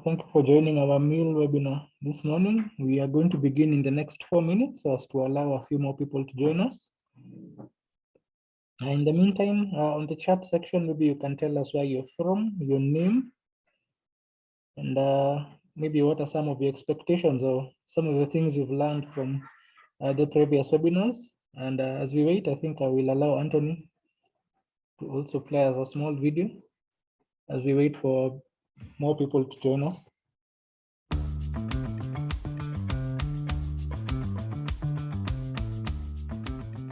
Thank you for joining our meal webinar this morning. We are going to begin in the next 4 minutes so as to allow a few more people to join us. In the meantime, on the chat section, maybe you can tell us where you're from, your name, and maybe what are some of your expectations or some of the things you've learned from the previous webinars. And as we wait, I think I will allow Anthony to also play us a small video as we wait for more people to join us.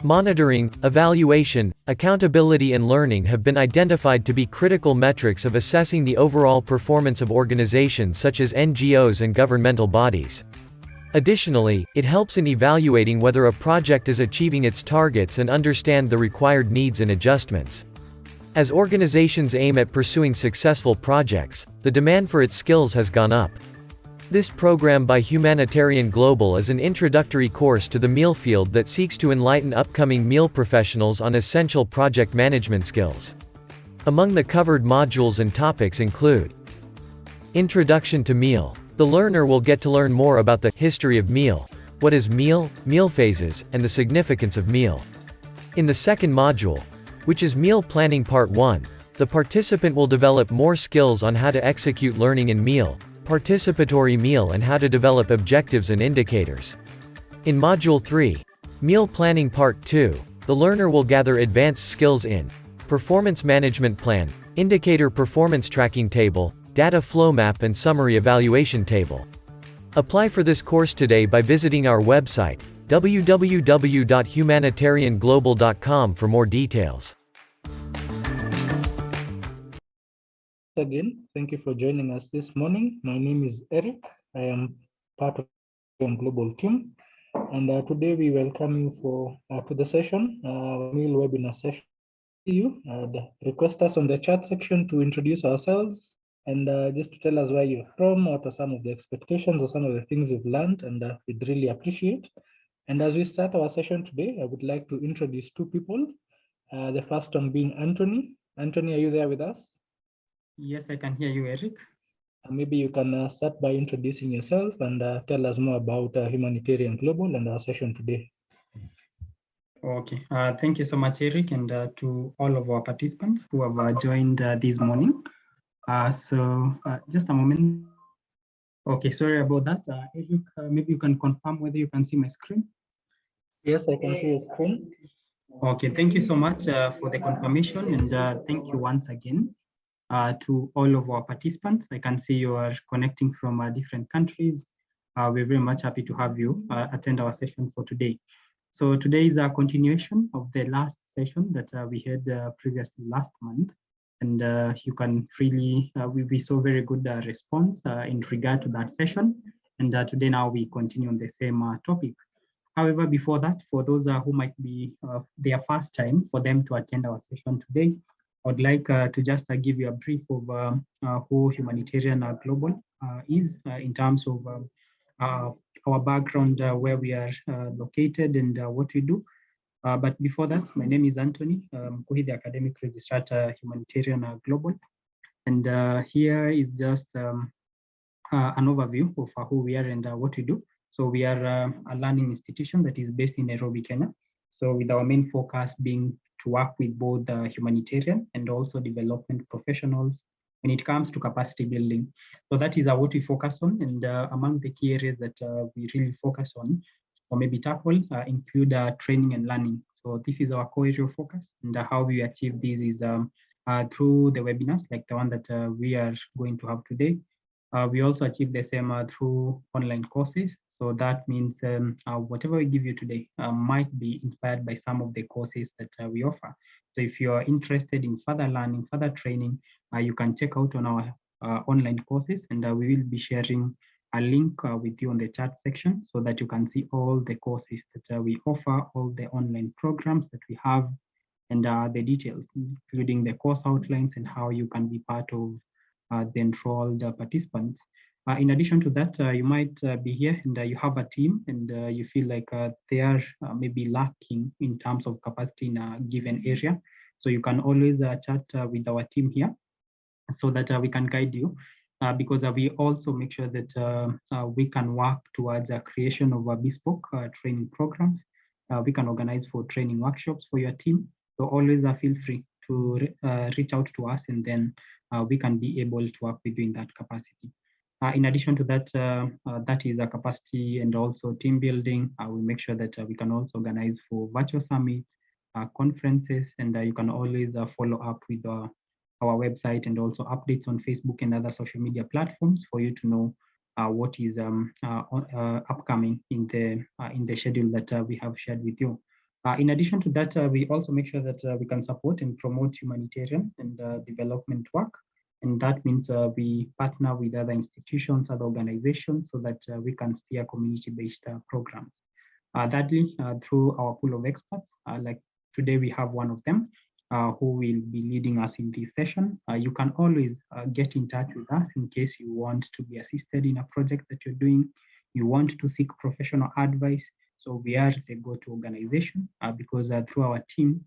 Monitoring, evaluation, accountability and learning have been identified to be critical metrics of assessing the overall performance of organizations such as NGOs and governmental bodies. Additionally, it helps in evaluating whether a project is achieving its targets and understand the required needs and adjustments. As organizations aim at pursuing successful projects, the demand for its skills has gone up. This program by Humanitarian Global is an introductory course to the meal field that seeks to enlighten upcoming meal professionals on essential project management skills. Among the covered modules and topics include Introduction to Meal. The learner will get to learn more about the history of meal, what is meal, meal phases, and the significance of meal. In the second module, which is Meal Planning Part 1, the participant will develop more skills on how to execute learning in meal, participatory meal and how to develop objectives and indicators. In Module 3, Meal Planning Part 2, the learner will gather advanced skills in Performance Management Plan, Indicator Performance Tracking Table, Data Flow Map and Summary Evaluation Table. Apply for this course today by visiting our website, www.humanitarianglobal.com for more details. Again, thank you for joining us this morning. My name is Eric. I am part of the global team, and today we welcome you to the session, meal webinar session. You request us on the chat section to introduce ourselves and just to tell us where you're from, what are some of the expectations or some of the things you've learned, and we'd really appreciate. And as we start our session today, I would like to introduce two people. The first one being Anthony. Anthony, are you there with us? Yes, I can hear you, Eric. Maybe you can start by introducing yourself and tell us more about Humanitarian Global and our session today. Okay, thank you so much, Eric, and to all of our participants who have joined this morning. Just a moment. Okay, sorry about that. Eric, maybe you can confirm whether you can see my screen. Yes, I can see your screen. Okay, thank you so much for the confirmation, and thank you once again. To all of our participants. I can see you are connecting from different countries. We're very much happy to have you attend our session for today. So today is a continuation of the last session that we had previously last month. And you can really, we saw very good response in regard to that session. And today now we continue on the same topic. However, before that, for those who might be their first time for them to attend our session today, I'd like to just give you a brief of who Humanitarian Global is in terms of our background, where we are located and what we do. But before that, my name is Anthony. I'm the Academic Registrar at Humanitarian Global. And here is just an overview of who we are and what we do. So we are a learning institution that is based in Nairobi, Kenya. So with our main focus being to work with both the humanitarian and also development professionals when it comes to capacity building. So that is what we focus on. And among the key areas that we really focus on, or maybe tackle, include training and learning. So this is our core area of focus. And how we achieve this is through the webinars, like the one that we are going to have today. We also achieve the same through online courses. So that means whatever we give you today might be inspired by some of the courses that we offer. So if you are interested in further learning, further training, you can check out on our online courses, and we will be sharing a link with you on the chat section so that you can see all the courses that we offer, all the online programs that we have, and the details, including the course outlines and how you can be part of the enrolled participants. In addition to that, you might be here and you have a team and you feel like they are maybe lacking in terms of capacity in a given area. So you can always chat with our team here so that we can guide you because we also make sure that we can work towards a creation of a bespoke training programs. We can organize for training workshops for your team. So always feel free to reach out to us, and then we can be able to work with you in that capacity. In addition to that, that is a capacity and also team building. We make sure that we can also organize for virtual summits, conferences, and you can always follow up with our website and also updates on Facebook and other social media platforms for you to know what is upcoming in the schedule that we have shared with you. In addition to that, we also make sure that we can support and promote humanitarian and development work. And that means we partner with other institutions, other organizations, so that we can steer community-based programs. Thirdly, through our pool of experts, like today we have one of them who will be leading us in this session. You can always get in touch with us in case you want to be assisted in a project that you're doing, you want to seek professional advice. So we are the go-to organization because through our team,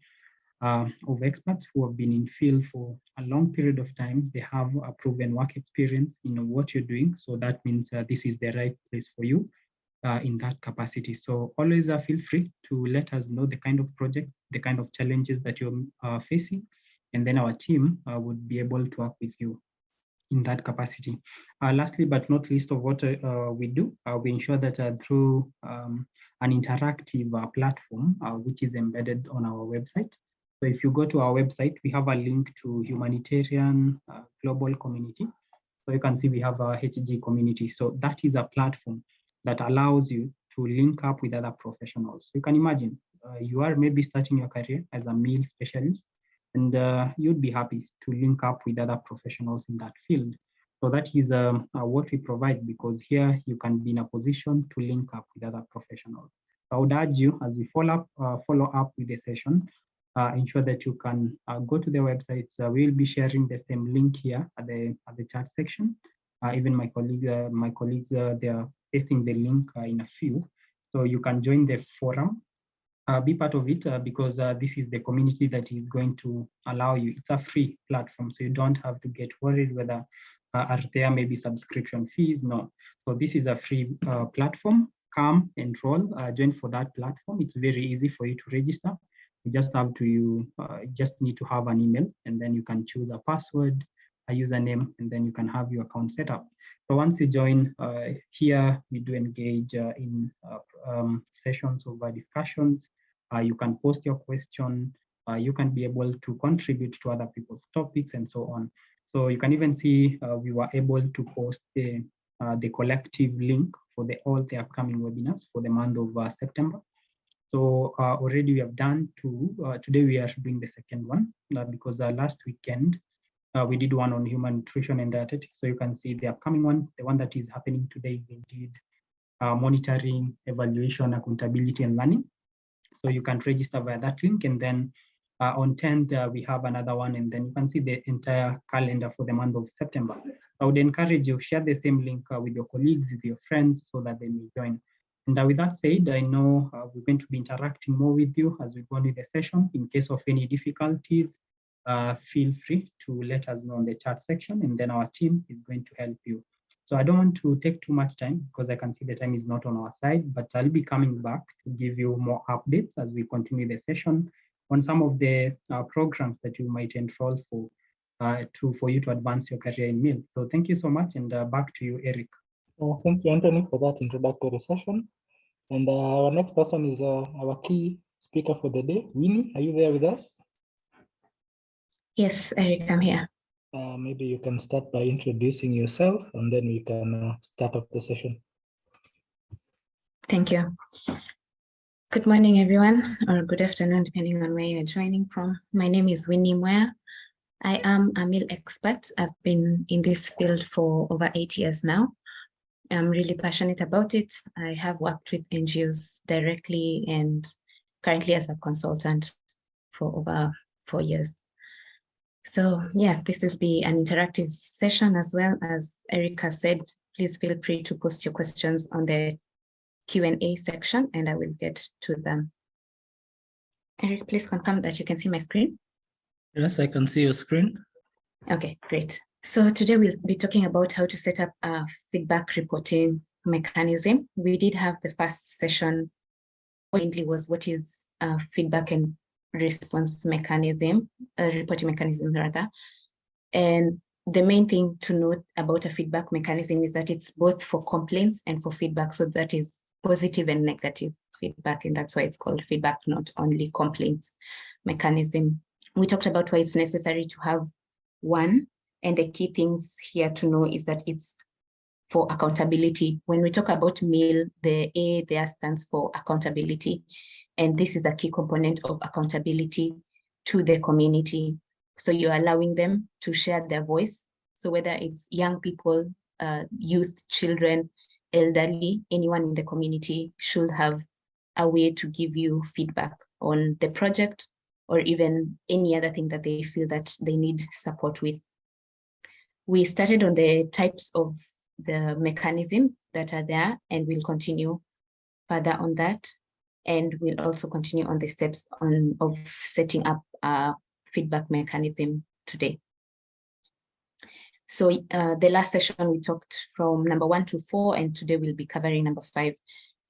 of experts who have been in field for a long period of time. They have a proven work experience in what you're doing. So that means this is the right place for you in that capacity. So always feel free to let us know the kind of project, the kind of challenges that you're facing, and then our team would be able to work with you in that capacity. Lastly, but not least of what we do, we ensure that through an interactive platform, which is embedded on our website. So if you go to our website, we have a link to Humanitarian Global Community. So you can see we have a HG community. So that is a platform that allows you to link up with other professionals. You can imagine you are maybe starting your career as a meal specialist, and you'd be happy to link up with other professionals in that field. So that is what we provide, because here you can be in a position to link up with other professionals. I would urge you, as we follow up with the session, ensure that you can go to the website. We'll be sharing the same link here at the chat section. Even my colleagues, they are pasting the link in a few, so you can join the forum. Be part of it because this is the community that is going to allow you. It's a free platform, so you don't have to get worried whether are there maybe subscription fees. No, so this is a free platform. Come, enroll, join for that platform. It's very easy for you to register. You just have to just need to have an email, and then you can choose a password, a username, and then you can have your account set up. So once you join here, we do engage in sessions of discussions. You can post your question. You can be able to contribute to other people's topics and so on. So you can even see we were able to post the collective link for all the upcoming webinars for the month of September. So already we have done two. Today we are doing the second one because last weekend we did one on human nutrition and dietetics. So you can see the upcoming one. The one that is happening today is indeed monitoring, evaluation, accountability, and learning. So you can register via that link, and then on 10th we have another one, and then you can see the entire calendar for the month of September. I would encourage you, share the same link with your colleagues, with your friends, so that they may join. And with that said, I know we're going to be interacting more with you as we go on with the session. In case of any difficulties, feel free to let us know in the chat section, and then our team is going to help you. So I don't want to take too much time because I can see the time is not on our side, but I'll be coming back to give you more updates as we continue the session on some of the programs that you might enroll for you to advance your career in meals. So thank you so much, and back to you, Eric. Thank you, Anthony, for that introductory session. And our next person is our key speaker for the day. Winnie, are you there with us? Yes, Eric, I'm here. Maybe you can start by introducing yourself, and then we can start off the session. Thank you. Good morning, everyone, or good afternoon, depending on where you're joining from. My name is Winnie Mwea. I am a meal expert. I've been in this field for over 8 years now. I'm really passionate about it. I have worked with NGOs directly and currently as a consultant for over 4 years. So yeah, this will be an interactive session as well. As Erica said, please feel free to post your questions on the Q&A section and I will get to them. Eric, please confirm that you can see my screen. Yes, I can see your screen. Okay, great. So today we'll be talking about how to set up a feedback reporting mechanism. We did have the first session, mainly was what is feedback and response mechanism, reporting mechanism rather. And the main thing to note about a feedback mechanism is that it's both for complaints and for feedback. So that is positive and negative feedback. And that's why it's called feedback, not only complaints mechanism. We talked about why it's necessary to have one. And the key things here to know is that it's for accountability. When we talk about MIL, the A there stands for accountability. And this is a key component of accountability to the community. So you're allowing them to share their voice. So whether it's young people, youth, children, elderly, anyone in the community should have a way to give you feedback on the project or even any other thing that they feel that they need support with. We started on the types of the mechanisms that are there, and we'll continue further on that. And we'll also continue on the steps of setting up a feedback mechanism today. So the last session we talked from number 1 to 4, and today we'll be covering number 5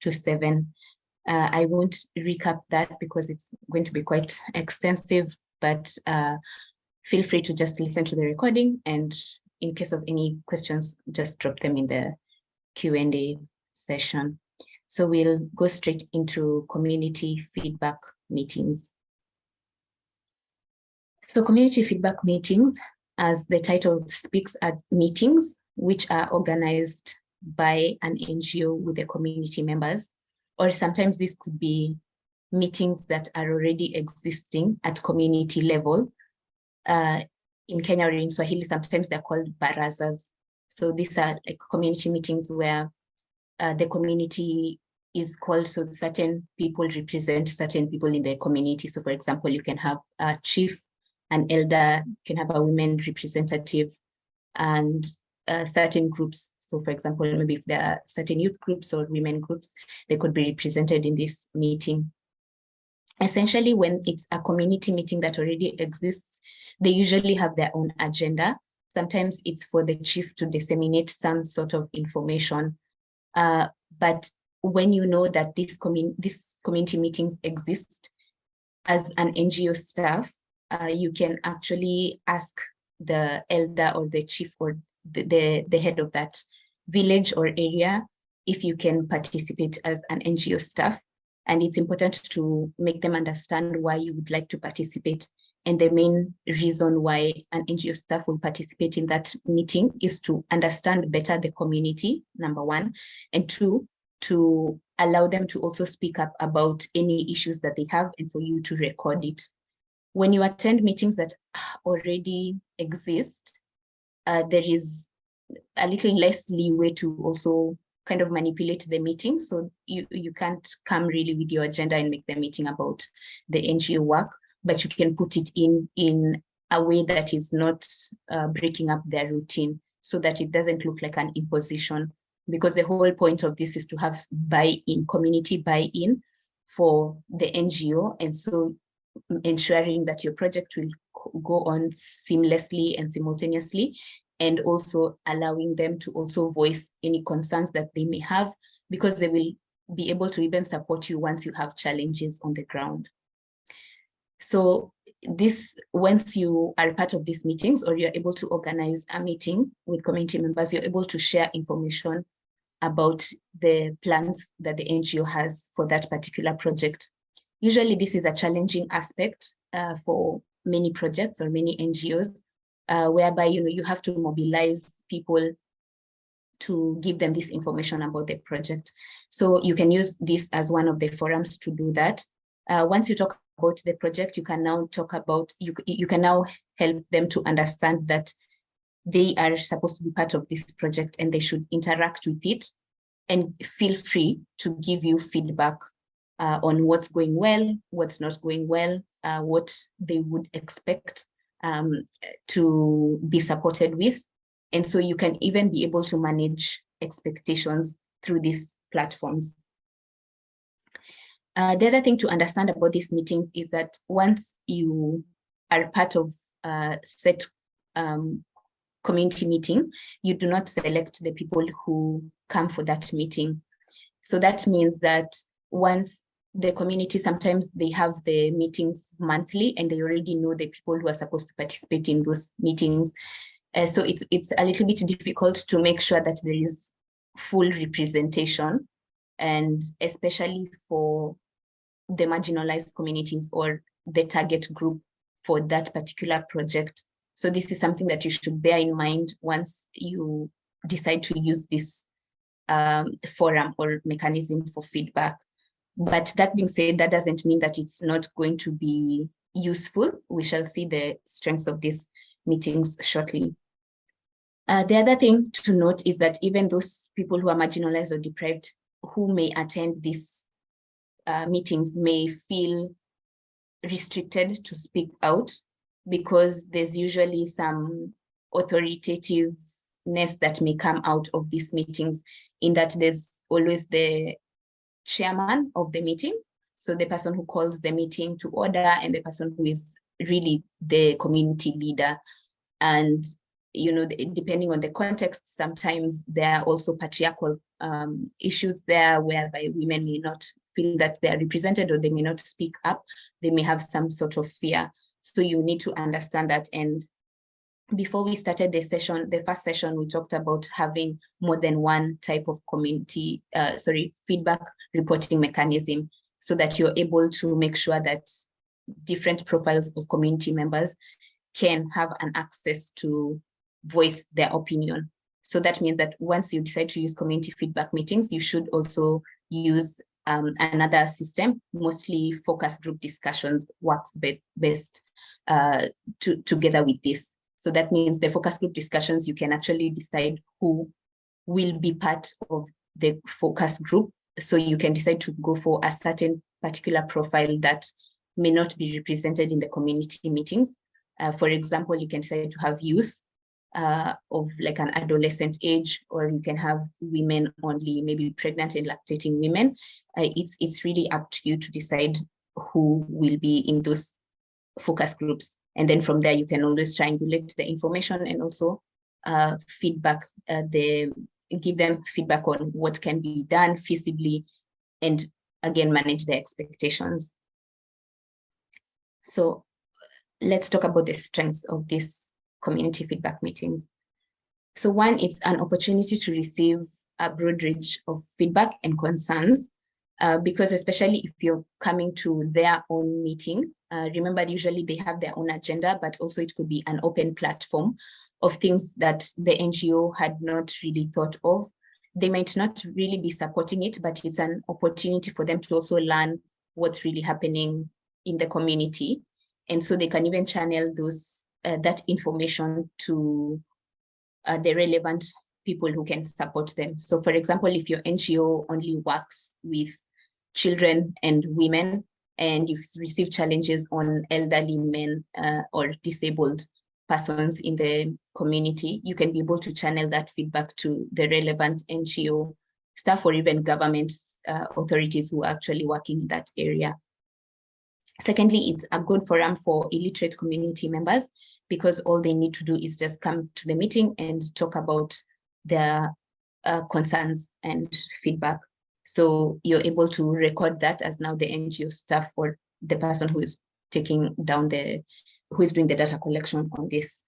to 7. I won't recap that because it's going to be quite extensive, but feel free to just listen to the recording, and in case of any questions, just drop them in the Q&A session. So we'll go straight into community feedback meetings. So community feedback meetings, as the title speaks, are meetings which are organized by an NGO with the community members, or sometimes this could be meetings that are already existing at community level. In Kenya or in Swahili, sometimes they're called barazas. So these are like community meetings where the community is called, so certain people represent certain people in the community. So for example, you can have a chief, an elder, you can have a women representative, and certain groups. So for example, maybe if there are certain youth groups or women groups, they could be represented in this meeting. Essentially, when it's a community meeting that already exists, they usually have their own agenda. Sometimes it's for the chief to disseminate some sort of information. But when you know that these community meetings exist, as an NGO staff, you can actually ask the elder or the chief or the head of that village or area if you can participate as an NGO staff. And it's important to make them understand why you would like to participate. And the main reason why an NGO staff will participate in that meeting is to understand better the community, number 1, and 2, to allow them to also speak up about any issues that they have and for you to record it. When you attend meetings that already exist, there is a little less leeway to also kind of manipulate the meeting. So you can't come really with your agenda and make the meeting about the NGO work, but you can put it in a way that is not breaking up their routine, so that it doesn't look like an imposition, because the whole point of this is to have buy-in, community buy-in for the NGO. And so ensuring that your project will go on seamlessly and simultaneously, and also allowing them to also voice any concerns that they may have, because they will be able to even support you once you have challenges on the ground. So this, once you are part of these meetings, or you're able to organize a meeting with community members, you're able to share information about the plans that the NGO has for that particular project. Usually this is a challenging aspect for many projects or many NGOs, whereby you have to mobilize people to give them this information about the project. So you can use this as one of the forums to do that. Once you talk about the project, you can now talk about, you can now help them to understand that they are supposed to be part of this project and they should interact with it, and feel free to give you feedback on what's going well, what's not going well, what they would expect to be supported with. And so you can even be able to manage expectations through these platforms. The other thing to understand about these meetings is that once you are part of set community meeting, you do not select the people who come for that meeting. So that means that once the community, sometimes they have the meetings monthly and they already know the people who are supposed to participate in those meetings. So it's a little bit difficult to make sure that there is full representation, and especially for the marginalized communities or the target group for that particular project. So this is something that you should bear in mind once you decide to use this forum or mechanism for feedback. But that being said, that doesn't mean that it's not going to be useful. We shall see the strengths of these meetings shortly. The other thing to note is that even those people who are marginalized or deprived who may attend these meetings may feel restricted to speak out, because there's usually some authoritativeness that may come out of these meetings, in that there's always the chairman of the meeting, so the person who calls the meeting to order, and the person who is really the community leader. And depending on the context, sometimes there are also patriarchal issues there, whereby women may not feel that they are represented, or they may not speak up. They may have some sort of fear. So you need to understand that. And before we started the first session, we talked about having more than one type of community, feedback reporting mechanism, so that you're able to make sure that different profiles of community members can have an access to voice their opinion. So that means that once you decide to use community feedback meetings, you should also use another system. Mostly focus group discussions works best together with this. So that means the focus group discussions, you can actually decide who will be part of the focus group. So you can decide to go for a certain particular profile that may not be represented in the community meetings. For example, you can decide to have youth of like an adolescent age, or you can have women only, maybe pregnant and lactating women. It's really up to you to decide who will be in those focus groups. And then from there, you can always triangulate the information and also feedback, give them feedback on what can be done feasibly, and again, manage their expectations. So let's talk about the strengths of these community feedback meetings. So one, it's an opportunity to receive a broad range of feedback and concerns, because especially if you're coming to their own meeting, remember, usually they have their own agenda, but also it could be an open platform of things that the NGO had not really thought of. They might not really be supporting it, but it's an opportunity for them to also learn what's really happening in the community. And so they can even channel that information to the relevant people who can support them. So for example, if your NGO only works with children and women, and you've received challenges on elderly men or disabled persons in the community, you can be able to channel that feedback to the relevant NGO staff, or even government authorities who are actually working in that area. Secondly, it's a good forum for illiterate community members, because all they need to do is just come to the meeting and talk about their concerns and feedback. So you're able to record that as now the NGO staff or the person who is taking down who is doing the data collection on this.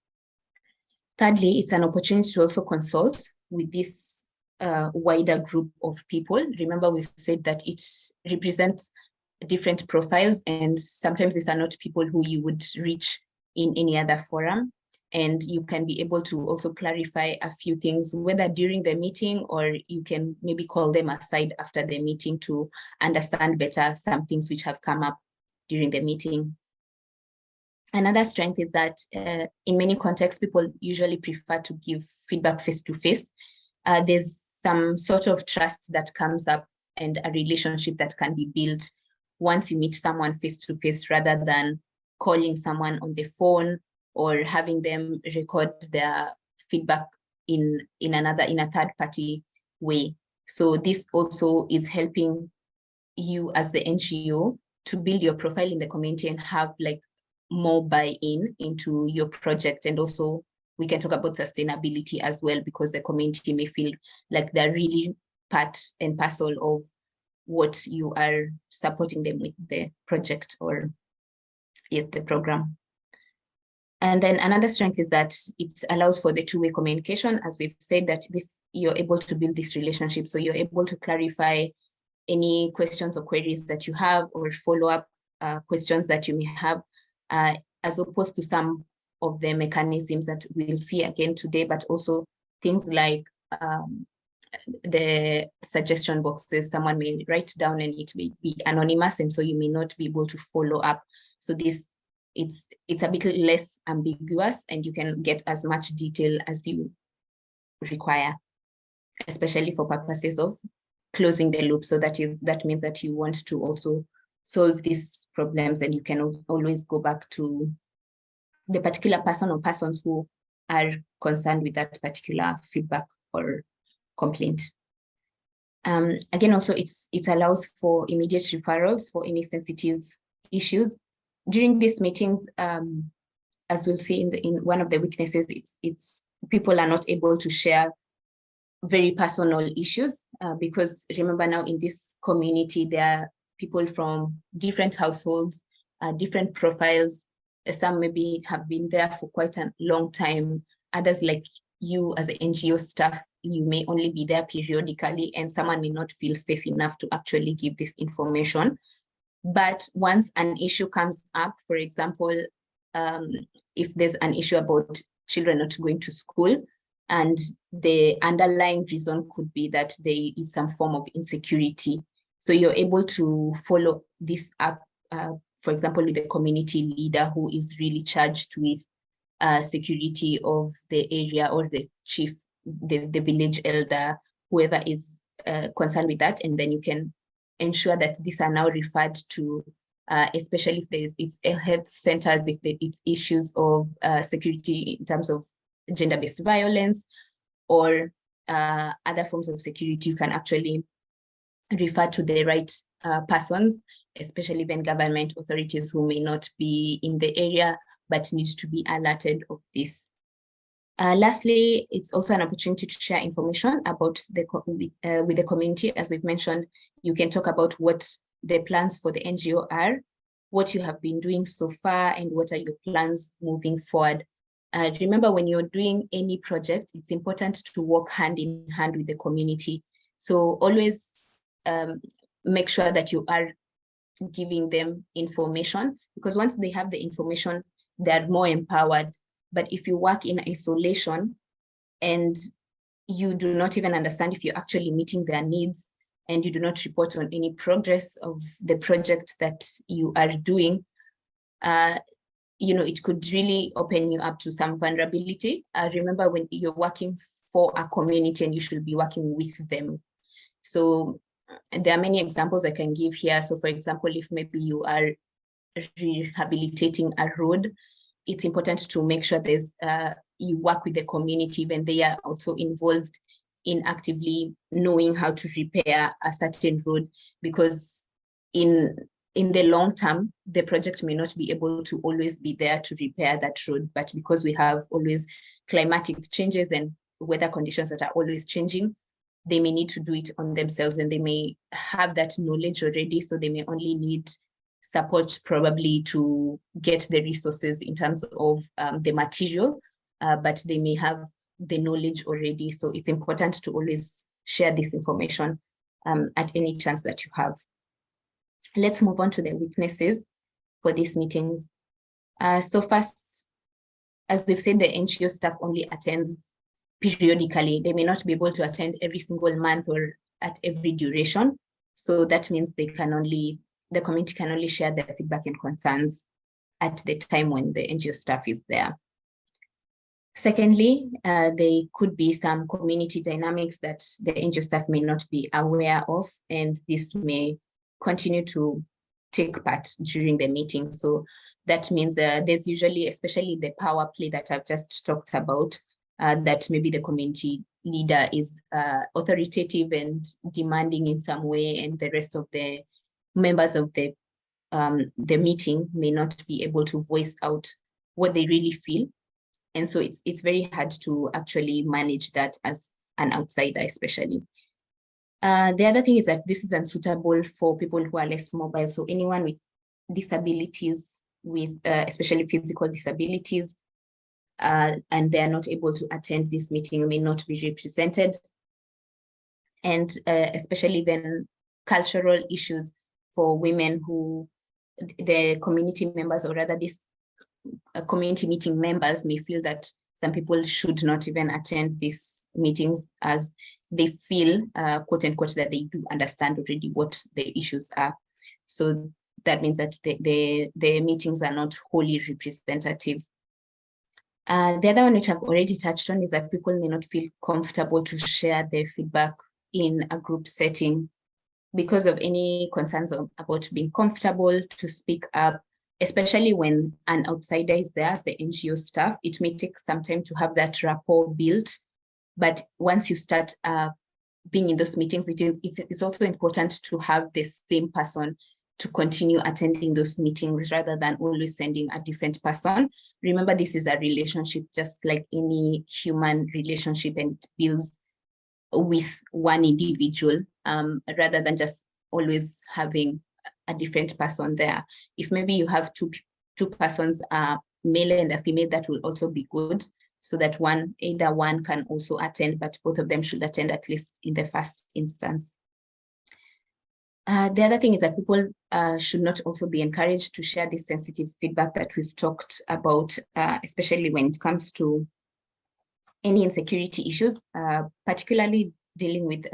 Thirdly, it's an opportunity to also consult with this wider group of people. Remember, we said that it represents different profiles, and sometimes these are not people who you would reach in any other forum. And you can be able to also clarify a few things, whether during the meeting, or you can maybe call them aside after the meeting to understand better some things which have come up during the meeting. Another strength is that in many contexts, people usually prefer to give feedback face-to-face. There's some sort of trust that comes up and a relationship that can be built once you meet someone face-to-face, rather than calling someone on the phone or having them record their feedback in a third-party way. So this also is helping you as the NGO to build your profile in the community and have like more buy-in into your project, and also we can talk about sustainability as well, because the community may feel like they're really part and parcel of what you are supporting them with the project or the program. And then another strength is that it allows for the two-way communication. As we've said, that you're able to build this relationship. So you're able to clarify any questions or queries that you have, or follow-up questions that you may have, as opposed to some of the mechanisms that we'll see again today, but also things like the suggestion boxes. Someone may write down and it may be anonymous, and so you may not be able to follow up. So it's a bit less ambiguous, and you can get as much detail as you require, especially for purposes of closing the loop. So that means that you want to also solve these problems, and you can always go back to the particular person or persons who are concerned with that particular feedback or complaint. Again, also it allows for immediate referrals for any sensitive issues. During these meetings, as we'll see in one of the weaknesses, it's people are not able to share very personal issues, because remember, now in this community, there are people from different households, different profiles. Some maybe have been there for quite a long time. Others, like you as an NGO staff, you may only be there periodically, and someone may not feel safe enough to actually give this information. But once an issue comes up, for example, if there's an issue about children not going to school, and the underlying reason could be that there is some form of insecurity, so you're able to follow this up, for example, with the community leader who is really charged with security of the area, or the chief, the village elder, whoever is concerned with that, and then you can ensure that these are now referred to, especially if it's health centers, if it's issues of security in terms of gender-based violence or other forms of security. You can actually refer to the right persons, especially when government authorities who may not be in the area but need to be alerted of this. Lastly, it's also an opportunity to share information about with the community. As we've mentioned, you can talk about what the plans for the NGO are, what you have been doing so far, and what are your plans moving forward. Remember, when you're doing any project, it's important to work hand in hand with the community. So always make sure that you are giving them information, because once they have the information, they're more empowered. But if you work in isolation and you do not even understand if you're actually meeting their needs, and you do not report on any progress of the project that you are doing, it could really open you up to some vulnerability. Remember, when you're working for a community, and you should be working with them. So there are many examples I can give here. So for example, if maybe you are rehabilitating a road, it's important to make sure you work with the community when they are also involved in actively knowing how to repair a certain road, because in the long term, the project may not be able to always be there to repair that road, but because we have always climatic changes and weather conditions that are always changing, they may need to do it on themselves, and they may have that knowledge already, so they may only need support probably to get the resources in terms of the material, but they may have the knowledge already. So it's important to always share this information at any chance that you have. Let's move on to the weaknesses for these meetings. So first, as we've said, the NGO staff only attends periodically. They may not be able to attend every single month or at every duration. So that means the community can only share their feedback and concerns at the time when the NGO staff is there. Secondly, there could be some community dynamics that the NGO staff may not be aware of, and this may continue to take part during the meeting. So that means there's usually, especially the power play that I've just talked about, that maybe the community leader is authoritative and demanding in some way, and the rest of the members of the meeting may not be able to voice out what they really feel. And so it's very hard to actually manage that as an outsider, especially. The other thing is that this is unsuitable for people who are less mobile. So anyone with disabilities, with especially physical disabilities, and they are not able to attend this meeting, may not be represented. And especially then cultural issues for women who, the community members, or rather this community meeting members may feel that some people should not even attend these meetings, as they feel, quote unquote, that they do understand already what the issues are. So that means that the meetings are not wholly representative. The other one, which I've already touched on, is that people may not feel comfortable to share their feedback in a group setting because of any concerns about being comfortable to speak up, especially when an outsider is there as the NGO staff. It may take some time to have that rapport built, but once you start being in those meetings, it's also important to have the same person to continue attending those meetings rather than always sending a different person. Remember, this is a relationship, just like any human relationship, and it builds with one individual rather than just always having a different person there. If maybe you have two persons, a male and a female, that will also be good, so that either one can also attend, but both of them should attend at least in the first instance. The other thing is that people should not also be encouraged to share this sensitive feedback that we've talked about, especially when it comes to any insecurity issues, particularly dealing with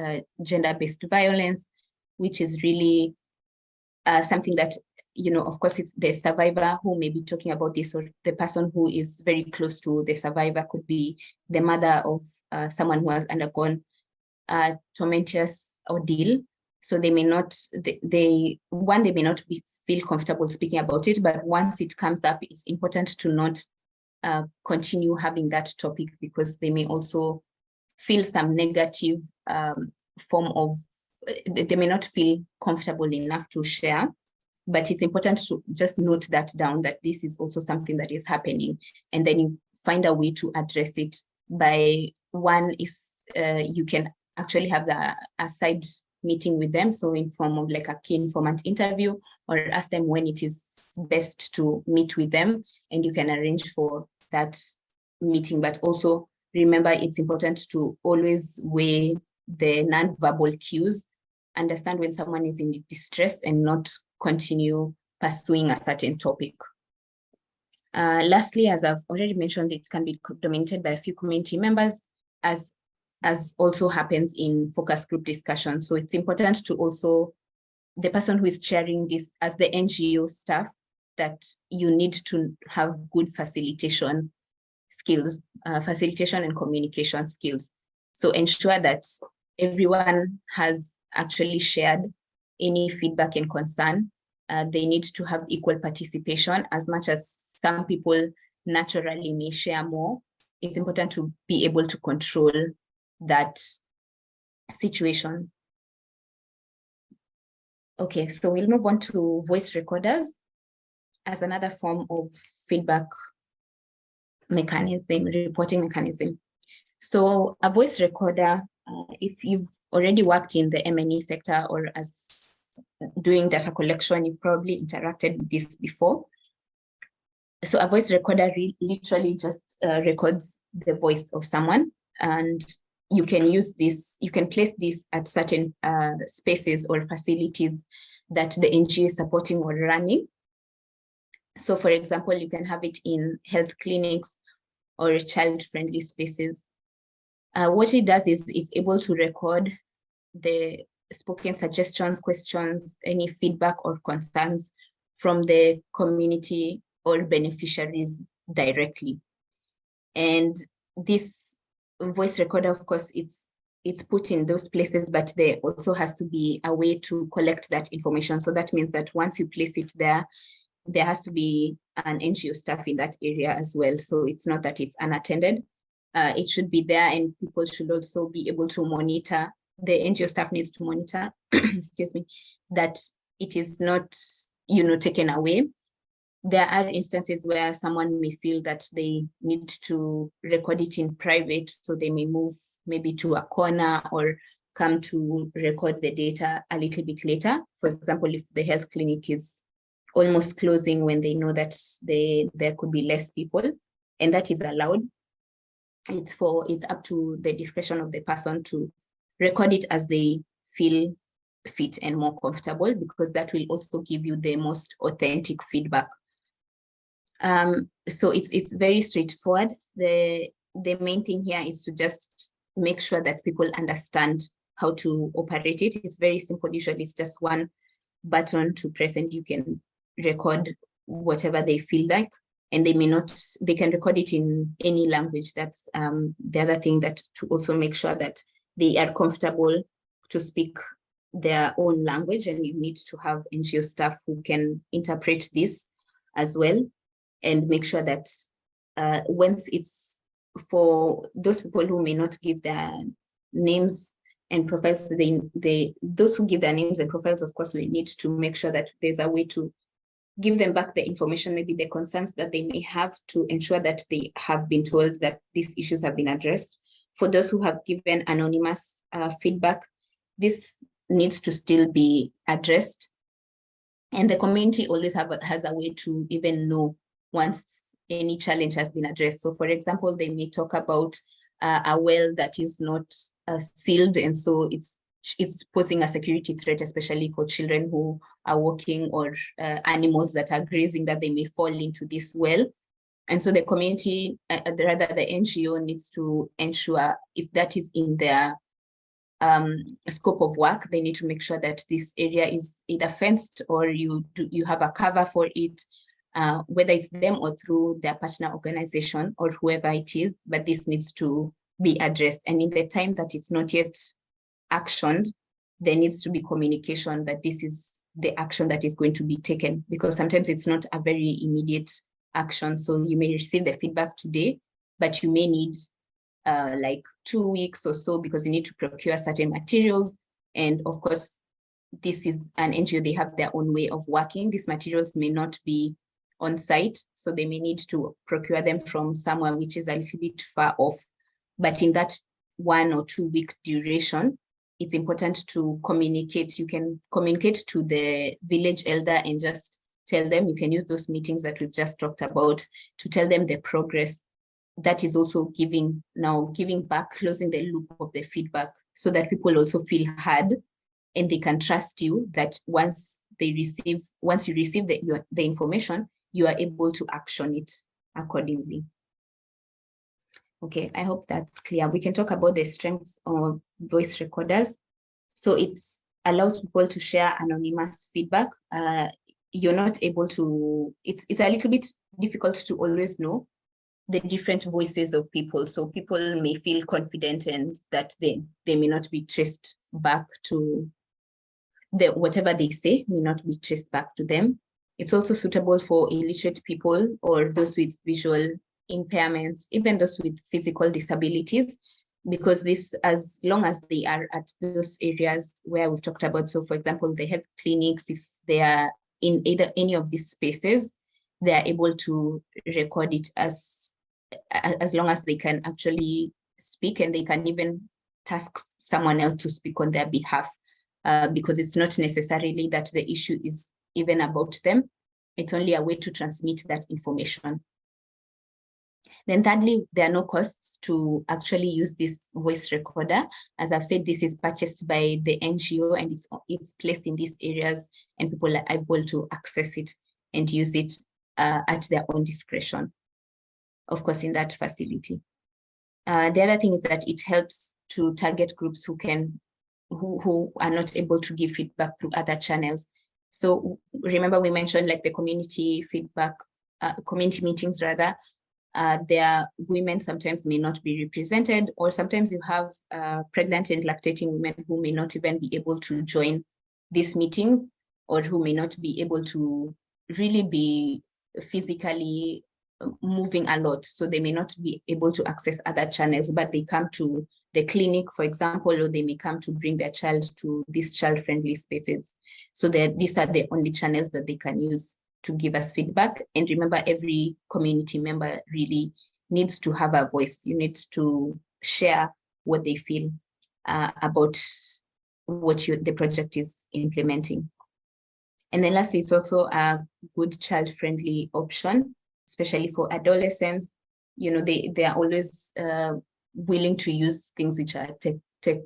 gender-based violence, which is really something that, of course, it's the survivor who may be talking about this, or the person who is very close to the survivor could be the mother of someone who has undergone a tormentous ordeal. So they may not, they may not feel comfortable speaking about it, but once it comes up, it's important to not continue having that topic, because they may also feel some negative form of, they may not feel comfortable enough to share. But it's important to just note that down, that this is also something that is happening, and then you find a way to address it by, one, if you can actually have a side meeting with them, so in form of like a key informant interview, or ask them when it is best to meet with them, and you can arrange for that meeting. But also remember, it's important to always weigh the non-verbal cues, understand when someone is in distress, and not continue pursuing a certain topic. Lastly, as I've already mentioned, it can be dominated by a few community members, as also happens in focus group discussions. So it's important to also, the person who is chairing this as the NGO staff, that you need to have good facilitation skills, facilitation and communication skills. So ensure that everyone has actually shared any feedback and concern. They need to have equal participation. As much as some people naturally may share more, it's important to be able to control that situation. Okay, so we'll move on to voice recorders as another form of feedback mechanism, reporting mechanism. So a voice recorder, if you've already worked in the M&E sector or as doing data collection, you've probably interacted with this before. So a voice recorder literally just records the voice of someone, and you can use this, you can place this at certain spaces or facilities that the NGO is supporting or running. So for example, you can have it in health clinics or child-friendly spaces. What it does is it's able to record the spoken suggestions, questions, any feedback or concerns from the community or beneficiaries directly. And this voice recorder, of course, it's put in those places, but there also has to be a way to collect that information. So that means that once you place it there, there has to be an NGO staff in that area as well. So it's not that it's unattended. It should be there, and people should also be able to monitor. The NGO staff needs to monitor, excuse me, that it is not, taken away. there are instances where someone may feel that they need to record it in private, so they may move maybe to a corner or come to record the data a little bit later. For example, if the health clinic is almost closing when they know that there could be less people, and that is allowed. It's up to the discretion of the person to record it as they feel fit and more comfortable, because that will also give you the most authentic feedback. So it's very straightforward. The main thing here is to just make sure that people understand how to operate it. It's very simple. Usually it's just one button to press and you can record whatever they feel like, and they can record it in any language. That's the other thing, that to also make sure that they are comfortable to speak their own language, and you need to have NGO staff who can interpret this as well, and make sure that once it's for those people who may not give their names and profiles, those who give their names and profiles, of course, we need to make sure that there's a way to give them back the information, maybe the concerns that they may have, to ensure that they have been told that these issues have been addressed. For those who have given anonymous feedback, this needs to still be addressed. And the community always has a way to even know once any challenge has been addressed. So for example, they may talk about a well that is not sealed, and so it's posing a security threat, especially for children who are walking, or animals that are grazing, that they may fall into this well. And so the community, rather the NGO, needs to ensure, if that is in their scope of work, they need to make sure that this area is either fenced, or you have a cover for it, whether it's them or through their partner organization or whoever it is, but this needs to be addressed. And in the time that it's not yet actioned, there needs to be communication that this is the action that is going to be taken, because sometimes it's not a very immediate action. So you may receive the feedback today, but you may need like 2 weeks or so, because you need to procure certain materials. And of course, this is an NGO, they have their own way of working. These materials may not be on site, so they may need to procure them from somewhere which is a little bit far off. But in that 1 or 2 week duration, it's important to communicate. You can communicate to the village elder and just tell them, you can use those meetings that we've just talked about to tell them the progress. That is also giving back, closing the loop of the feedback, so that people also feel heard and they can trust you, that once you receive the information, you are able to action it accordingly. Okay, I hope that's clear. We can talk about the strengths of voice recorders. So it allows people to share anonymous feedback. You're not able to, it's a little bit difficult to always know the different voices of people. So people may feel confident and that they may not be traced back to whatever they say may not be traced back to them. It's also suitable for illiterate people or those with visual impairments, even those with physical disabilities, because this, as long as they are at those areas where we've talked about, so for example, the health clinics, if they are in either any of these spaces, they are able to record it as long as they can actually speak, and they can even task someone else to speak on their behalf, because it's not necessarily that the issue is even about them. It's only a way to transmit that information. Then thirdly, there are no costs to actually use this voice recorder. As I've said, this is purchased by the NGO and it's placed in these areas, and people are able to access it and use it at their own discretion, of course, in that facility. The other thing is that it helps to target groups who are not able to give feedback through other channels. So remember, we mentioned like the community feedback, community meetings rather, their women sometimes may not be represented, or sometimes you have pregnant and lactating women who may not even be able to join these meetings, or who may not be able to really be physically moving a lot. So they may not be able to access other channels, but they come to the clinic, for example, or they may come to bring their child to these child-friendly spaces. So these are the only channels that they can use. to give us feedback. And remember, every community member really needs to have a voice. You need to share what they feel about what the project is implementing. And then lastly, it's also a good child-friendly option, especially for adolescents. You know, they are always willing to use things which are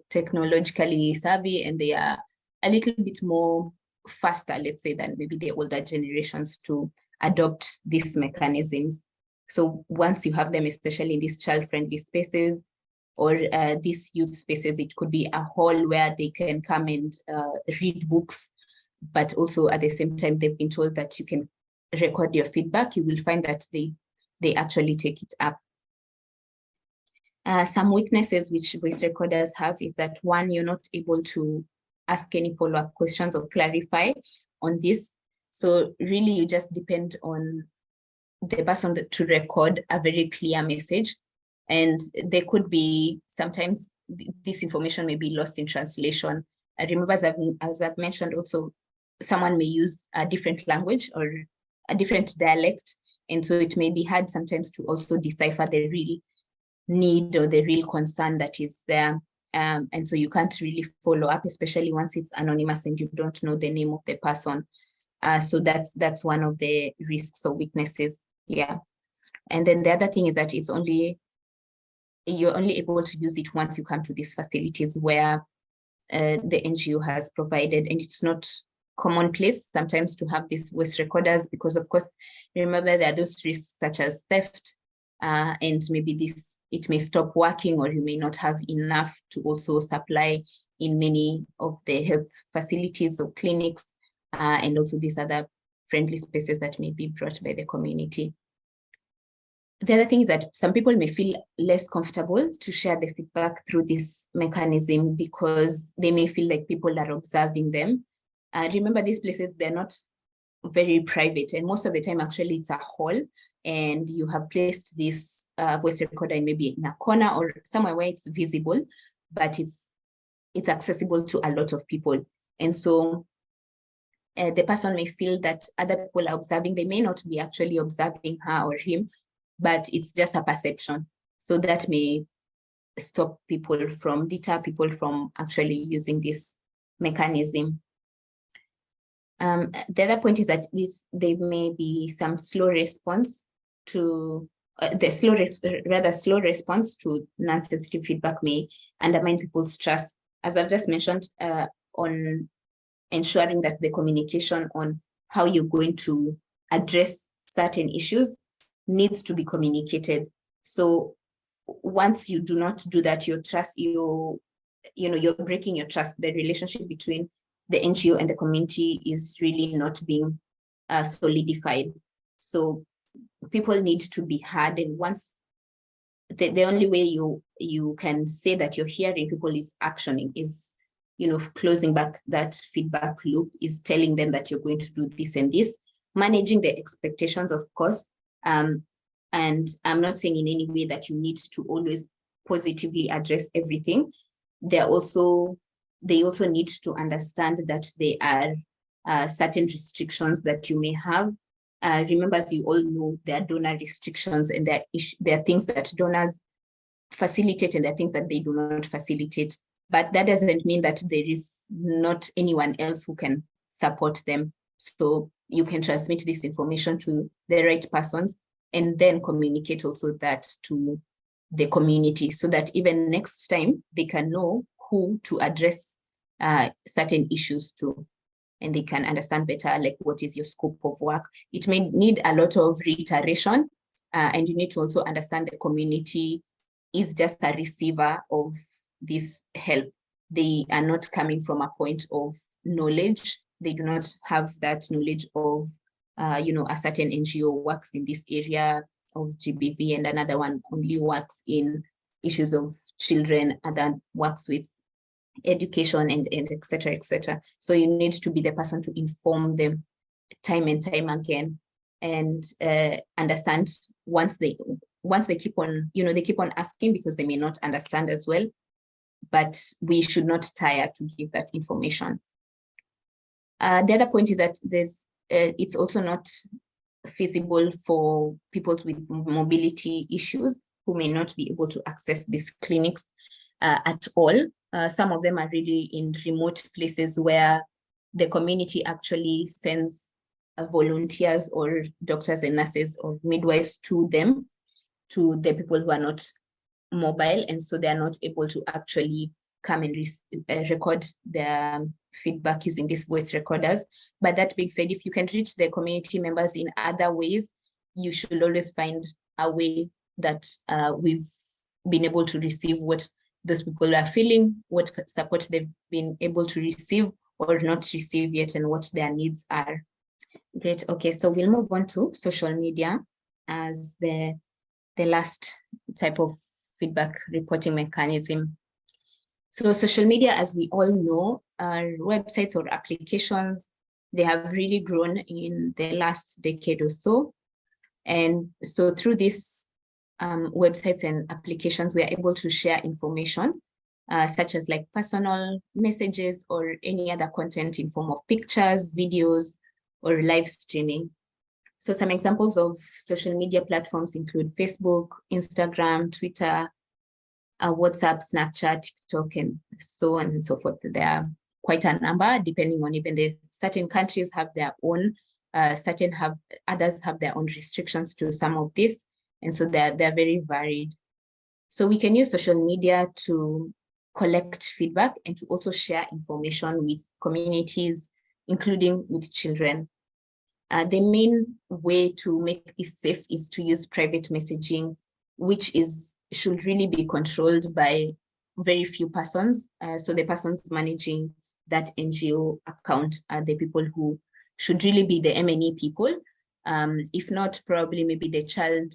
technologically savvy, and they are a little bit more faster, let's say, than maybe the older generations to adopt these mechanisms. So once you have them, especially in these child-friendly spaces or these youth spaces, it could be a hall where they can come and read books, but also at the same time, they've been told that you can record your feedback. You will find that they actually take it up. Some weaknesses which voice recorders have is that, one, you're not able to ask any follow-up questions or clarify on this. So really, you just depend on the person to record a very clear message. And there could be, sometimes this information may be lost in translation. Remember, as I've mentioned also, someone may use a different language or a different dialect. And so it may be hard sometimes to also decipher the real need or the real concern that is there. And so you can't really follow up, especially once it's anonymous and you don't know the name of the person. So that's one of the risks or weaknesses. Yeah. And then the other thing is that you're only able to use it once you come to these facilities where the NGO has provided, and it's not commonplace sometimes to have these voice recorders, because of course, remember, there are those risks such as theft, and maybe it may stop working, or you may not have enough to also supply in many of the health facilities or clinics, and also these other friendly spaces that may be brought by the community. The other thing is that some people may feel less comfortable to share the feedback through this mechanism because they may feel like people are observing them. Remember, these places, they're not very private, and most of the time actually it's a hall, and you have placed this voice recorder maybe in a corner or somewhere where it's visible, but it's accessible to a lot of people. And so the person may feel that other people are observing. They may not be actually observing her or him, but it's just a perception. So that may deter people from actually using this mechanism. The other point is that there may be some slow response to slow response to non-sensitive feedback may undermine people's trust. As I've just mentioned, on ensuring that the communication on how you're going to address certain issues needs to be communicated. So once you do not do that, your trust, you're breaking your trust. The relationship between the NGO and the community is really not being solidified. So people need to be heard, and once the only way you can say that you're hearing people is actioning, is closing back that feedback loop, is telling them that you're going to do this and this, managing the expectations, of course. And I'm not saying in any way that you need to always positively address everything. They also need to understand that there are certain restrictions that you may have. Remember, as you all know, there are donor restrictions, and there are things that donors facilitate and there are things that they do not facilitate. But that doesn't mean that there is not anyone else who can support them. So you can transmit this information to the right persons and then communicate also that to the community, so that even next time they can know who to address certain issues to, and they can understand better, like, what is your scope of work. It may need a lot of reiteration, and you need to also understand the community is just a receiver of this help. They are not coming from a point of knowledge. They do not have that knowledge of, a certain NGO works in this area of GBV, and another one only works in issues of children, other works with education, and et cetera, et cetera. So you need to be the person to inform them time and time again, and understand once they keep on, they keep on asking because they may not understand as well, but we should not tire to give that information. The other point is that there's it's also not feasible for people with mobility issues who may not be able to access these clinics at all. Some of them are really in remote places where the community actually sends volunteers or doctors and nurses or midwives to them, to the people who are not mobile, and so they are not able to actually come and record their feedback using these voice recorders. But that being said, if you can reach the community members in other ways, you should always find a way that we've been able to receive what those people are feeling, what support they've been able to receive or not receive yet, and what their needs are. Great. Okay, so we'll move on to social media as the last type of feedback reporting mechanism. So social media, as we all know, are websites or applications. They have really grown in the last decade or so. And so through these websites and applications, we are able to share information, such as like personal messages or any other content in form of pictures, videos, or live streaming. So some examples of social media platforms include Facebook, Instagram, Twitter, WhatsApp, Snapchat, TikTok, and so on and so forth. There are quite a number, depending on even the certain countries have their own, others have their own restrictions to some of this. And so they're very varied. So we can use social media to collect feedback and to also share information with communities, including with children. The main way to make this safe is to use private messaging, which should really be controlled by very few persons. So the persons managing that NGO account are the people who should really be the MNE people. If not, probably maybe the child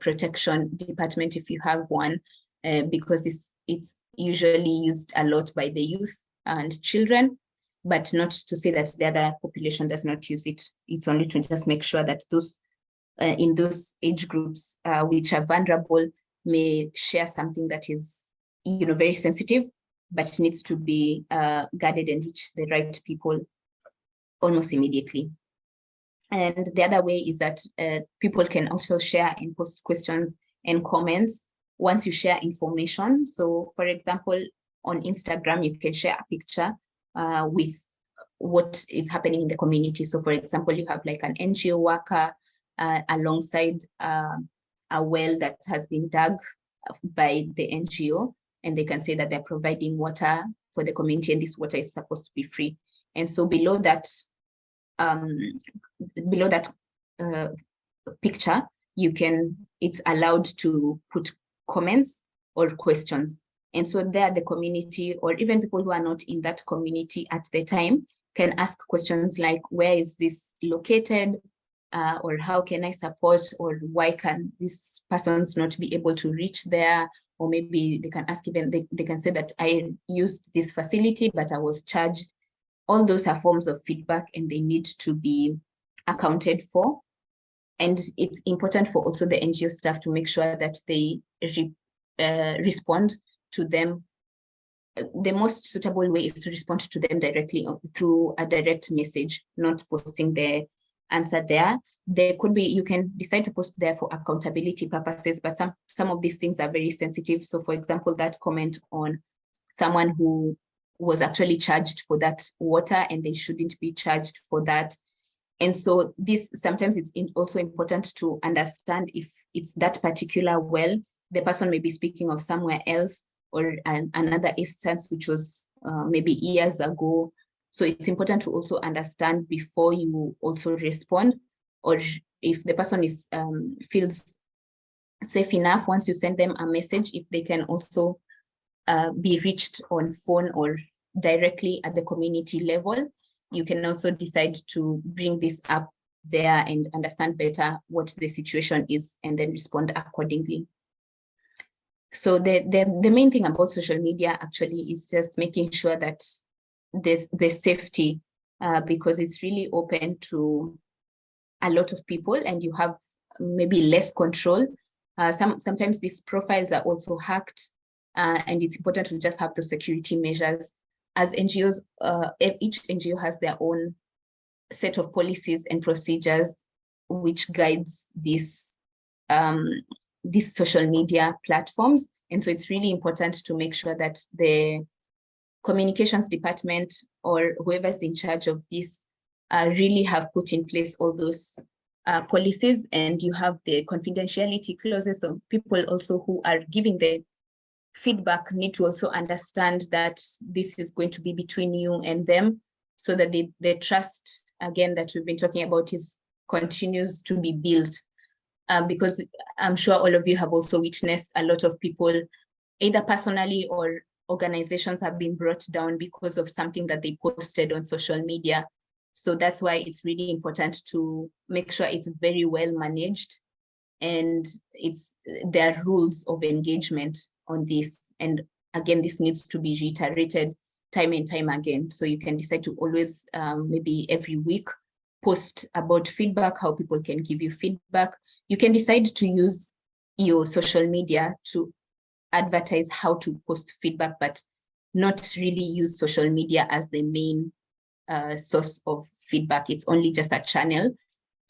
protection department, if you have one, because it's usually used a lot by the youth and children, but not to say that the other population does not use it. It's only to just make sure that those in those age groups which are vulnerable may share something that is, very sensitive, but needs to be guarded and reach the right people almost immediately. And the other way is that people can also share and post questions and comments once you share information. So for example, on Instagram, you can share a picture with what is happening in the community. So for example, you have like an NGO worker alongside a well that has been dug by the NGO, and they can say that they're providing water for the community and this water is supposed to be free. And so below that picture, it's allowed to put comments or questions. And so there the community, or even people who are not in that community at the time, can ask questions like, where is this located? Or how can I support? Or why can these persons not be able to reach there? Or maybe they can ask even, they can say that I used this facility, but I was charged. All those are forms of feedback and they need to be accounted for. And it's important for also the NGO staff to make sure that they respond to them. The most suitable way is to respond to them directly through a direct message, not posting the answer there. There could be, you can decide to post there for accountability purposes, but some of these things are very sensitive. So for example, that comment on someone who was actually charged for that water and they shouldn't be charged for that. And so this, sometimes it's also important to understand if it's that particular well, the person may be speaking of somewhere else, or another instance which was maybe years ago. So it's important to also understand before you also respond, or if the person feels safe enough, once you send them a message, if they can also be reached on phone or directly at the community level, you can also decide to bring this up there and understand better what the situation is and then respond accordingly. So the main thing about social media actually is just making sure that there's safety, because it's really open to a lot of people and you have maybe less control. Sometimes these profiles are also hacked, and it's important to just have the security measures. As NGOs, each NGO has their own set of policies and procedures which guides these social media platforms. And so it's really important to make sure that the communications department or whoever's in charge of this really have put in place all those policies, and you have the confidentiality clauses. So people also who are giving the feedback need to also understand that this is going to be between you and them, so that the trust, again, that we've been talking about continues to be built. Because I'm sure all of you have also witnessed a lot of people, either personally or organizations, have been brought down because of something that they posted on social media. So that's why it's really important to make sure it's very well managed, and there are rules of engagement on this. And again, this needs to be reiterated time and time again. So you can decide to always, maybe every week, post about feedback, how people can give you feedback. You can decide to use your social media to advertise how to post feedback, but not really use social media as the main source of feedback. It's only just a channel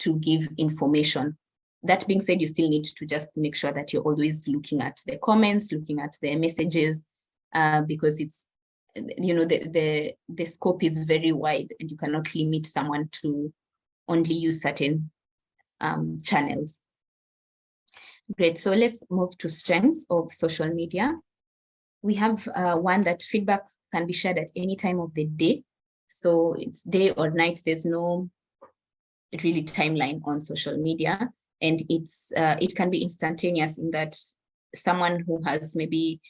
to give information. That being said, you still need to just make sure that you're always looking at the comments, looking at the messages, because it's, the scope is very wide, and you cannot limit someone to only use certain channels. Great, so let's move to strengths of social media. We have one that feedback can be shared at any time of the day. So it's day or night, there's no really timeline on social media. And it can be instantaneous, in that someone who has maybe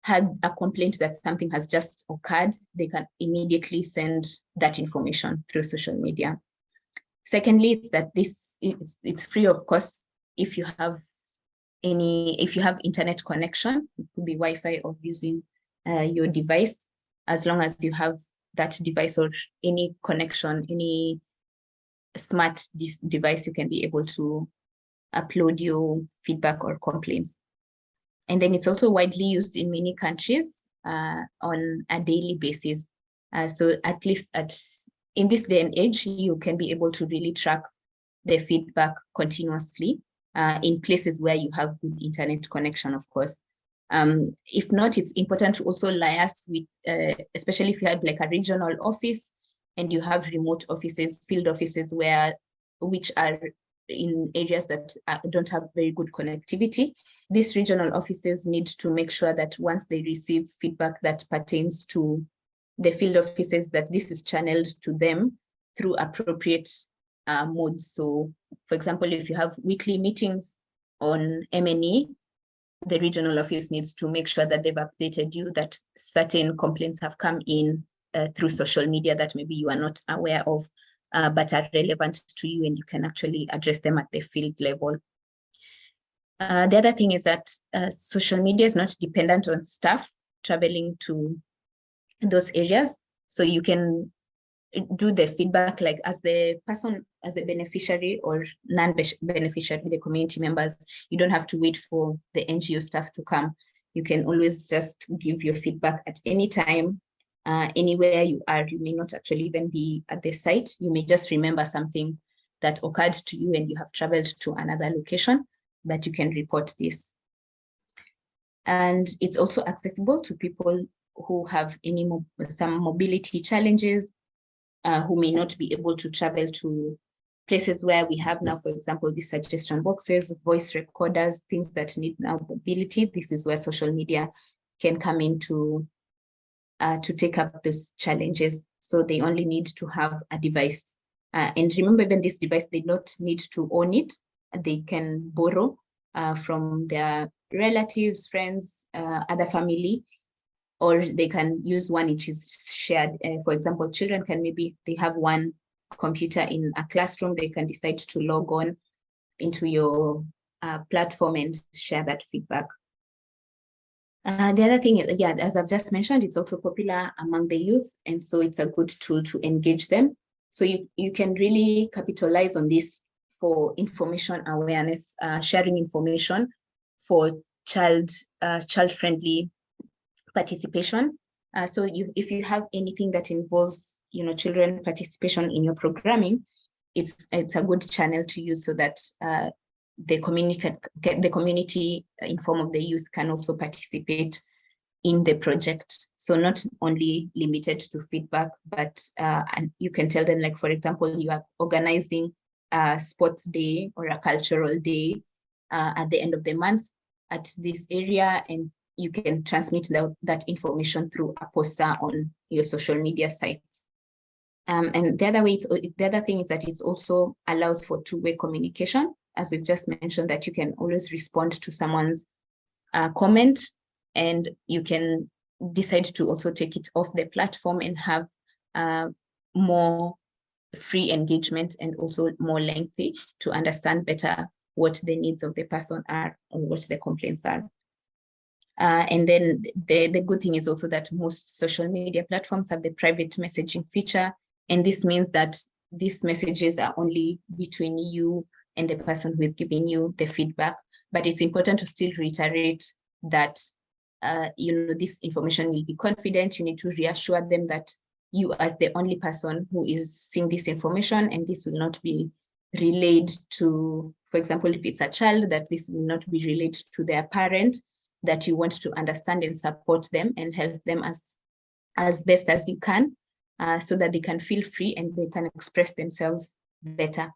had a complaint that something has just occurred, they can immediately send that information through social media. Secondly, it's that it's free of cost if you have internet connection. It could be Wi-Fi or using your device. As long as you have that device or any connection, any smart device, you can be able to upload your feedback or complaints. And then it's also widely used in many countries on a daily basis. So at least in this day and age, you can be able to really track the feedback continuously in places where you have good internet connection, of course. If not, it's important to also liaise with, especially if you have like a regional office and you have remote offices, field offices, which are in areas that don't have very good connectivity. These regional offices need to make sure that once they receive feedback that pertains to the field offices, that this is channeled to them through appropriate modes. So, for example, if you have weekly meetings on M&E, the regional office needs to make sure that they've updated you that certain complaints have come in through social media that maybe you are not aware of, but are relevant to you, and you can actually address them at the field level. The other thing is that social media is not dependent on staff traveling to those areas. So you can do the feedback like as the person, as a beneficiary or non-beneficiary, the community members. You don't have to wait for the NGO staff to come. You can always just give your feedback at any time, anywhere you are. You may not actually even be at the site. You may just remember something that occurred to you and you have traveled to another location, but you can report this. And it's also accessible to people who have some mobility challenges, who may not be able to travel to places where we have now, for example, these suggestion boxes, voice recorders, things that need now mobility. This is where social media can come in to take up those challenges. So they only need to have a device. And remember, even this device, they don't need to own it. They can borrow from their relatives, friends, other family, or they can use one which is shared. For example, children can they have one computer in a classroom. They can decide to log on into your platform and share that feedback. The other thing is, yeah, as I've just mentioned, it's also popular among the youth, and so it's a good tool to engage them. So you can really capitalize on this for information awareness, sharing information for child-friendly participation. So if you have anything that involves children participation in your programming, it's a good channel to use so that the community in form of the youth can also participate in the project. So not only limited to feedback, but and you can tell them, like, for example, you are organizing a sports day or a cultural day at the end of the month at this area, and you can transmit that information through a poster on your social media sites. And the other thing is that it also allows for two-way communication, as we've just mentioned, that you can always respond to someone's comment, and you can decide to also take it off the platform and have more free engagement and also more lengthy to understand better what the needs of the person are or what the complaints are. And then the good thing is also that most social media platforms have the private messaging feature. And this means that these messages are only between you and the person who is giving you the feedback. But it's important to still reiterate that this information will be confident. You need to reassure them that you are the only person who is seeing this information, and this will not be relayed to, for example, if it's a child, that this will not be relayed to their parent, that you want to understand and support them and help them as best as you can, so that they can feel free and they can express themselves better.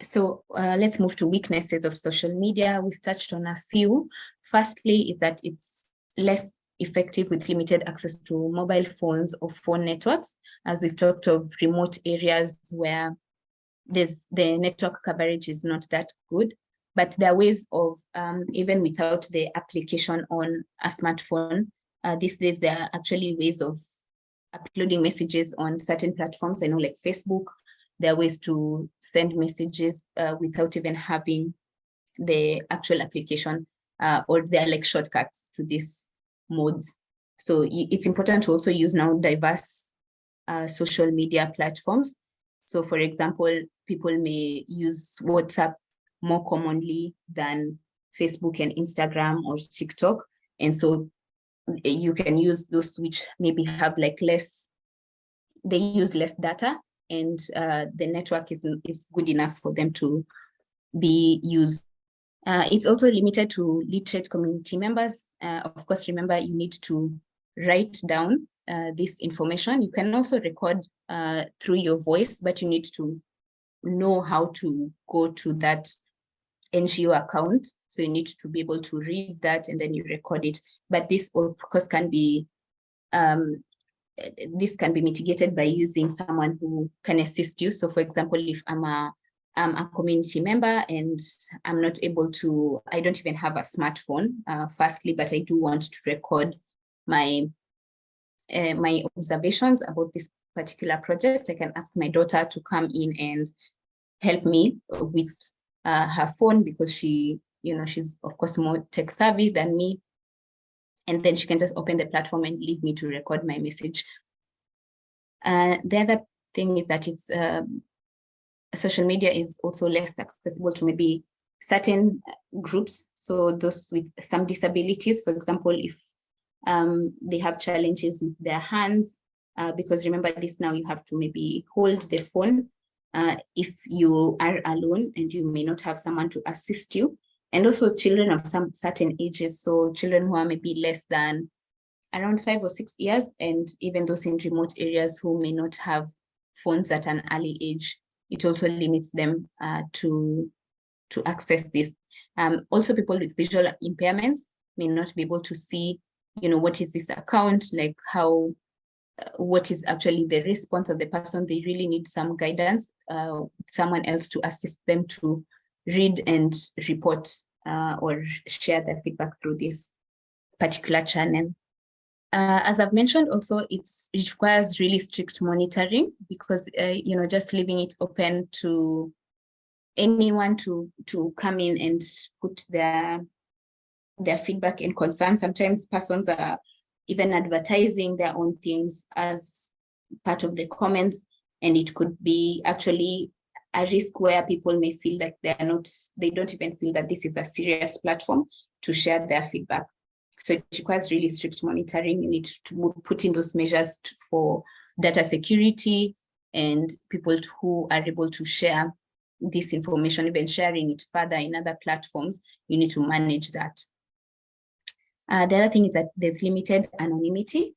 So let's move to weaknesses of social media. We've touched on a few. Firstly, is that it's less effective with limited access to mobile phones or phone networks, as we've talked of remote areas where the network coverage is not that good. But there are ways of, even without the application on a smartphone, these days there are actually ways of uploading messages on certain platforms. I know, like Facebook, there are ways to send messages without even having the actual application, or there are like shortcuts to these modes. So it's important to also use now diverse social media platforms. So for example, people may use WhatsApp more commonly than Facebook and Instagram or TikTok. And so you can use those which maybe have like they use less data, and the network is good enough for them to be used. It's also limited to literate community members. Of course, remember, you need to write down this information. You can also record through your voice, but you need to know how to go to that NGO account. So you need to be able to read that and then you record it. But this, of course, can be mitigated by using someone who can assist you. So for example, if I'm a community member and I'm not able to, I don't even have a smartphone, firstly, but I do want to record my observations about this particular project, I can ask my daughter to come in and help me with her phone, because she's of course more tech savvy than me. And then she can just open the platform and leave me to record my message. The other thing is that it's social media is also less accessible to maybe certain groups. So those with some disabilities, for example, if they have challenges with their hands, because remember this, now you have to maybe hold the phone if you are alone and you may not have someone to assist you. And also children of some certain ages, so children who are maybe less than around 5 or 6 years, and even those in remote areas who may not have phones at an early age, it also limits them to access this. Also, people with visual impairments may not be able to see, what is this account, like what is actually the response of the person. They really need some guidance, someone else to assist them to read and report or share their feedback through this particular channel. As I've mentioned, also it requires really strict monitoring, because just leaving it open to anyone to come in and put their feedback and concerns. Sometimes persons are even advertising their own things as part of the comments, and it could be actually a risk where people may feel like they don't even feel that this is a serious platform to share their feedback. So it requires really strict monitoring. You need to put in those measures for data security and people who are able to share this information, even sharing it further in other platforms, you need to manage that. The other thing is that there's limited anonymity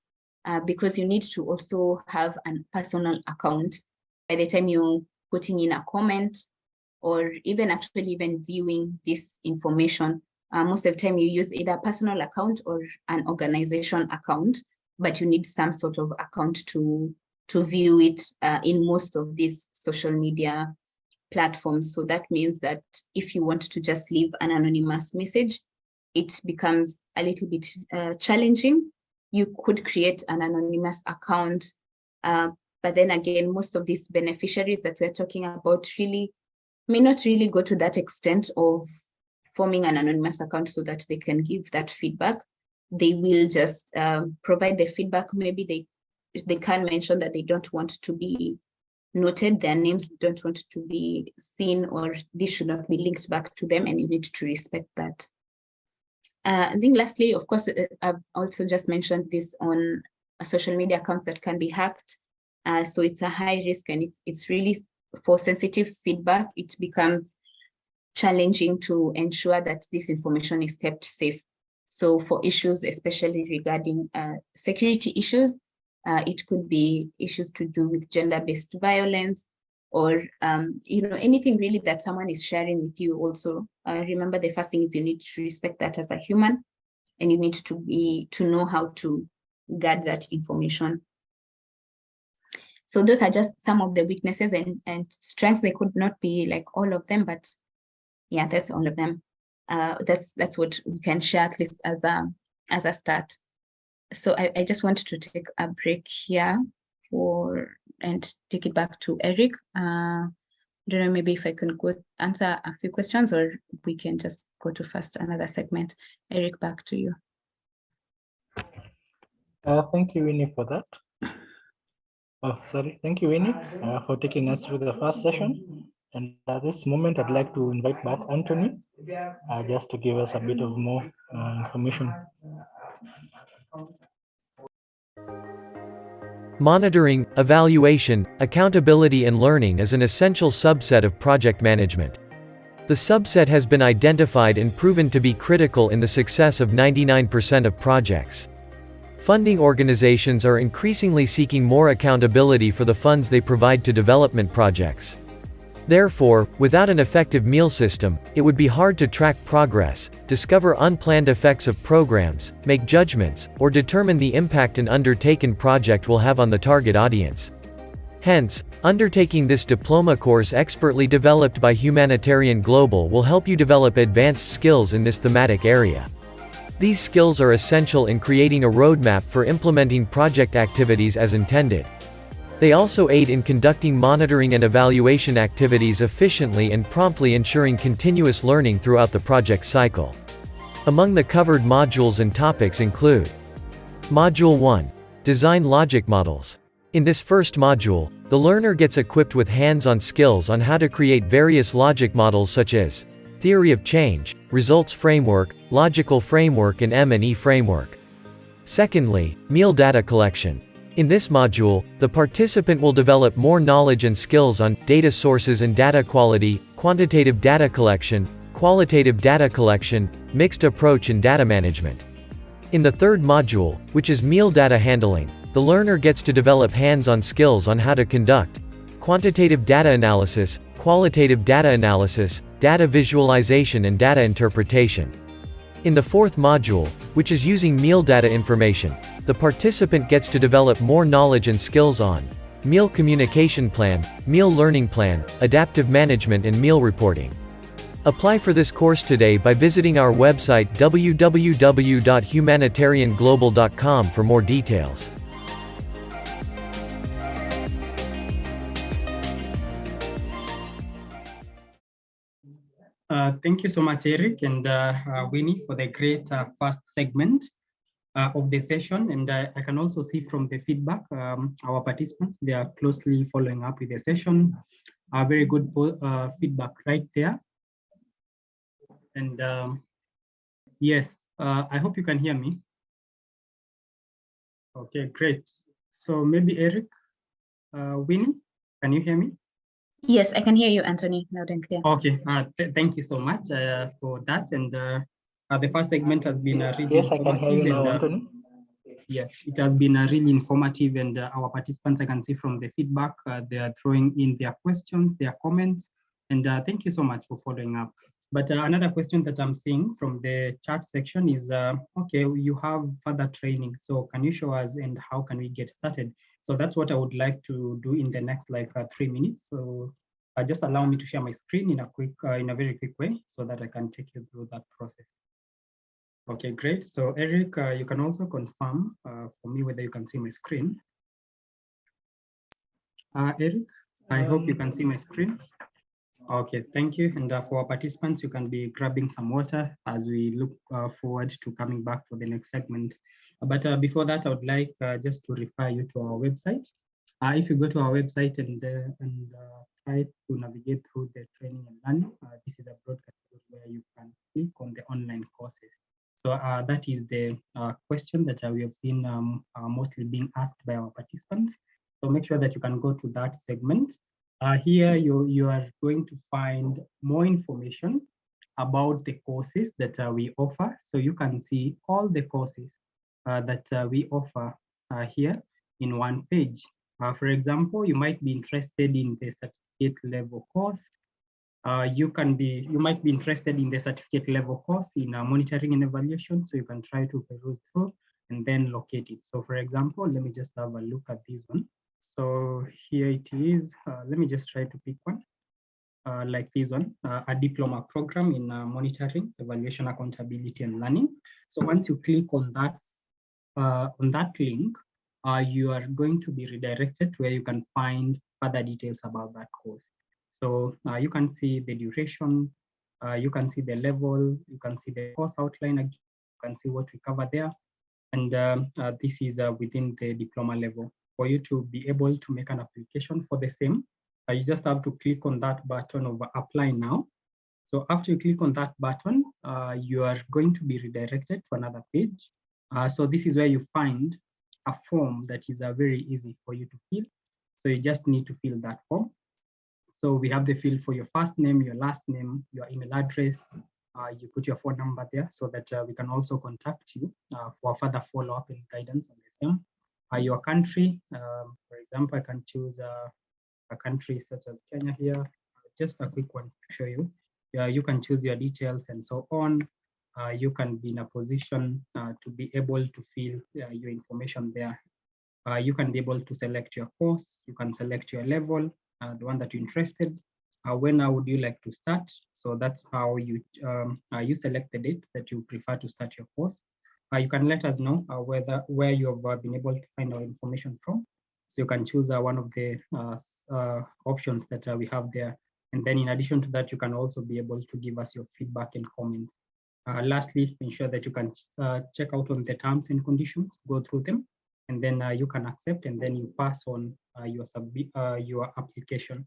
because you need to also have a personal account by the time you're putting in a comment or even viewing this information. Most of the time you use either a personal account or an organization account, but you need some sort of account to view it in most of these social media platforms. So that means that if you want to just leave an anonymous message, it becomes a little bit challenging. You could create an anonymous account, but then again, most of these beneficiaries that we're talking about really may not really go to that extent of forming an anonymous account so that they can give that feedback. They will just provide the feedback. Maybe they can mention that they don't want to be noted, their names don't want to be seen, or this should not be linked back to them, and you need to respect that. I think lastly, of course, I've also just mentioned this on a social media account that can be hacked. So it's a high risk, and it's really for sensitive feedback. It becomes challenging to ensure that this information is kept safe. So for issues, especially regarding security issues, it could be issues to do with gender-based violence, or anything really that someone is sharing with you. Also, remember, the first thing is you need to respect that as a human, and you need to know how to guard that information. So those are just some of the weaknesses and strengths. They could not be like all of them, but yeah, that's all of them. That's what we can share, at least as a start. So I just wanted to take a break here and take it back to Eric. I don't know, maybe if I can go answer a few questions, or we can just go to first another segment. Eric, back to you. Thank you, Winnie, for that. Thank you, Winnie, for taking us through the first session. And at this moment, I'd like to invite back Anthony, just to give us a bit of more information. Monitoring, evaluation, accountability, and learning is an essential subset of project management. The subset has been identified and proven to be critical in the success of 99% of projects. Funding organizations are increasingly seeking more accountability for the funds they provide to development projects. Therefore, without an effective meal system, it would be hard to track progress, discover unplanned effects of programs, make judgments, or determine the impact an undertaken project will have on the target audience. Hence, undertaking this diploma course expertly developed by Humanitarian Global will help you develop advanced skills in this thematic area. These skills are essential in creating a roadmap for implementing project activities as intended. They also aid in conducting monitoring and evaluation activities efficiently and promptly, ensuring continuous learning throughout the project cycle. Among the covered modules and topics include Module 1. Design logic models. In this first module, the learner gets equipped with hands-on skills on how to create various logic models such as theory of change, results framework, logical framework, and M&E framework. Secondly, meal data collection. In this module, the participant will develop more knowledge and skills on data sources and data quality, quantitative data collection, qualitative data collection, mixed approach, and data management. In the third module, which is meal data handling, the learner gets to develop hands-on skills on how to conduct quantitative data analysis, qualitative data analysis, data visualization, and data interpretation. In the fourth module, which is using meal data information, the participant gets to develop more knowledge and skills on meal communication plan, meal learning plan, adaptive management, and meal reporting. Apply for this course today by visiting our website www.humanitarianglobal.com for more details. Thank you so much, Eric and Winnie, for the great first segment of the session. And I can also see from the feedback, our participants, they are closely following up with the session. Very good feedback right there. And yes, I hope you can hear me. Okay, great. So maybe Eric, Winnie, can you hear me? Yes, I can hear you, Anthony, loud and clear. Okay, thank you so much for that. And the first segment has been really Yes, I can hear you now, and, Anthony. yes, it has been really informative, and our participants, I can see from the feedback, they are throwing in their questions, their comments, and thank you so much for following up. But another question that I'm seeing from the chat section is, okay, you have further training, so can you show us and how can we get started? So that's what I would like to do in the next 3 minutes. So just allow me to share my screen in a very quick way so that I can take you through that process. Okay, great. So Eric, you can also confirm for me whether you can see my screen. Eric, I hope you can see my screen. Okay, thank you. And for our participants, you can be grabbing some water as we look forward to coming back for the next segment. But before that, I would like just to refer you to our website. If you go to our website and try to navigate through the training and learning, this is a broadcast where you can click on the online courses. So that is the question that we have seen mostly being asked by our participants. So make sure that you can go to that segment. Here you are going to find more information about the courses that we offer. So you can see all the courses that we offer here in one page. For example, you might be interested in the certificate level course. You might be interested in the certificate level course in monitoring and evaluation. So you can try to peruse through and then locate it. So for example, let me just have a look at this one. So here it is. Let me just try to pick one like this one, a diploma program in monitoring, evaluation, accountability, and learning. So once you click on that link, you are going to be redirected to where you can find further details about that course. So you can see the duration, you can see the level, you can see the course outline, you can see what we cover there. And this is within the diploma level. For you to be able to make an application for the same, you just have to click on that button of apply now. So after you click on that button, you are going to be redirected to another page. So this is where you find a form that is very easy for you to fill. So you just need to fill that form. So we have the field for your first name, your last name, your email address. You put your phone number there so that we can also contact you for further follow-up and guidance on the same. Your country, for example, I can choose a country such as Kenya here. Just a quick one to show you. You can choose your details and so on. You can be in a position to be able to fill your information there. You can be able to select your course. You can select your level, the one that you're interested. When would you like to start? So that's how you select the date that you prefer to start your course. You can let us know where you have been able to find our information from. So you can choose one of the options that we have there. And then in addition to that, you can also be able to give us your feedback and comments. Lastly, ensure that you can check out on the terms and conditions, go through them, and then you can accept, and then you pass on your application.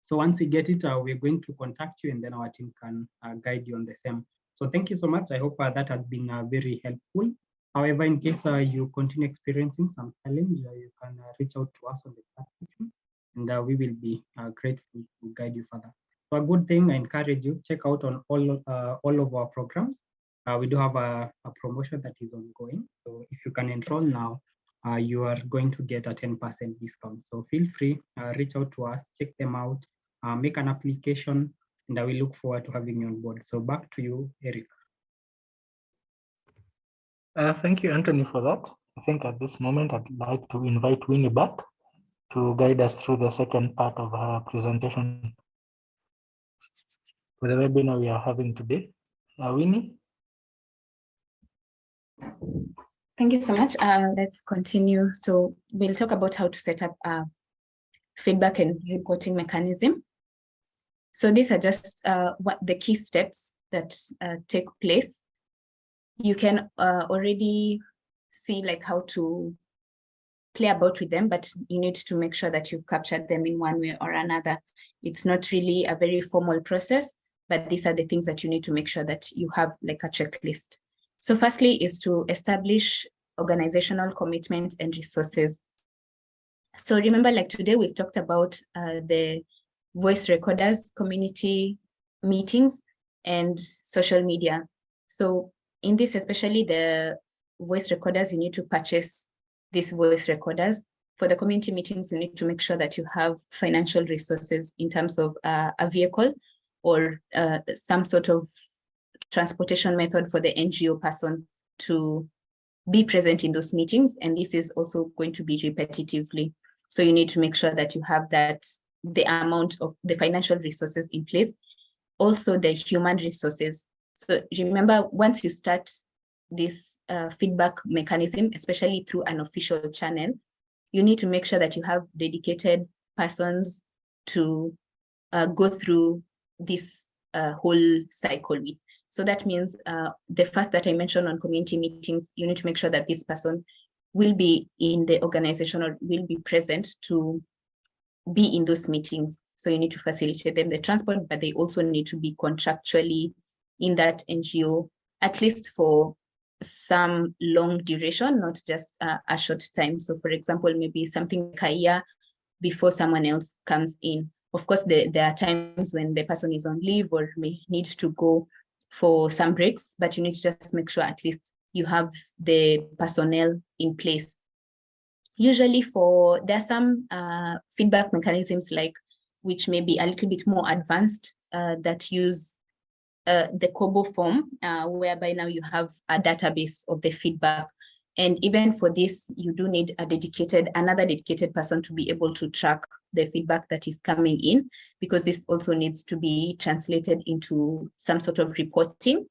So once we get it, we're going to contact you, and then our team can guide you on the same. So thank you so much. I hope that has been very helpful. However, in case you continue experiencing some challenge, you can reach out to us on the chat section, and we will be grateful to guide you further. So a good thing, I encourage you, check out on all of our programs. We do have a promotion that is ongoing. So if you can enroll now, you are going to get a 10% discount. So feel free, reach out to us, check them out, make an application, and I will look forward to having you on board. So back to you, Eric. Thank you, Anthony, for that. I think at this moment, I'd like to invite Winnie back to guide us through the second part of her presentation for the webinar we are having today. Winnie? Thank you so much. Let's continue. So we'll talk about how to set up a feedback and reporting mechanism. So these are just what the key steps that take place. You can already see like how to play about with them, but you need to make sure that you've captured them in one way or another. It's not really a very formal process, but these are the things that you need to make sure that you have like a checklist. So firstly is to establish organizational commitment and resources. So remember, like today we've talked about the voice recorders, community meetings, and social media. So in this, especially the voice recorders, you need to purchase these voice recorders. For the community meetings, you need to make sure that you have financial resources in terms of a vehicle or some sort of transportation method for the NGO person to be present in those meetings. And this is also going to be repetitively. So you need to make sure that you have that, the amount of the financial resources in place, also the human resources. So remember, once you start this feedback mechanism, especially through an official channel, you need to make sure that you have dedicated persons to go through this whole cycle with. So that means the first that I mentioned on community meetings, you need to make sure that this person will be in the organization or will be present to be in those meetings. So you need to facilitate them the transport, but they also need to be contractually in that NGO, at least for some long duration, not just a short time. So for example, maybe something like a year before someone else comes in. Of course, there are times when the person is on leave or may need to go for some breaks, but you need to just make sure at least you have the personnel in place. Usually there are some feedback mechanisms like which may be a little bit more advanced that use the Kobo form, whereby now you have a database of the feedback. And even for this, you do need another dedicated person to be able to track the feedback that is coming in, because this also needs to be translated into some sort of reporting.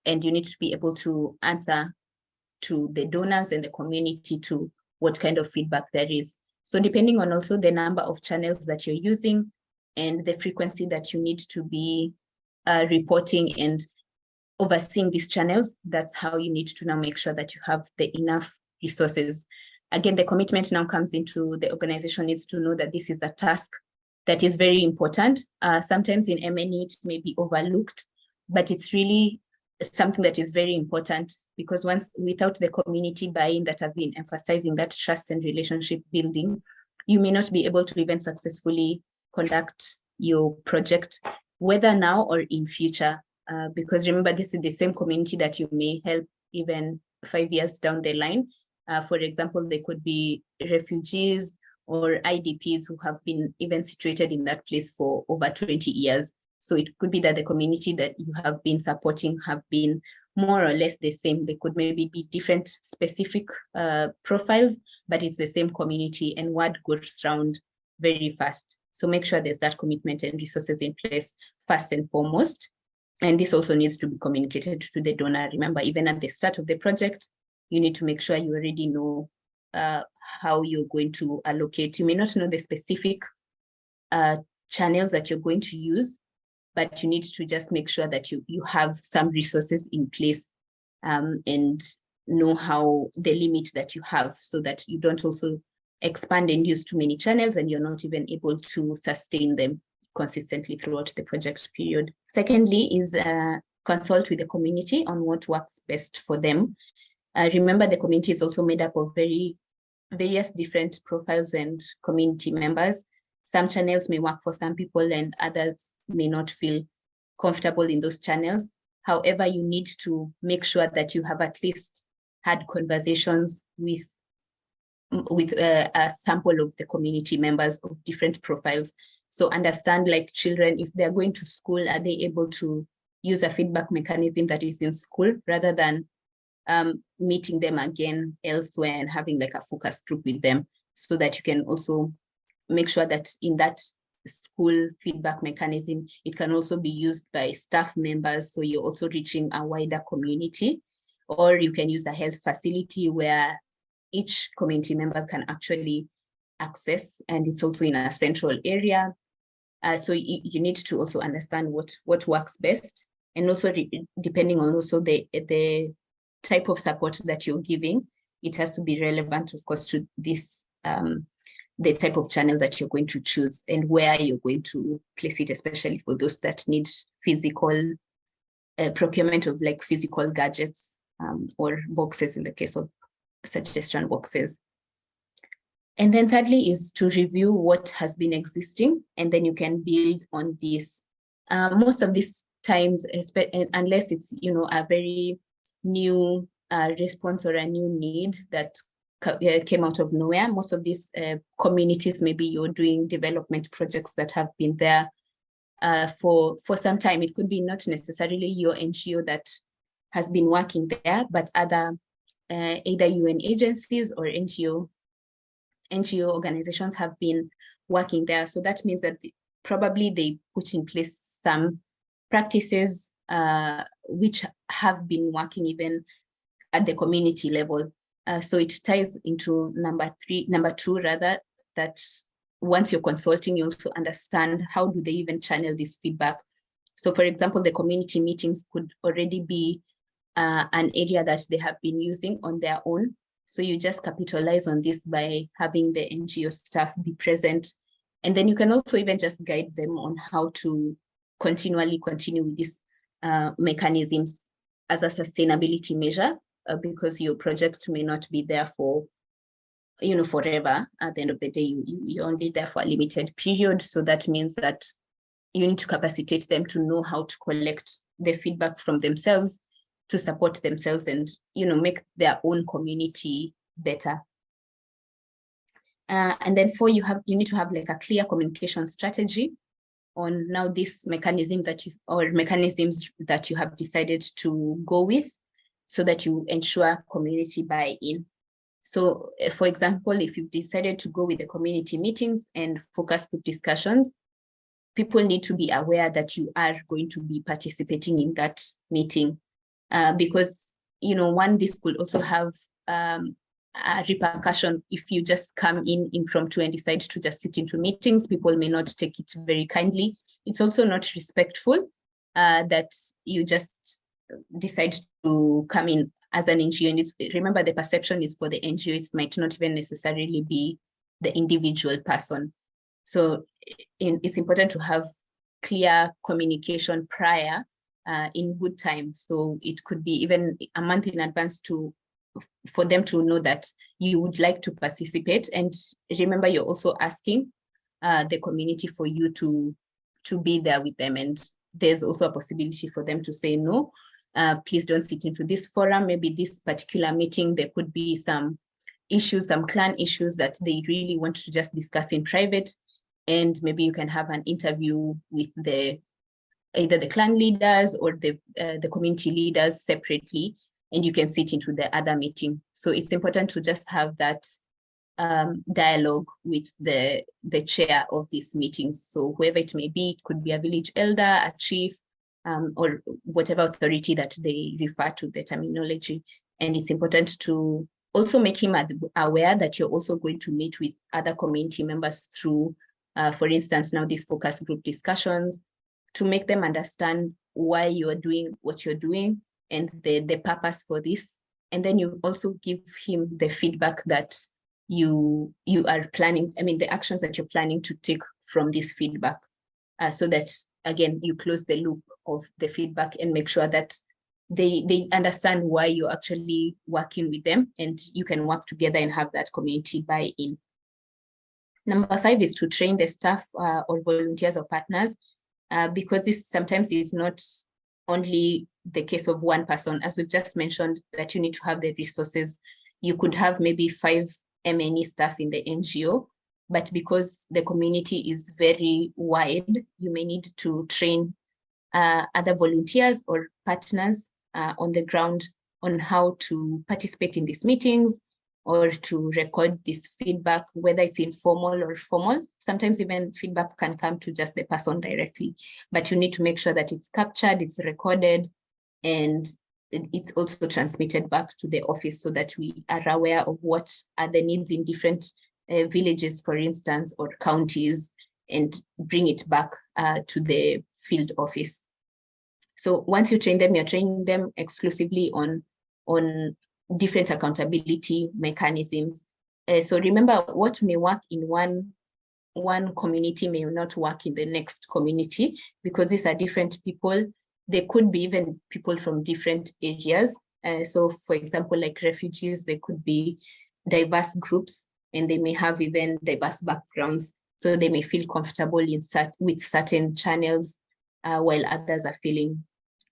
And you need to be able to answer to the donors and the community to what kind of feedback there is. So depending on also the number of channels that you're using and the frequency that you need to be reporting and overseeing these channels, that's how you need to now make sure that you have the enough resources. Again, the commitment now comes into the organization needs to know that this is a task that is very important. Sometimes in MNE it may be overlooked, but it's really something that is very important, because without the community buy-in that have been emphasizing that trust and relationship building, you may not be able to even successfully conduct your project, whether now or in future. Because remember, this is the same community that you may help even 5 years down the line. For example, they could be refugees or IDPs who have been even situated in that place for over 20 years. So it could be that the community that you have been supporting have been more or less the same. They could maybe be different specific profiles, but it's the same community, and word goes round very fast. So make sure there's that commitment and resources in place first and foremost. And this also needs to be communicated to the donor. Remember, even at the start of the project, you need to make sure you already know how you're going to allocate. You may not know the specific channels that you're going to use, but you need to just make sure that you have some resources in place and know how the limit that you have, so that you don't also expand and use too many channels and you're not even able to sustain them consistently throughout the project period. Secondly is consult with the community on what works best for them. Remember, the community is also made up of various different profiles and community members. Some channels may work for some people and others may not feel comfortable in those channels. However, you need to make sure that you have at least had conversations with a sample of the community members of different profiles. So understand, like children, if they're going to school, are they able to use a feedback mechanism that is in school rather than meeting them again elsewhere and having like a focus group with them, so that you can also make sure that in that school feedback mechanism, it can also be used by staff members. So you're also reaching a wider community. Or you can use a health facility where each community member can actually access, and it's also in a central area. So you need to also understand what works best, and also depending on also the type of support that you're giving, it has to be relevant, of course, to this the type of channel that you're going to choose and where you're going to place it, especially for those that need physical procurement of like physical gadgets or boxes in the case of suggestion boxes. And then thirdly is to review what has been existing, and then you can build on this. Most of these times, unless it's a very new response or a new need that came out of nowhere, most of these communities, maybe you're doing development projects that have been there for some time. It could be not necessarily your NGO that has been working there, but other either UN agencies or NGO organizations have been working there. So that means that probably they put in place some practices which have been working even at the community level. So it ties into number two, that once you're consulting, you also understand how do they even channel this feedback. So for example, the community meetings could already be an area that they have been using on their own. So you just capitalize on this by having the NGO staff be present. And then you can also even just guide them on how to continually continue with these mechanisms as a sustainability measure, because your project may not be there for forever. At the end of the day, you're only there for a limited period. So that means that you need to capacitate them to know how to collect the feedback from themselves, to support themselves, and make their own community better. And then four, you need to have like a clear communication strategy on now this mechanism mechanisms that you have decided to go with, so that you ensure community buy-in. So for example, if you've decided to go with the community meetings and focus group discussions, people need to be aware that you are going to be participating in that meeting. Because this could also have a repercussion. If you just come in impromptu and decide to just sit into meetings, people may not take it very kindly. It's also not respectful that you just decide to come in as an NGO. And remember, the perception is for the NGO. It might not even necessarily be the individual person. So it's important to have clear communication prior, in good time. So it could be even a month in advance for them to know that you would like to participate. And remember, you're also asking the community for you to be there with them. And there's also a possibility for them to say, no, please don't sit into this forum. Maybe this particular meeting, there could be some issues, some clan issues that they really want to just discuss in private. And maybe you can have an interview with either the clan leaders or the community leaders separately, and you can sit into the other meeting. So it's important to just have that dialogue with the chair of these meetings. So whoever it may be, it could be a village elder, a chief, or whatever authority that they refer to the terminology. And it's important to also make him aware that you're also going to meet with other community members through, for instance, now these focus group discussions, to make them understand why you're doing what you're doing and the purpose for this. And then you also give him the feedback that you are planning, the actions that you're planning to take from this feedback, so that, again, you close the loop of the feedback and make sure that they understand why you're actually working with them, and you can work together and have that community buy-in. Number 5 is to train the staff or volunteers or partners, because this sometimes is not only the case of one person. As we've just mentioned, that you need to have the resources. You could have maybe 5 MNE staff in the NGO, but because the community is very wide, you may need to train other volunteers or partners on the ground on how to participate in these meetings, or to record this feedback, whether it's informal or formal. Sometimes even feedback can come to just the person directly, but you need to make sure that it's captured, it's recorded, and it's also transmitted back to the office, so that we are aware of what are the needs in different villages, for instance, or counties, and bring it back to the field office. So once you train them, you're training them exclusively on different accountability mechanisms. So remember, what may work in one community may not work in the next community, because these are different people. They could be even people from different areas. So for example, like refugees, they could be diverse groups. and they may have even diverse backgrounds. So they may feel comfortable with certain channels, while others are feeling,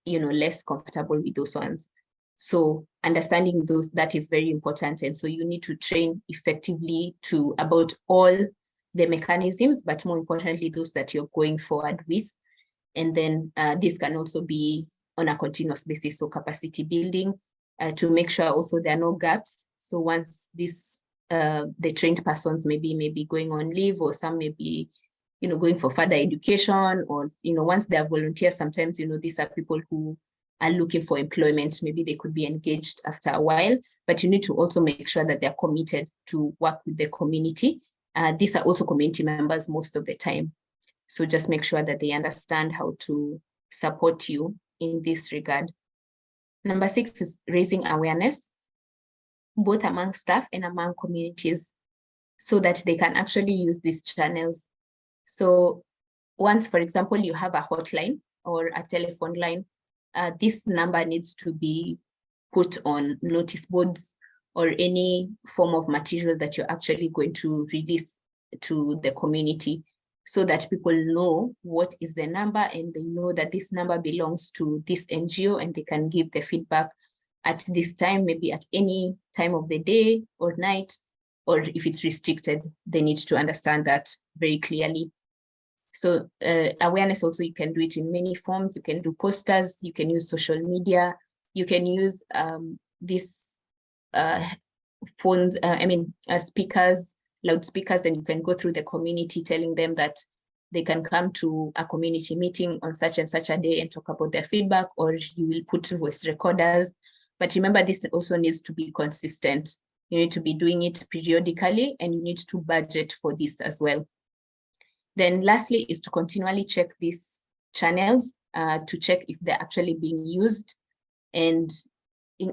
less comfortable with those ones. So understanding that is very important. And so you need to train effectively about all the mechanisms, but more importantly, those that you're going forward with. And then this can also be on a continuous basis. So capacity building to make sure also there are no gaps. So once the trained persons may be going on leave, or some may be, going for further education, or, once they are volunteers, sometimes, these are people who are looking for employment. Maybe they could be engaged after a while, but you need to also make sure that they're committed to work with the community. These are also community members most of the time. So just make sure that they understand how to support you in this regard. Number 6 is raising awareness, both among staff and among communities, so that they can actually use these channels. So once, for example, you have a hotline or a telephone line, this number needs to be put on notice boards or any form of material that you're actually going to release to the community, so that people know what is the number, and they know that this number belongs to this NGO, and they can give the feedback at this time, maybe at any time of the day or night, or if it's restricted, they need to understand that very clearly. So awareness also, you can do it in many forms. You can do posters, you can use social media, you can use these phones, speakers, loudspeakers, and you can go through the community telling them that they can come to a community meeting on such and such a day and talk about their feedback, or you will put voice recorders. But remember, this also needs to be consistent. You need to be doing it periodically, and you need to budget for this as well. Then lastly is to continually check these channels to check if they're actually being used. And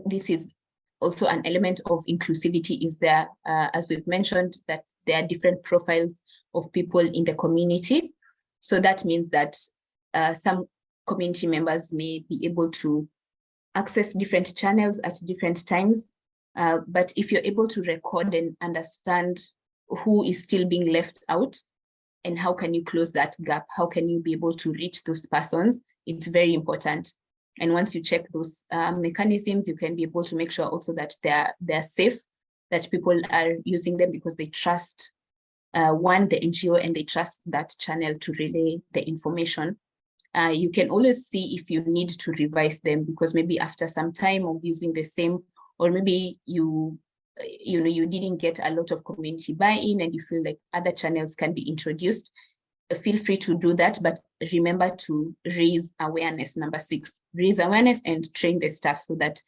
this is also an element of inclusivity, is there, as we've mentioned, that there are different profiles of people in the community. So that means that some community members may be able to access different channels at different times. But if you're able to record and understand who is still being left out, and how can you close that gap? How can you be able to reach those persons? It's very important. And once you check those mechanisms, you can be able to make sure also that they're safe, that people are using them because they trust the NGO, and they trust that channel to relay the information. You can always see if you need to revise them, because maybe after some time of using the same, or maybe you didn't get a lot of community buy-in and you feel like other channels can be introduced, feel free to do that. But remember to raise awareness. Number 6, raise awareness and train the staff, so that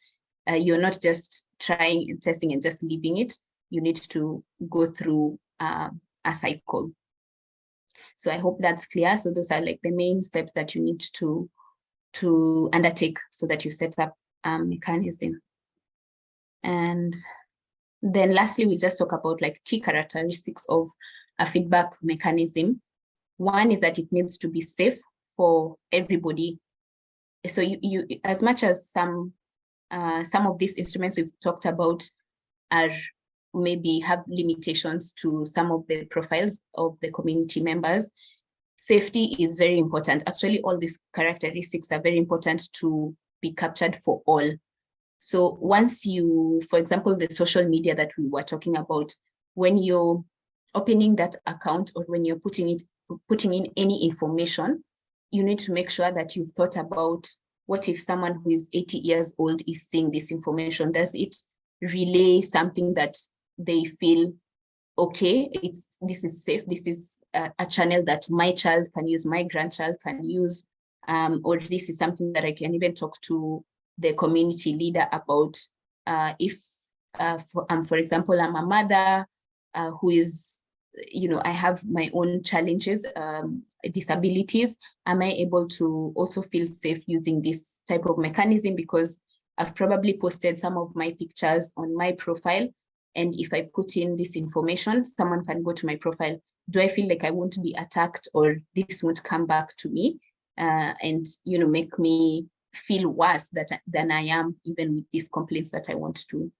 you're not just trying and testing and just leaving it. You need to go through a cycle. So I hope that's clear. So those are like the main steps that you need to undertake so that you set up a mechanism. And then lastly, we just talk about like key characteristics of a feedback mechanism. One is that it needs to be safe for everybody. So you as much as some of these instruments we've talked about are maybe have limitations to some of the profiles of the community members, safety is very important. Actually, all these characteristics are very important to be captured for all. So once you, for example, the social media that we were talking about, when you're opening that account or when you're putting in any information, you need to make sure that you've thought about, what if someone who is 80 years old is seeing this information? Does it relay something that they feel, okay, this is safe, this is a channel that my child can use, my grandchild can use, or this is something that I can even talk to the community leader about. If, for example, I'm a mother who is, I have my own challenges, disabilities, am I able to also feel safe using this type of mechanism? Because I've probably posted some of my pictures on my profile, and if I put in this information, someone can go to my profile. Do I feel like I won't be attacked, or this won't come back to me and make me feel worse than I am, even with these complaints that I want to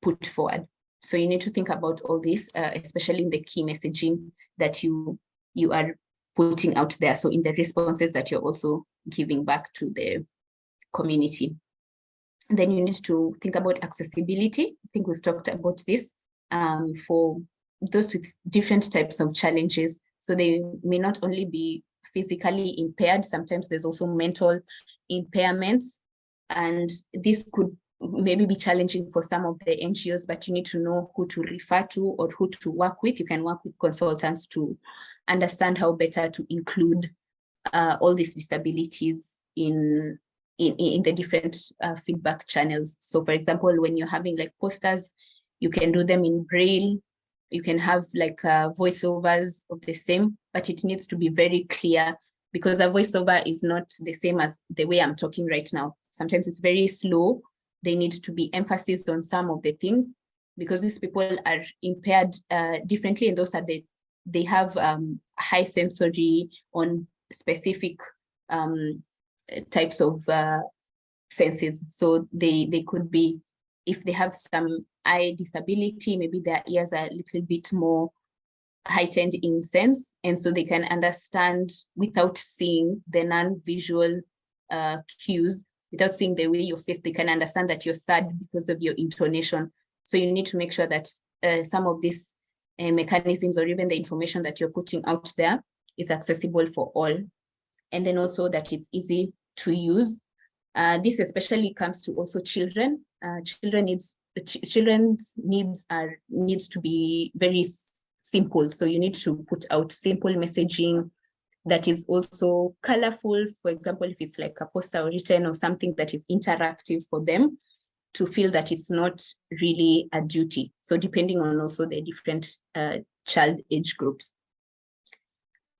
put forward? So you need to think about all this, especially in the key messaging that you are putting out there. So in the responses that you're also giving back to the community. And then you need to think about accessibility. I think we've talked about this for those with different types of challenges. So they may not only be physically impaired, sometimes there's also mental impairments. And this could maybe be challenging for some of the NGOs, but you need to know who to refer to or who to work with. You can work with consultants to understand how better to include all these disabilities in the different feedback channels. So for example, when you're having like posters, you can do them in Braille. You can have like voiceovers of the same, but it needs to be very clear, because a voiceover is not the same as the way I'm talking right now. Sometimes it's very slow. They need to be emphasis on some of the things, because these people are impaired differently, and those are they have high sensory on specific types of senses. So they could be, if they have some eye disability, maybe their ears are a little bit more heightened in sense, and so they can understand without seeing the non-visual cues, without seeing the way your face, they can understand that you're sad because of your intonation. So you need to make sure that some of these mechanisms, or even the information that you're putting out there, is accessible for all. And then also that it's easy to use. This especially comes to also children. Children's needs to be very simple. So you need to put out simple messaging that is also colorful. For example, if it's like a poster or written or something that is interactive for them to feel that it's not really a duty. So depending on also the different child age groups.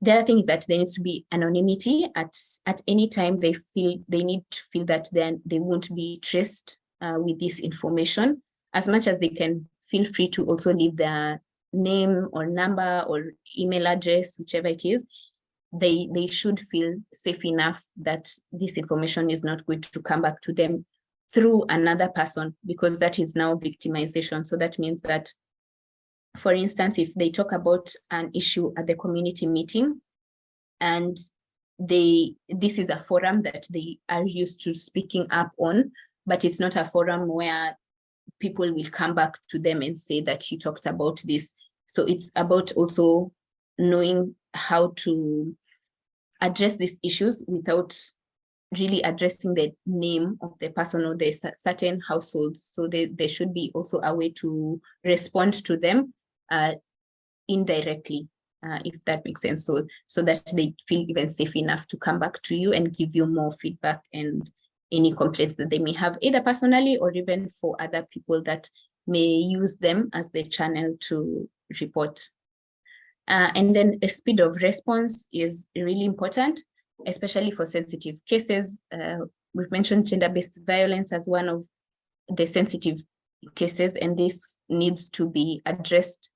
The other thing is that there needs to be anonymity at any time they need to feel that then they won't be traced with this information. As much as they can feel free to also leave their name or number or email address, whichever it is, they should feel safe enough that this information is not going to come back to them through another person, because that is now victimization. So that means that, for instance, if they talk about an issue at the community meeting, and this is a forum that they are used to speaking up on, but it's not a forum where people will come back to them and say that you talked about this. So it's about also knowing how to address these issues without really addressing the name of the person or the certain households. So there should be also a way to respond to them indirectly, if that makes sense. So that they feel even safe enough to come back to you and give you more feedback and any complaints that they may have, either personally or even for other people that may use them as the channel to report. And then the speed of response is really important, especially for sensitive cases. We've mentioned gender-based violence as one of the sensitive cases, and this needs to be addressed,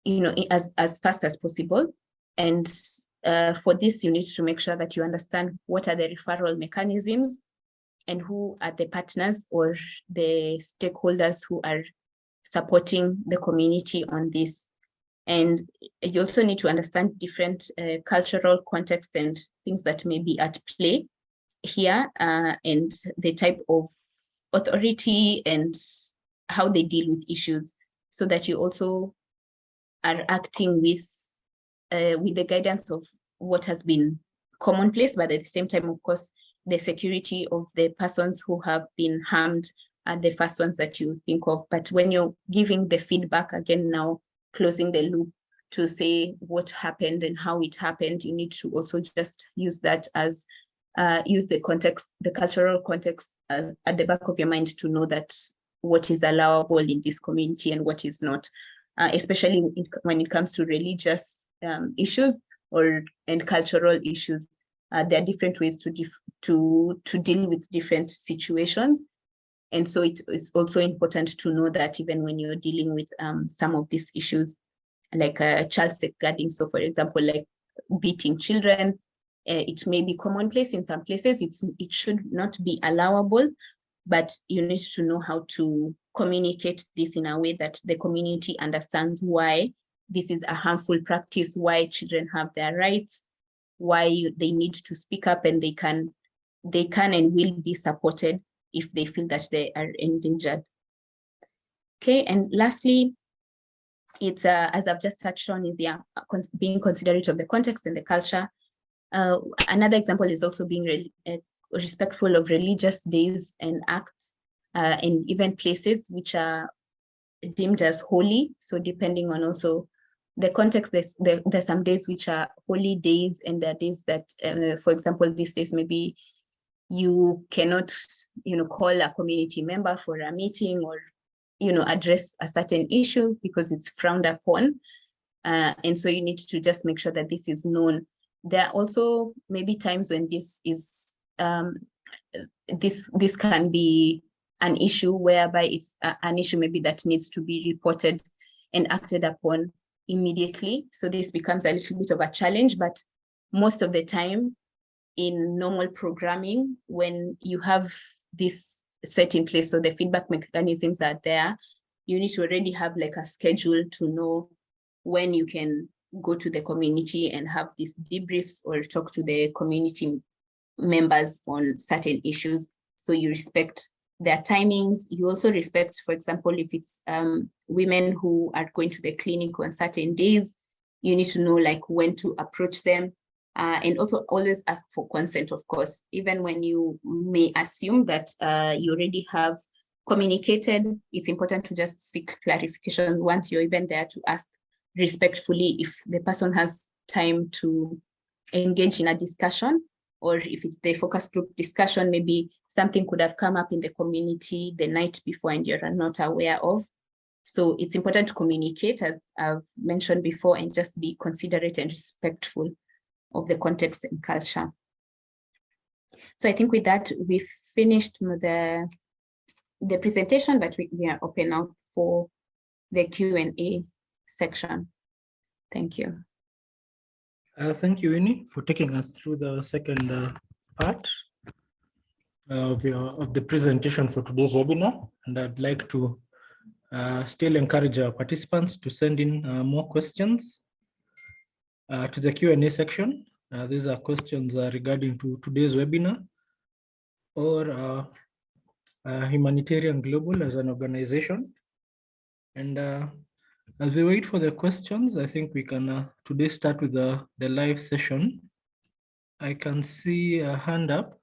as fast as possible. And for this, you need to make sure that you understand what are the referral mechanisms and who are the partners or the stakeholders who are supporting the community on this. And you also need to understand different cultural contexts and things that may be at play here, and the type of authority and how they deal with issues, so that you also are acting with the guidance of what has been commonplace, but at the same time, of course, the security of the persons who have been harmed are the first ones that you think of. But when you're giving the feedback, again, now closing the loop to say what happened and how it happened, you need to also just use that as use the context, the cultural context at the back of your mind to know that what is allowable in this community and what is not, especially when it comes to religious issues and cultural issues. There are different ways to deal with different situations. And so it's also important to know that even when you're dealing with some of these issues, like child safeguarding, so for example, like beating children, it may be commonplace in some places. It should not be allowable, but you need to know how to communicate this in a way that the community understands why this is a harmful practice, why children have their rights, why they need to speak up, and they can and will be supported if they feel that they are endangered. Okay, and lastly, it's as I've just touched on, is being considerate of the context and the culture. Another example is also being respectful of religious days and acts and even places which are deemed as holy. So depending on also the context, there's some days which are holy days, and there are days that, for example, these days maybe you cannot, call a community member for a meeting or, address a certain issue because it's frowned upon. And so you need to just make sure that this is known. There are also maybe times when this is, this can be an issue whereby it's an issue maybe that needs to be reported and acted upon immediately. So this becomes a little bit of a challenge, but most of the time in normal programming, when you have this set in place, so the feedback mechanisms are there, you need to already have like a schedule to know when you can go to the community and have these debriefs or talk to the community members on certain issues. So you respect their timings. You also respect, for example, if it's women who are going to the clinic on certain days, you need to know like when to approach them. And also always ask for consent, of course, even when you may assume that you already have communicated. It's important to just seek clarification once you're even there, to ask respectfully if the person has time to engage in a discussion, or if it's the focus group discussion, maybe something could have come up in the community the night before and you're not aware of. So it's important to communicate, as I've mentioned before, and just be considerate and respectful of the context and culture. So I think with that, we've finished the presentation, but we are open now for the Q&A section. Thank you. Thank you, Winnie, for taking us through the second part of the presentation for today's webinar. And I'd like to still encourage our participants to send in more questions to the Q&A section. These are questions regarding to today's webinar, or Humanitarian Global as an organization. And as we wait for the questions, I think we can today start with the live session. I can see a hand up.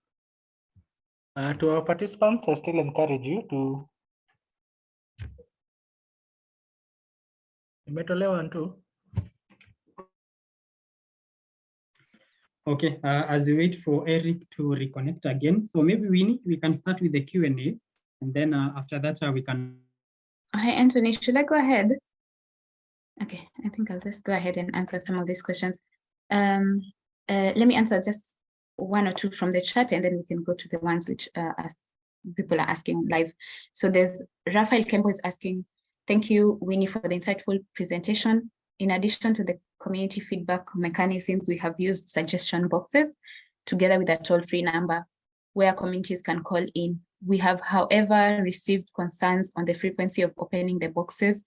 To our participants, I still encourage you to Okay, as we wait for Eric to reconnect again, so maybe we can start with the Q&A, and then after that we can. Hi, Anthony, should I go ahead? Okay, I think I'll just go ahead and answer some of these questions. Let me answer just one or two from the chat, and then we can go to the ones which people are asking live. So there's Raphael Kembo is asking, thank you, Winnie, for the insightful presentation. In addition to the community feedback mechanisms, we have used suggestion boxes together with a toll-free number where communities can call in. We have, however, received concerns on the frequency of opening the boxes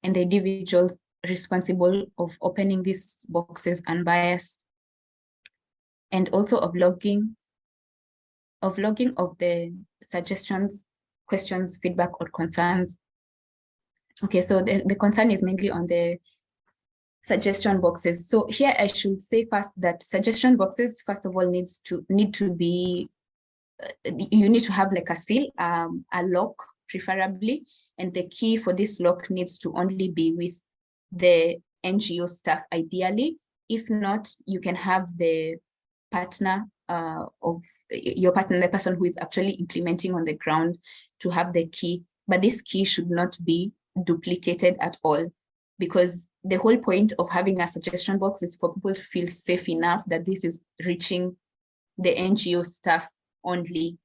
and the individuals responsible of opening these boxes unbiased, and also of logging of the suggestions, questions, feedback, or concerns. Okay, so the concern is mainly on the suggestion boxes. So here I should say first that suggestion boxes, first of all, need to be, you need to have like a seal, a lock preferably, and the key for this lock needs to only be with the NGO staff ideally. If not, you can have the partner of your partner, the person who is actually implementing on the ground, to have the key, but this key should not be duplicated at all, because the whole point of having a suggestion box is for people to feel safe enough that this is reaching the NGO staff only.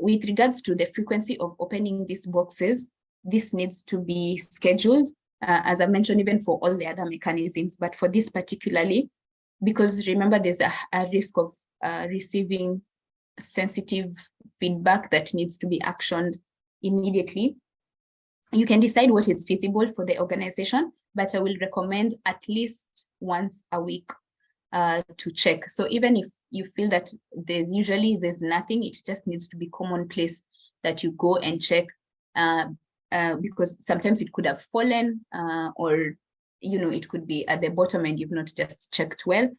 With regards to the frequency of opening these boxes, this needs to be scheduled, as I mentioned, even for all the other mechanisms, but for this particularly, because remember, there's a risk of receiving sensitive feedback that needs to be actioned immediately. You can decide what is feasible for the organization, but I will recommend at least once a week to check. So even if you feel that there's nothing, it just needs to be commonplace that you go and check, because sometimes it could have fallen, or it could be at the bottom and you've not just checked well,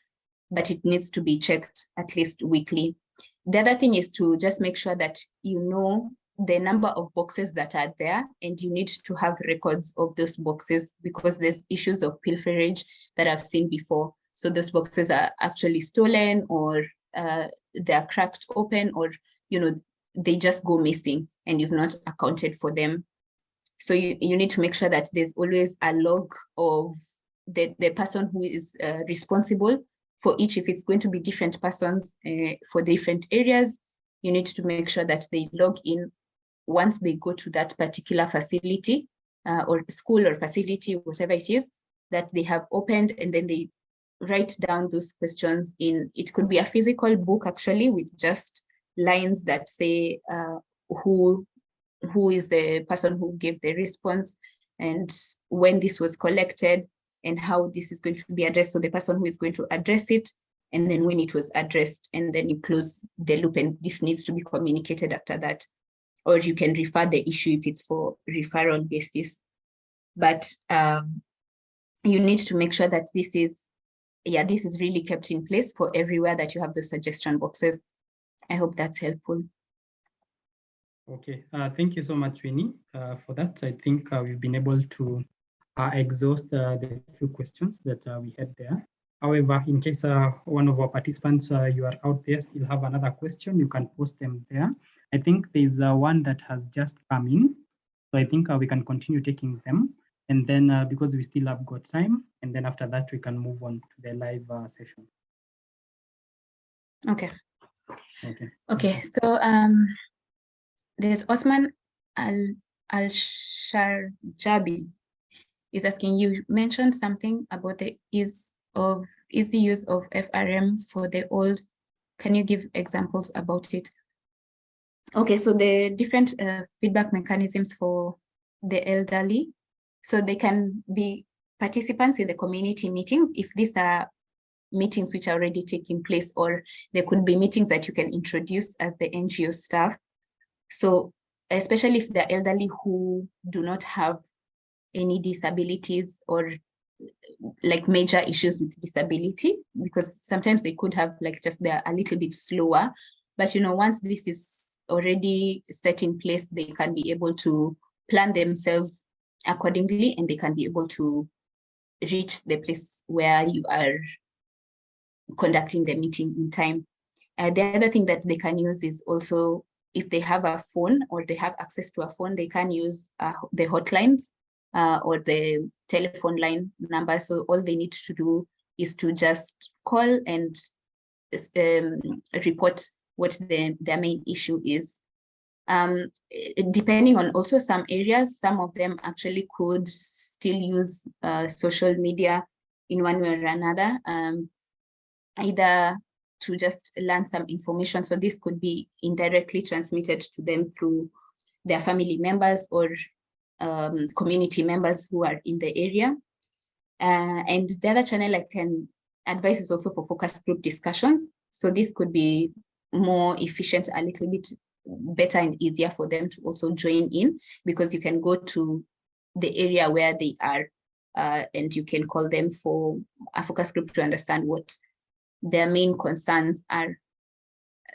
but it needs to be checked at least weekly. The other thing is to just make sure that you know the number of boxes that are there, and you need to have records of those boxes, because there's issues of pilferage that I've seen before. So those boxes are actually stolen, or they're cracked open, or they just go missing and you've not accounted for them. So you need to make sure that there's always a log of the person who is responsible for each. If it's going to be different persons for different areas, you need to make sure that they log in once they go to that particular facility or school or facility, whatever it is, that they have opened, and then they write down those questions in, it could be a physical book actually, with just lines that say who is the person who gave the response, and when this was collected, and how this is going to be addressed. So the person who is going to address it, and then when it was addressed, and then you close the loop, and this needs to be communicated after that. Or you can refer the issue if it's for referral basis. But you need to make sure that this is really kept in place for everywhere that you have the suggestion boxes. I hope that's helpful. Okay, thank you so much, Winnie, for that. I think we've been able to exhaust the few questions that we had there. However, in case one of our participants, you are out there, still have another question, you can post them there. I think there's one that has just come in. So I think we can continue taking them. And then because we still have got time, and then after that, we can move on to the live session. Okay. Okay. So there's Osman Al-Sharjabi is asking, you mentioned something about the easy use of FRM for the old. Can you give examples about it? Okay, so the different feedback mechanisms for the elderly. So they can be participants in the community meetings if these are meetings which are already taking place, or there could be meetings that you can introduce as the NGO staff. So especially if they're elderly who do not have any disabilities or like major issues with disability, because sometimes they could have like just they're a little bit slower, but once this is already set in place, they can be able to plan themselves accordingly, and they can be able to reach the place where you are conducting the meeting in time. The other thing that they can use is also, if they have a phone or they have access to a phone, they can use the hotlines or the telephone line number. So all they need to do is to just call and report what their main issue is. Depending on also some areas, some of them actually could still use social media in one way or another, either to just learn some information. So this could be indirectly transmitted to them through their family members or community members who are in the area. And the other channel I can advise is also for focus group discussions. So this could be more efficient, a little bit better and easier for them to also join in, because you can go to the area where they are and you can call them for a focus group to understand what their main concerns are.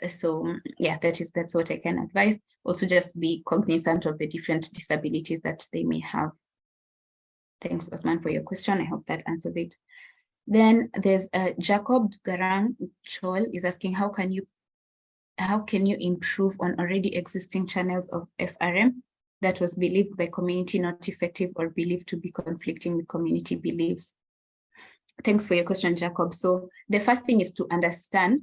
So yeah, that's what I can advise. Also just be cognizant of the different disabilities that they may have. Thanks, Osman, for your question. I hope that answers it. Then there's Jacob Garang Chol is asking, how can you improve on already existing channels of FRM that was believed by community not effective or believed to be conflicting with community beliefs? Thanks for your question, Jacob. So the first thing is to understand,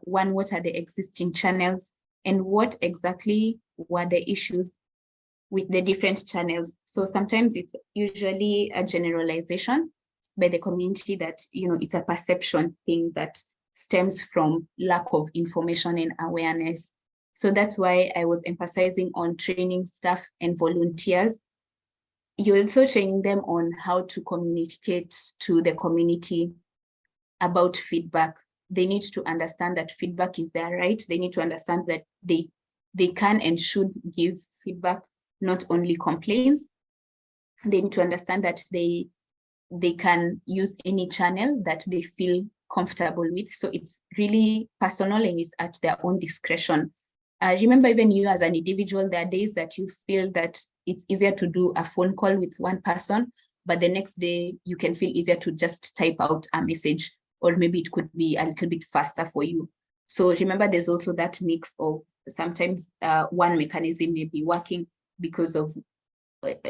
one, what are the existing channels and what exactly were the issues with the different channels. So sometimes it's usually a generalization by the community that, it's a perception thing that stems from lack of information and awareness. So that's why I was emphasizing on training staff and volunteers. You're also training them on how to communicate to the community about feedback. They need to understand that feedback is their right. They need to understand that they can and should give feedback, not only complaints. They need to understand that they can use any channel that they feel comfortable with. So it's really personal and it's at their own discretion. Remember, even you as an individual, there are days that you feel that it's easier to do a phone call with one person, but the next day you can feel easier to just type out a message, or maybe it could be a little bit faster for you. So remember, there's also that mix of sometimes one mechanism may be working because of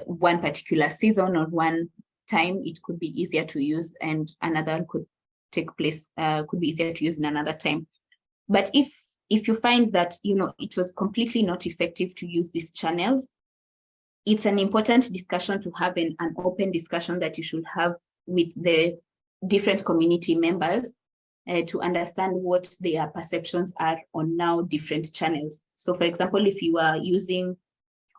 one particular season or one time it could be easier to use, and another could take place, could be easier to use in another time. But if you find that, it was completely not effective to use these channels, it's an important discussion to have, an open discussion that you should have with the different community members to understand what their perceptions are on now different channels. So for example, if you are using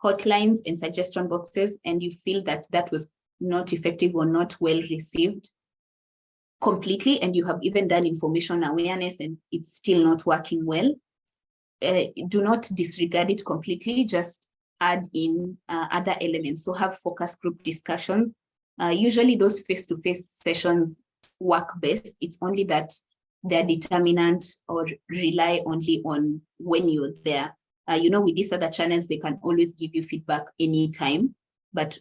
hotlines and suggestion boxes and you feel that that was not effective or not well received completely, and you have even done information awareness and it's still not working well, do not disregard it completely, just add in other elements. So have focus group discussions. Usually those face-to-face sessions work best. It's only that they're determinant or rely only on when you're there. With these other channels, they can always give you feedback anytime. But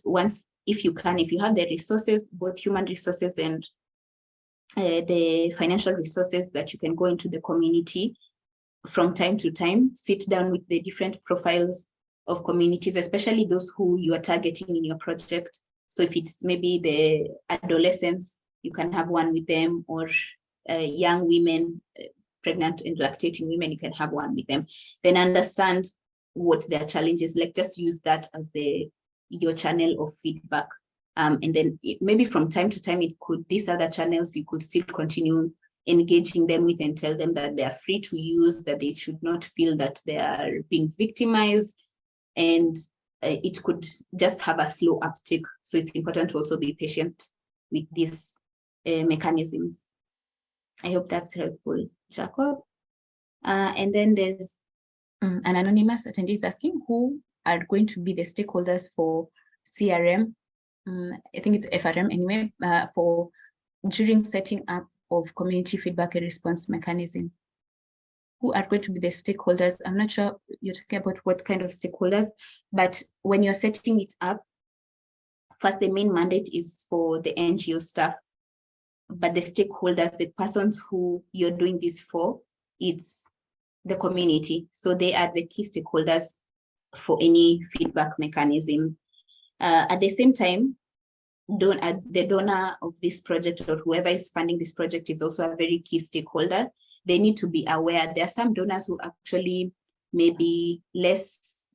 if you have the resources, both human resources and the financial resources, that you can go into the community from time to time, sit down with the different profiles of communities, especially those who you are targeting in your project. So if it's maybe the adolescents, you can have one with them, or young women, pregnant and lactating women, you can have one with them. Then understand what their challenges like. Just use that as your channel of feedback. And then maybe from time to time, these other channels, you could still continue engaging them with and tell them that they are free to use, that they should not feel that they are being victimized, and it could just have a slow uptake. So it's important to also be patient with these mechanisms. I hope that's helpful, Jacob. And then there's an anonymous attendee is asking, who are going to be the stakeholders for CRM? I think it's FRM anyway, for during setting up of community feedback and response mechanism. Who are going to be the stakeholders? I'm not sure you're talking about what kind of stakeholders, but when you're setting it up, first, the main mandate is for the NGO staff, but the stakeholders, the persons who you're doing this for, it's the community. So they are the key stakeholders for any feedback mechanism. At the same time, the donor of this project, or whoever is funding this project, is also a very key stakeholder. They need to be aware. There are some donors who actually may be less,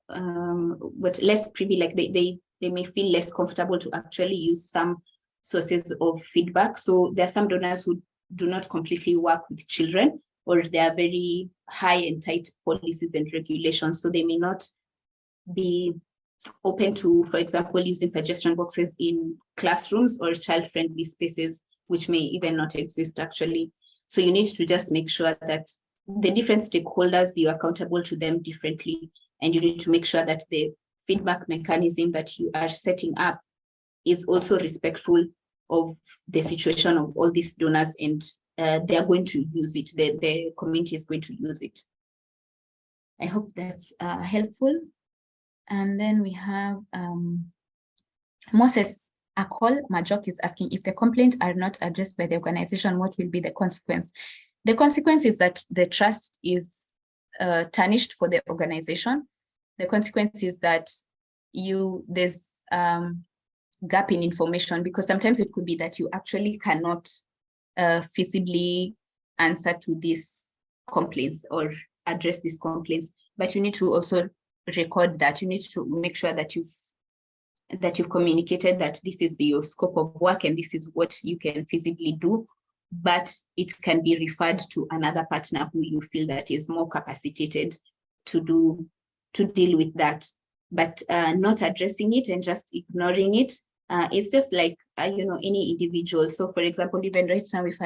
but less privy, like they may feel less comfortable to actually use some sources of feedback. So there are some donors who do not completely work with children, or they are very high and tight policies and regulations. So they may not be open to, for example, using suggestion boxes in classrooms or child-friendly spaces, which may even not exist actually. So you need to just make sure that the different stakeholders, you're accountable to them differently, and you need to make sure that the feedback mechanism that you are setting up is also respectful of the situation of all these donors, and they are going to use it. The community is going to use it. I hope that's helpful. And then we have Moses Akol Majok is asking, if the complaints are not addressed by the organization, what will be the consequence? The consequence is that the trust is tarnished for the organization. The consequence is that there's gap in information, because sometimes it could be that you actually cannot feasibly answer to these complaints or address these complaints, but you need to also record that. You need to make sure that you've communicated that this is your scope of work and this is what you can feasibly do. but it can be referred to another partner who you feel that is more capacitated to deal with that. But not addressing it and just ignoring it, it's just like any individual. So for example, even right now, if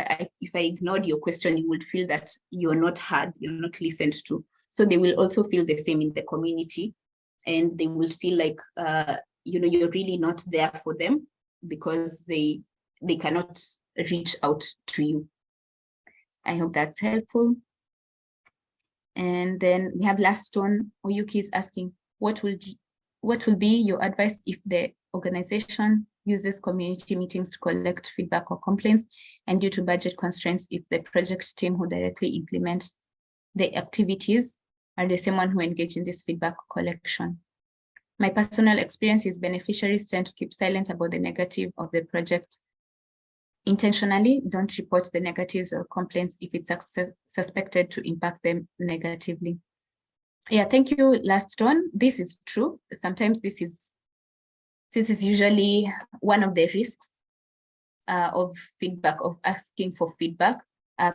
I ignored your question, you would feel that you're not heard, you're not listened to. So they will also feel the same in the community, and they will feel like you're really not there for them because they cannot reach out to you. I hope that's helpful. And then we have last one, Oyuki is asking, what will be your advice if the organization uses community meetings to collect feedback or complaints, and due to budget constraints, if the project team who directly implement the activities are the same one who engage in this feedback collection? My personal experience is beneficiaries tend to keep silent about the negative of the project. Intentionally don't report the negatives or complaints if it's suspected to impact them negatively. Yeah, thank you, last one. This is true. Sometimes this is usually one of the risks of feedback, of asking for feedback.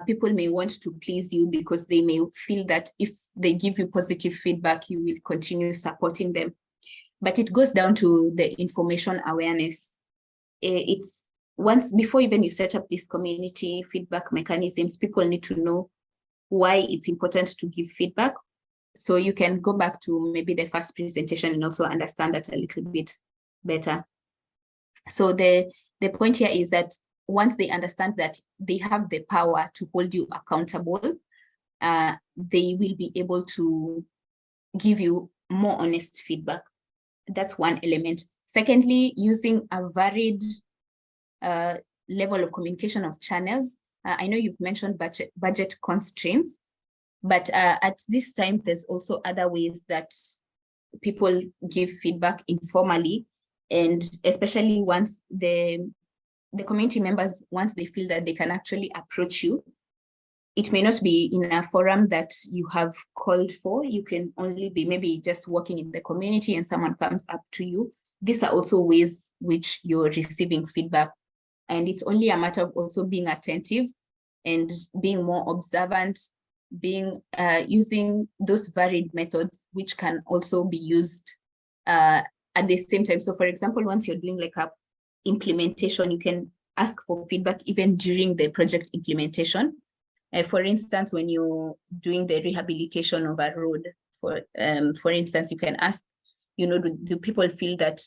People may want to please you because they may feel that if they give you positive feedback, you will continue supporting them. But it goes down to the information awareness. It's once before even you set up these community feedback mechanisms, people need to know why it's important to give feedback. So you can go back to maybe the first presentation and also understand that a little bit better. So the point here is that once they understand that they have the power to hold you accountable, they will be able to give you more honest feedback. That's one element. Secondly, using a varied level of communication of channels. I know you've mentioned budget constraints, but at this time, there's also other ways that people give feedback informally, and especially once the community members, once they feel that they can actually approach you. It may not be in a forum that you have called for. You can only be maybe just working in the community and someone comes up to you. These are also ways which you're receiving feedback. And it's only a matter of also being attentive and being more observant, using those varied methods, which can also be used at the same time. So for example, once you're doing like a implementation, you can ask for feedback even during the project implementation. For instance, when you're doing the rehabilitation of a road, for instance, you can ask, do people feel that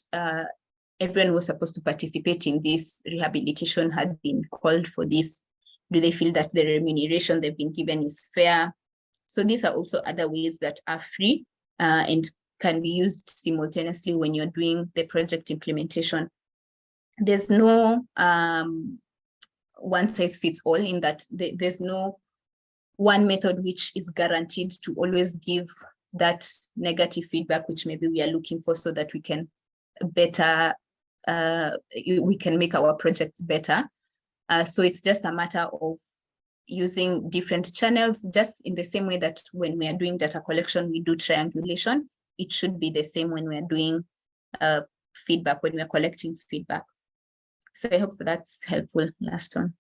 everyone who was supposed to participate in this rehabilitation had been called for this? Do they feel that the remuneration they've been given is fair? So these are also other ways that are free and can be used simultaneously when you're doing the project implementation. There's no one size fits all in that there's no one method which is guaranteed to always give that negative feedback, which maybe we are looking for so that we can better, we can make our projects better. So it's just a matter of using different channels, just in the same way that when we are doing data collection, we do triangulation. It should be the same when we are doing feedback, when we are collecting feedback. So I hope that's helpful, last one.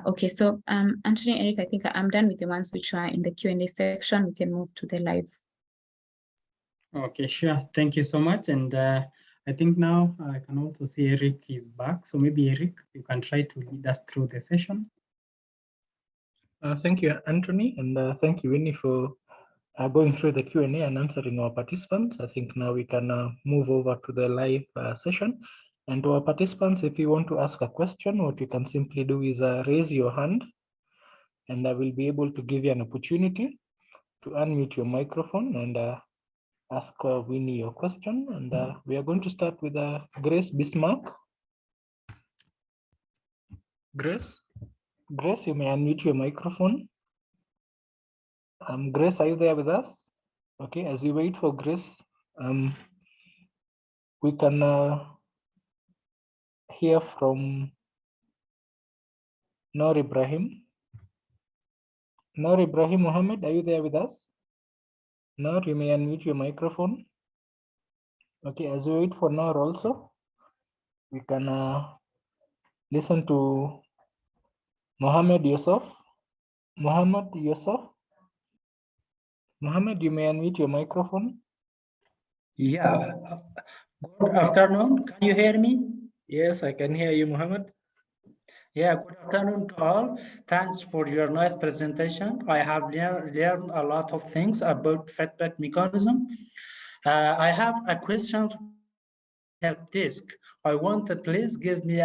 Okay, so Anthony, Eric, I think I'm done with the ones which are in the Q&A section. We can move to the live. Okay, sure. Thank you so much. And I think now I can also see Eric is back. So maybe Eric, you can try to lead us through the session. Thank you, Anthony, and thank you, Winnie, for going through the Q&A and answering our participants. I think now we can move over to the live session. And to our participants, if you want to ask a question, what you can simply do is raise your hand, and I will be able to give you an opportunity to unmute your microphone and ask Winnie your question. And we are going to start with Grace Bismarck. Grace, you may unmute your microphone. Grace, are you there with us? Okay, as we wait for Grace, we can hear from Noor Ibrahim. Noor Ibrahim Mohammed, are you there with us? Noor, you may unmute your microphone. Okay, as we wait for Noor also, we can listen to Mohammed Yusuf. Mohammed Yusuf. Mohammed, you may unmute your microphone. Yeah. Good afternoon. Can you hear me? Yes, I can hear you, Mohammed. Yeah, good afternoon to all. Thanks for your nice presentation. I have learned a lot of things about feedback mechanism. I have a question help desk. I want to please give me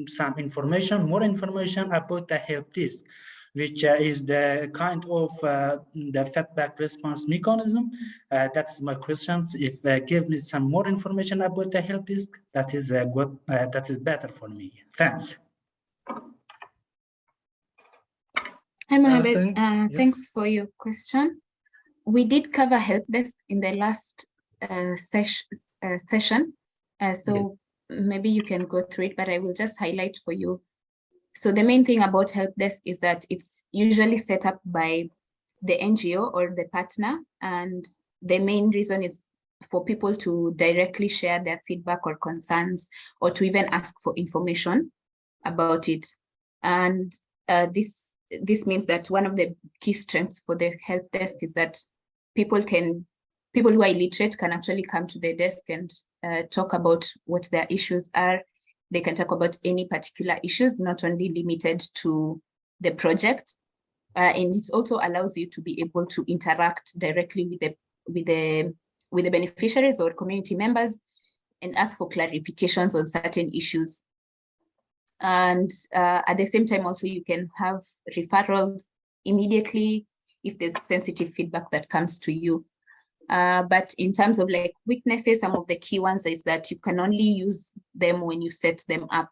some information, more information about the help desk, which is the kind of the feedback response mechanism. That's my questions. If give me some more information about the help desk, that is good. That is better for me. Thanks. Hi, Mohammed. Yes. Thanks for your question. We did cover help desk in the last session. So maybe you can go through it, but I will just highlight for you. So the main thing about help desk is that it's usually set up by the NGO or the partner. And the main reason is for people to directly share their feedback or concerns, or to even ask for information about it. And this means that one of the key strengths for the help desk is that people who are illiterate can actually come to the desk and talk about what their issues are. They can talk about any particular issues, not only limited to the project. And it also allows you to be able to interact directly with the beneficiaries or community members and ask for clarifications on certain issues. And at the same time, also, you can have referrals immediately if there's sensitive feedback that comes to you. But in terms of like weaknesses, some of the key ones is that you can only use them when you set them up.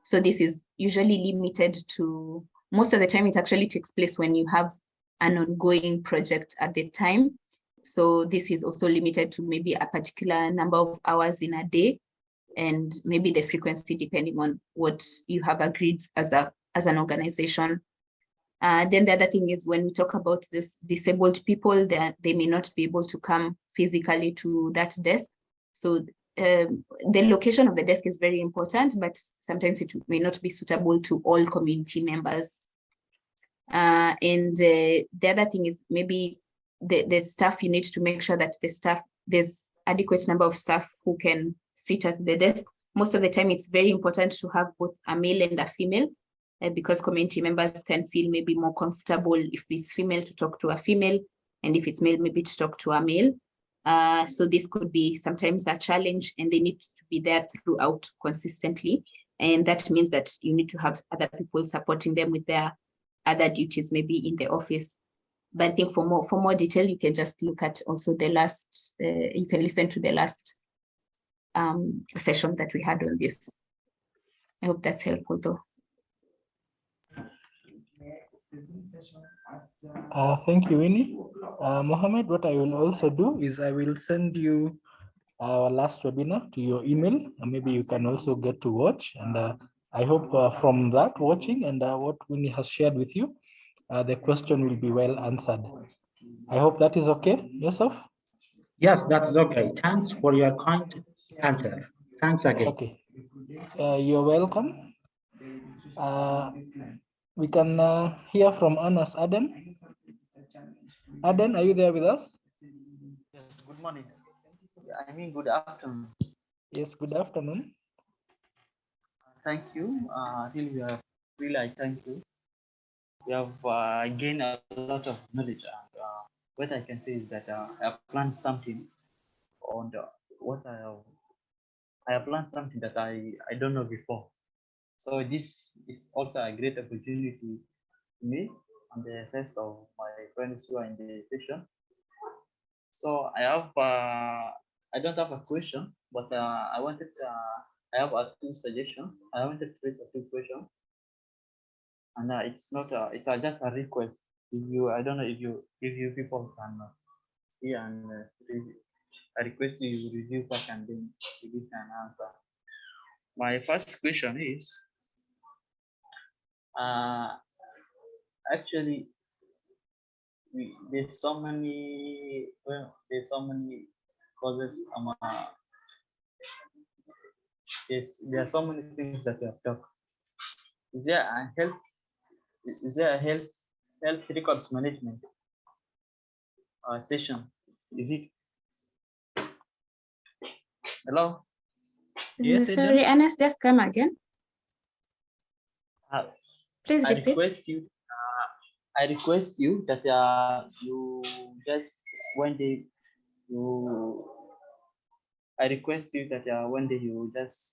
So this is usually limited to, most of the time it actually takes place when you have an ongoing project at the time. So this is also limited to maybe a particular number of hours in a day, and maybe the frequency depending on what you have agreed as an organization. Then the other thing is when we talk about this disabled people, that they may not be able to come physically to that desk. So the location of the desk is very important, but sometimes it may not be suitable to all community members. And the other thing is maybe the staff, you need to make sure that there's adequate number of staff who can sit at the desk. Most of the time, it's very important to have both a male and a female, because community members can feel maybe more comfortable if it's female to talk to a female, and if it's male, maybe to talk to a male. So this could be sometimes a challenge, and they need to be there throughout consistently. And that means that you need to have other people supporting them with their other duties, maybe in the office. But I think for more detail, you can just look at also the last, you can listen to the last session that we had on this. I hope that's helpful though. Thank you, Winnie. Mohammed, what I will also do is I will send you our last webinar to your email. Maybe you can also get to watch. And I hope from that watching and what Winnie has shared with you, the question will be well answered. I hope that is okay, Yusuf? Yes, that's okay. Thanks for your kind answer. Thanks again. Okay. You're welcome. We can hear from Anas Adam. Aden, are you there with us? Yes, good morning. I mean, good afternoon. Yes, good afternoon. Thank you. Really, I thank you. We have gained a lot of knowledge, and what I can say is that I have learned something on what I have learned something that I don't know before. So this is also a great opportunity to me and the rest of my friends who are in the session. So I have I don't have a question, but I have a two suggestions. I wanted to raise a two questions, and it's not it's just a request. If you, I don't know if you people can see and I request you review back and then you give an answer. My first question is actually there's so many causes. Yes, there are so many things that you have talked. Is there a help Is there a health records management session? Is it? Hello? Yes, Sorry, Eden? Ernest, just come again. Please I repeat. request you. I request you that you just one day you. I request you that one day you just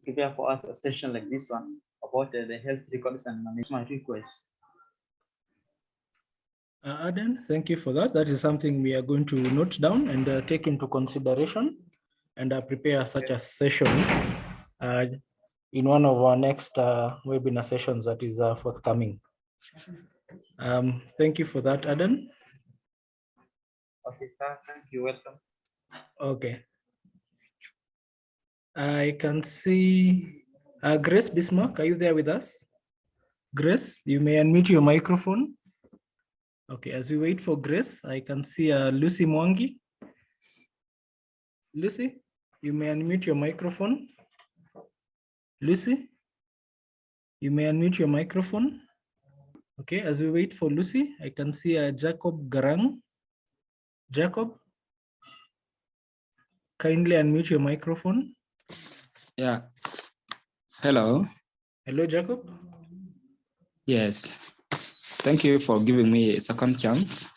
prepare for us a session like this one about the health records and management request. Aden, thank you for that. That is something we are going to note down and take into consideration and prepare such a session in one of our next webinar sessions that is forthcoming. Thank you for that, Aden. Okay, sir. Thank you. Welcome. Okay. I can see Grace Bismarck. Are you there with us? Grace, you may unmute your microphone. Okay, as we wait for Grace, I can see Lucy Mwangi. Lucy, you may unmute your microphone. Lucy, you may unmute your microphone. Okay, as we wait for Lucy, I can see Jacob Garang. Jacob, kindly unmute your microphone. Yeah. Hello. Hello, Jacob. Yes. Thank you for giving me a second chance.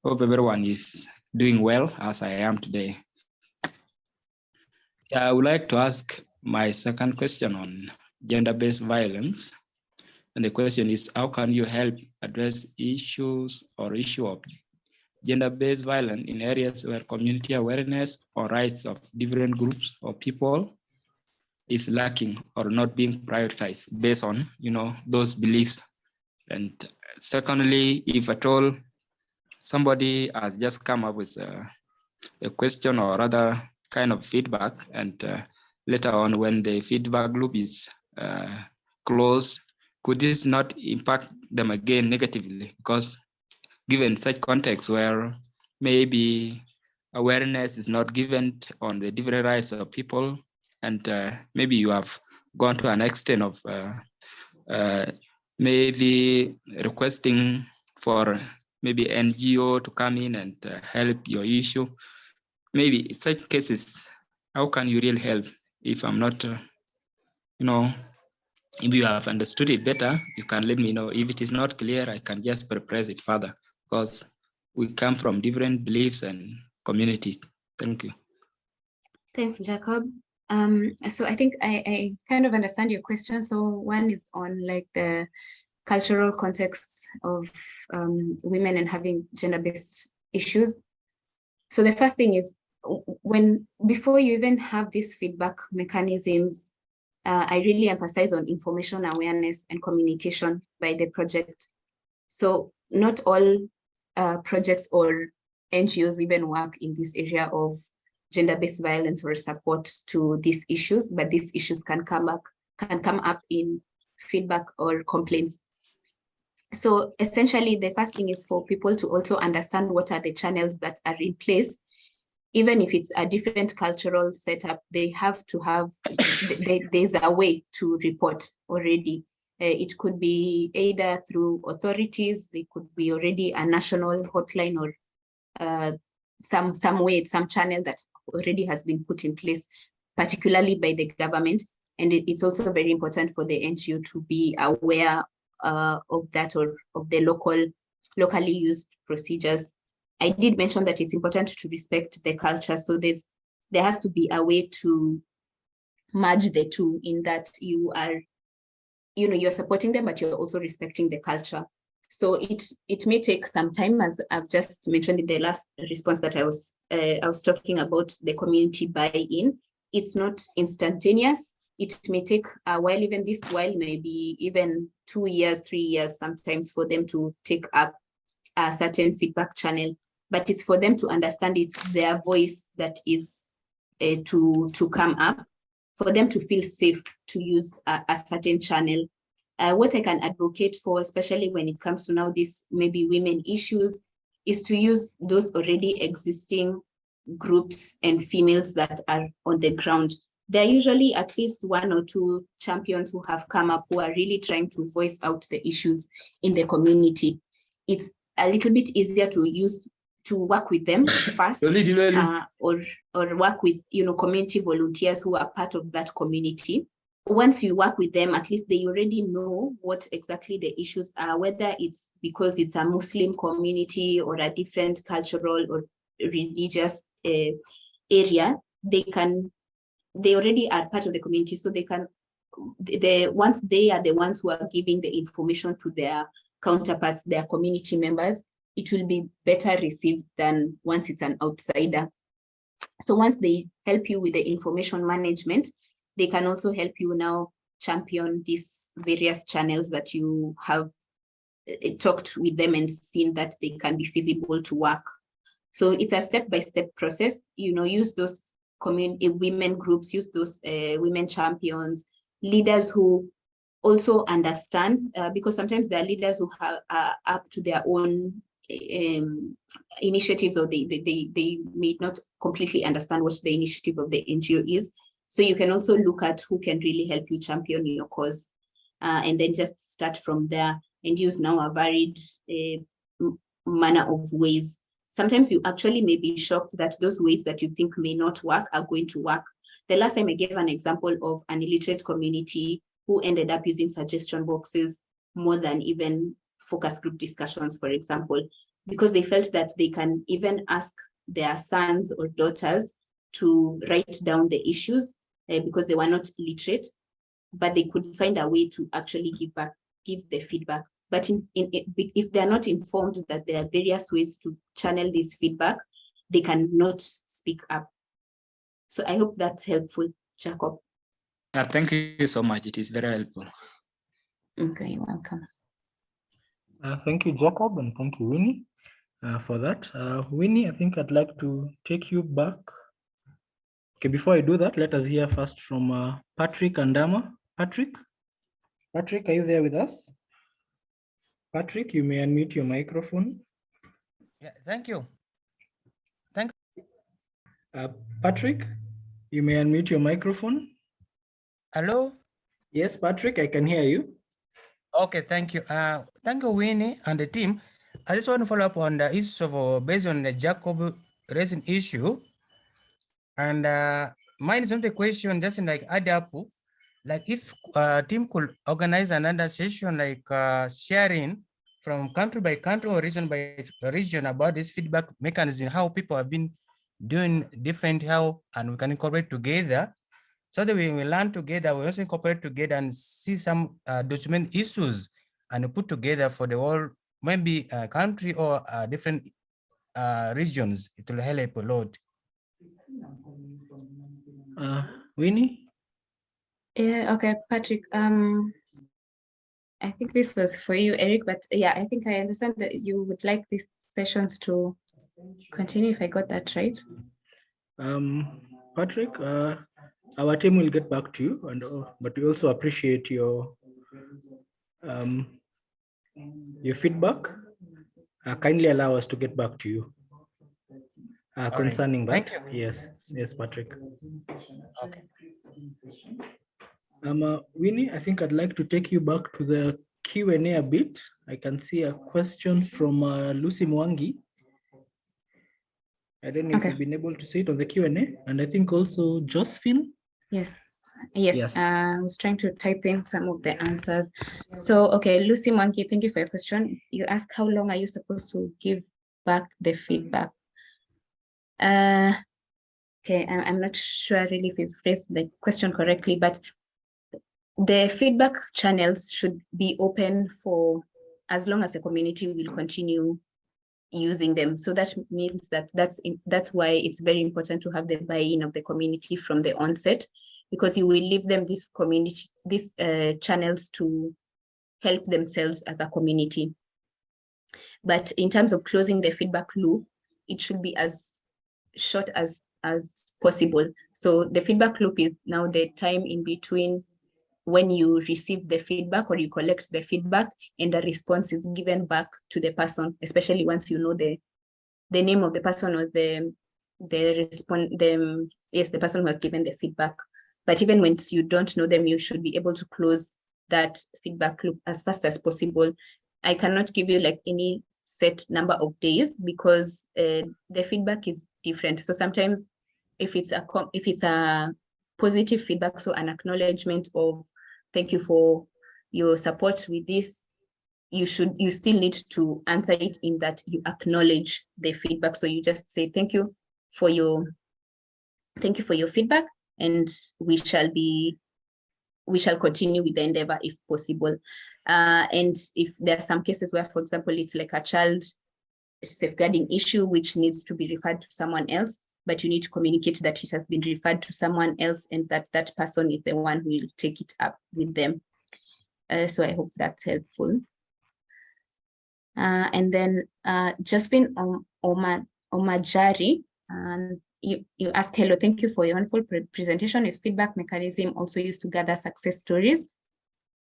Hope everyone is doing well as I am today. Yeah, I would like to ask my second question on gender-based violence. And the question is, how can you help address issues or issue of gender-based violence in areas where community awareness or rights of different groups or people is lacking or not being prioritized based on, those beliefs? And secondly, if at all somebody has just come up with a question or other kind of feedback, and later on when the feedback loop is closed, could this not impact them again negatively? Because given such context where maybe awareness is not given on the different rights of people, and maybe you have gone to an extent of maybe requesting for maybe NGO to come in and help your issue. Maybe in such cases, how can you really help? If I'm not, if you have understood it better, you can let me know. If it is not clear, I can just press it further, because we come from different beliefs and communities. Thank you. Thanks, Jacob. So I think I kind of understand your question. So one is on like the cultural context of women and having gender-based issues. So the first thing is, before you even have these feedback mechanisms, I really emphasize on information awareness and communication by the project. So not all projects or NGOs even work in this area of gender-based violence or support to these issues, but these issues can come up in feedback or complaints. So essentially, the first thing is for people to also understand what are the channels that are in place. Even if it's a different cultural setup, they have to have, there's a way to report already. It could be either through authorities, they could be already a national hotline or some way, some channel that already has been put in place, particularly by the government. And it's also very important for the NGO to be aware of that, or of the locally used procedures. I did mention that it's important to respect the culture. So there has to be a way to merge the two, in that you are, you're supporting them, but you're also respecting the culture. So it may take some time, as I've just mentioned in the last response that I was talking about the community buy-in. It's not instantaneous. It may take a while, even this while, maybe even 2 years, 3 years sometimes, for them to take up a certain feedback channel. But it's for them to understand it's their voice that is to come up, for them to feel safe to use a certain channel. What I can advocate for, especially when it comes to now this maybe women issues, is to use those already existing groups and females that are on the ground. There are usually at least 1 or 2 champions who have come up who are really trying to voice out the issues in the community. It's a little bit easier to work with them first, or work with community volunteers who are part of that community. Once you work with them, at least they already know what exactly the issues are, whether it's because it's a Muslim community or a different cultural or religious area. They already are part of the community, so they can, once they are the ones who are giving the information to their counterparts, their community members, it will be better received than once it's an outsider. So once they help you with the information management, they can also help you now champion these various channels that you have talked with them and seen that they can be feasible to work. So it's a step-by-step process. Use those women groups, use those women champions, leaders who also understand, because sometimes there are leaders who are up to their own initiatives, or they may not completely understand what the initiative of the NGO is. So you can also look at who can really help you champion your cause, and then just start from there and use now a varied manner of ways. Sometimes you actually may be shocked that those ways that you think may not work are going to work. The last time I gave an example of an illiterate community who ended up using suggestion boxes more than even focus group discussions, for example, because they felt that they can even ask their sons or daughters to write down the issues because they were not literate, but they could find a way to actually give the feedback. But if they're not informed that there are various ways to channel this feedback, they cannot speak up. So I hope that's helpful, Jacob. Thank you so much. It is very helpful. Okay, you're welcome. Thank you, Jacob, and thank you, Winnie, for that. Winnie, I think I'd like to take you back. Okay, before I do that, let us hear first from Patrick and Dama. Patrick, are you there with us? Patrick, you may unmute your microphone. Yeah, thank you. Patrick, you may unmute your microphone. Hello? Yes, Patrick, I can hear you. Okay, thank you. Thank you, Winnie and the team. I just want to follow up on the issue of, based on the Jacob raising issue. And mine is not a question, just like add up. Like if team could organize another session, like sharing from country by country or region by region about this feedback mechanism, how people have been doing different help, and we can incorporate together. So that we learn together, we also incorporate together and see some document issues and put together for the whole, maybe country or different regions. It will help a lot. Winnie? Yeah, okay, Patrick. I think this was for you, Eric, but yeah, I think I understand that you would like these sessions to continue, if I got that right. Patrick, our team will get back to you, and but we also appreciate your feedback. Kindly allow us to get back to you concerning that. Thank you. Yes, Patrick. Okay. Winnie, I think I'd like to take you back to the Q&A a bit. I can see a question from Lucy Mwangi. I don't know if you've been able to see it on the Q&A, and I think also Josephine. Yes. I was trying to type in some of the answers. So, okay, Lucy Monkey, thank you for your question. You asked how long are you supposed to give back the feedback? Okay, I'm not sure really if you've phrased the question correctly, but the feedback channels should be open for as long as the community will continue using them. So that means that that's why it's very important to have the buy-in of the community from the onset, because you will leave them these channels to help themselves as a community. But in terms of closing the feedback loop, it should be as short as possible. So the feedback loop is now the time in between when you receive the feedback or you collect the feedback and the response is given back to the person, especially once you know the the name of the person or the person who has given the feedback. But even when you don't know them, you should be able to close that feedback loop as fast as possible. I cannot give you like any set number of days because the feedback is different. So sometimes if it's a positive feedback, so an acknowledgement of thank you for your support with this, you still need to answer it in that you acknowledge the feedback. So you just say thank you for your feedback, and we shall continue with the endeavor if possible. And if there are some cases where, for example, it's like a child safeguarding issue which needs to be referred to someone else, but you need to communicate that it has been referred to someone else and that person is the one who will take it up with them. So I hope that's helpful. And then Josephine Omajari, you asked, hello, thank you for your wonderful presentation. Is feedback mechanism also used to gather success stories?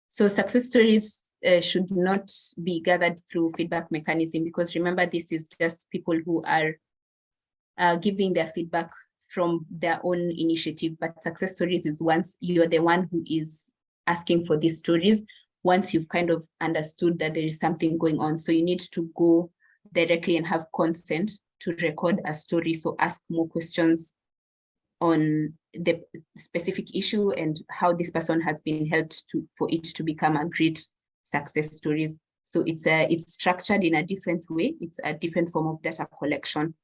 So success stories should not be gathered through feedback mechanism, because remember, this is just people who are giving their feedback from their own initiative. But success stories is once you're the one who is asking for these stories, once you've kind of understood that there is something going on. So you need to go directly and have consent to record a story. So ask more questions on the specific issue and how this person has been helped for it to become a great success story. So it's structured in a different way. It's a different form of data collection,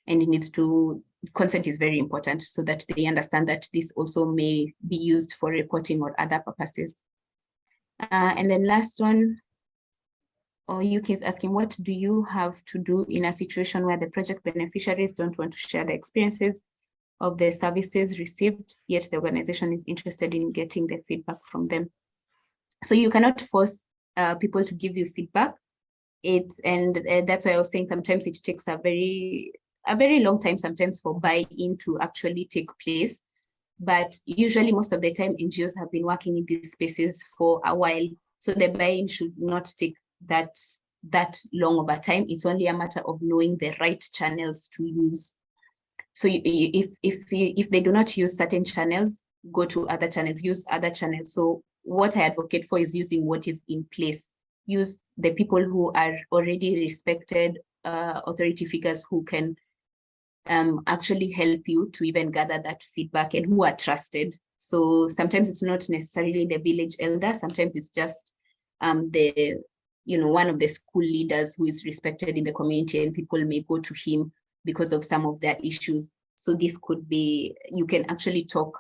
and it needs to, consent is very important so that they understand that this also may be used for reporting or other purposes. And then last one, UK is asking, what do you have to do in a situation where the project beneficiaries don't want to share the experiences of the services received, yet the organization is interested in getting the feedback from them? So you cannot force people to give you feedback. That's why I was saying sometimes it takes a very long time sometimes for buy-in to actually take place. But usually most of the time NGOs have been working in these spaces for a while. So the buy-in should not take that long of a time. It's only a matter of knowing the right channels to use. So if they do not use certain channels, go to other channels, use other channels. So what I advocate for is using what is in place. Use the people who are already respected authority figures who can actually help you to even gather that feedback and who are trusted. So sometimes it's not necessarily the village elder. Sometimes it's just one of the school leaders who is respected in the community, and people may go to him because of some of their issues. So this could be, you can actually talk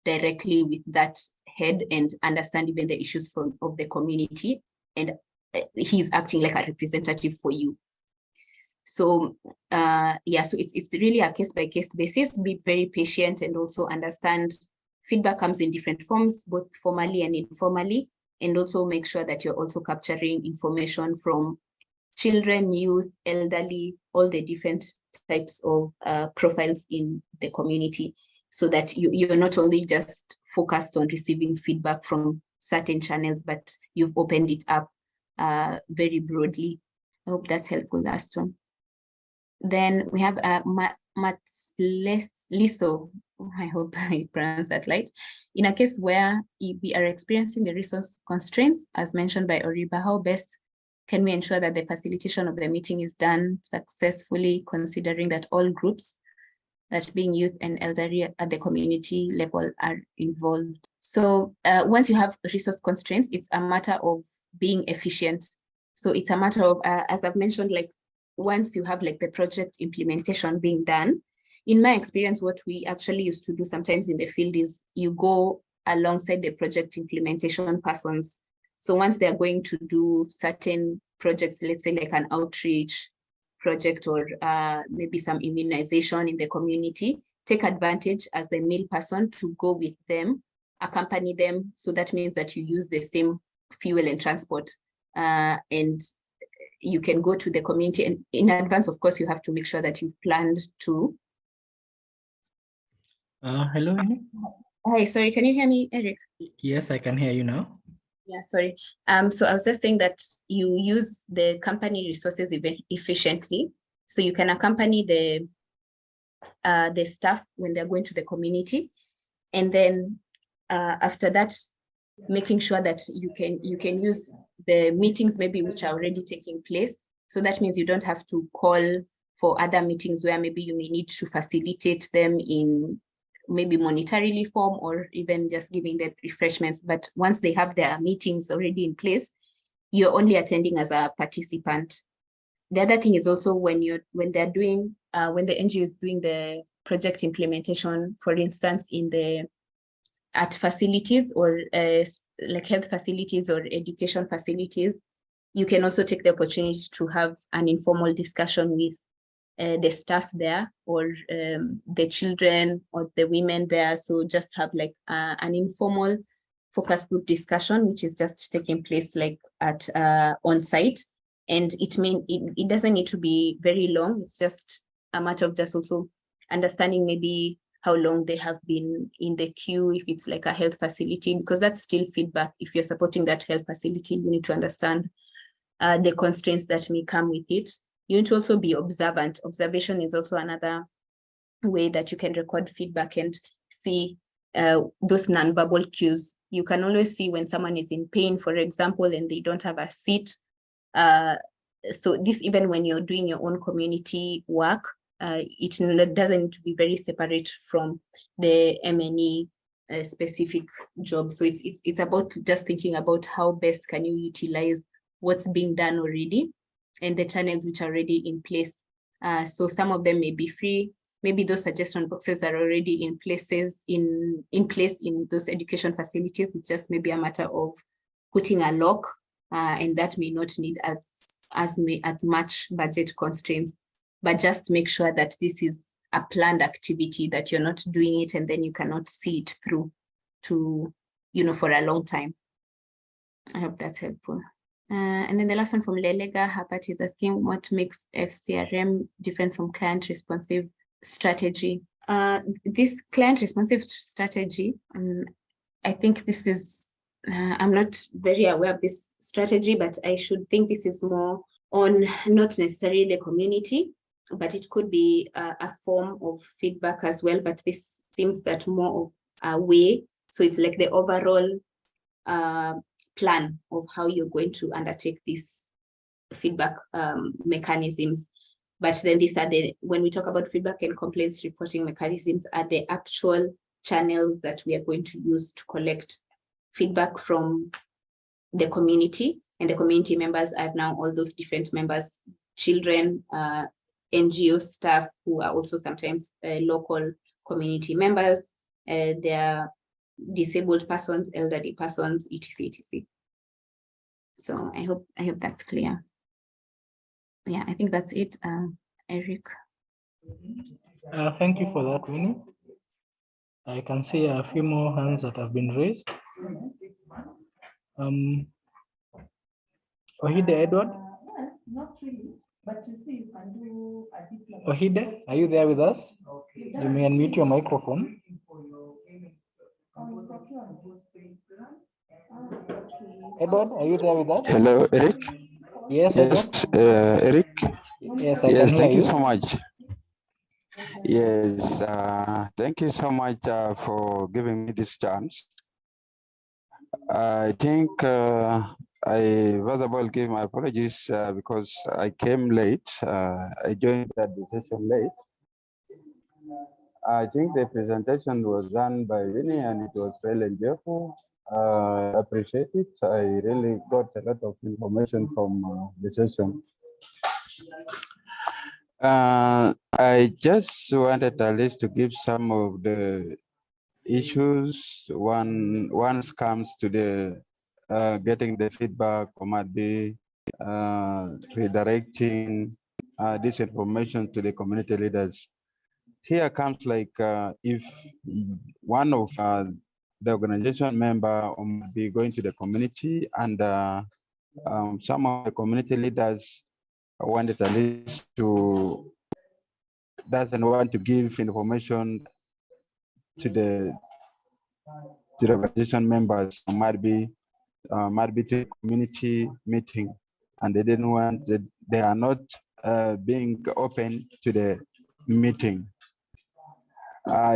directly with that head and understand even the issues of the community, and he's acting like a representative for you. So so it's really a case-by-case basis. Be very patient and also understand feedback comes in different forms, both formally and informally, and also make sure that you're also capturing information from children, youth, elderly, all the different types of profiles in the community, so that you're not only just focused on receiving feedback from certain channels, but you've opened it up very broadly. I hope that's helpful, last one. Then we have Matsliso, I hope I pronounced that right. In a case where we are experiencing the resource constraints, as mentioned by Oriba, how best can we ensure that the facilitation of the meeting is done successfully, considering that all groups, that being youth and elderly at the community level, are involved? So once you have resource constraints, it's a matter of being efficient. So it's a matter of, as I've mentioned, like once you have like the project implementation being done, in my experience, what we actually used to do sometimes in the field is you go alongside the project implementation persons. So once they're going to do certain projects, let's say like an outreach project or maybe some immunization in the community, take advantage as the mail person to go with them, accompany them. So that means that you use the same fuel and transport, and you can go to the community. And in advance, of course, you have to make sure that you've planned to. Hello, Annie? Hi, sorry, can you hear me, Eric? Yes, I can hear you now. Yeah, sorry. So I was just saying that you use the company resources efficiently. So you can accompany the staff when they're going to the community. And then after that, making sure that you can use the meetings maybe which are already taking place. So that means you don't have to call for other meetings where maybe you may need to facilitate them in maybe monetarily form or even just giving them refreshments. But once they have their meetings already in place, you're only attending as a participant. The other thing is also when the NGO is doing the project implementation, for instance, at facilities or like health facilities or education facilities, you can also take the opportunity to have an informal discussion with the staff there or the children or the women there. So just have like an informal focus group discussion, which is just taking place like at on site. And it doesn't need to be very long. It's just a matter of just also understanding maybe how long they have been in the queue, if it's like a health facility, because that's still feedback. If you're supporting that health facility, you need to understand the constraints that may come with it. You need to also be observant. Observation is also another way that you can record feedback and see those nonverbal cues. You can always see when someone is in pain, for example, and they don't have a seat. So this, even when you're doing your own community work, it doesn't need to be very separate from the MNE specific job. So it's about just thinking about how best can you utilize what's being done already and the channels which are already in place. So some of them may be free. Maybe those suggestion boxes are already in place in those education facilities. It's just maybe a matter of putting a lock, and that may not need as much budget constraints. But just make sure that this is a planned activity, that you're not doing it and then you cannot see it through to, for a long time. I hope that's helpful. And then the last one from Lelega Hapat is asking what makes FCRM different from client responsive strategy. This client responsive strategy, I think this is, I'm not very aware of this strategy, but I should think this is more on not necessarily the community, but it could be a form of feedback as well. But this seems that more of a way. So it's like the overall plan of how you're going to undertake these feedback mechanisms. But then these are when we talk about feedback and complaints reporting mechanisms, are the actual channels that we are going to use to collect feedback from the community. And the community members are now all those different members, children, NGO staff who are also sometimes local community members, they're disabled persons, elderly persons, etc., etc. So I hope that's clear. Yeah, I think that's it, Eric. Thank you for that, Winnie. I can see a few more hands that have been raised. Ohide Edward? Not really, but you see, you can do a diploma. Ohide, are you there with us? Okay. You may unmute your microphone. Edward, are you there with us? Hello, Eric. Yes, Yes, Eric. Yes, I can hear thank you you so much. Yes, thank you so much for giving me this chance. I think I first of all give my apologies because I came late. I joined the session late. I think the presentation was done by Winnie and it was really enjoyable. I appreciate it. I really got a lot of information from the session. I just wanted at least to give some of the issues once comes to the getting the feedback, or might be redirecting this information to the community leaders. Here comes like if one of the organization member might be going to the community and some of the community leaders wanted at least to doesn't want to give information to the organization members, might be to a community meeting, and they didn't want they are not being open to the meeting.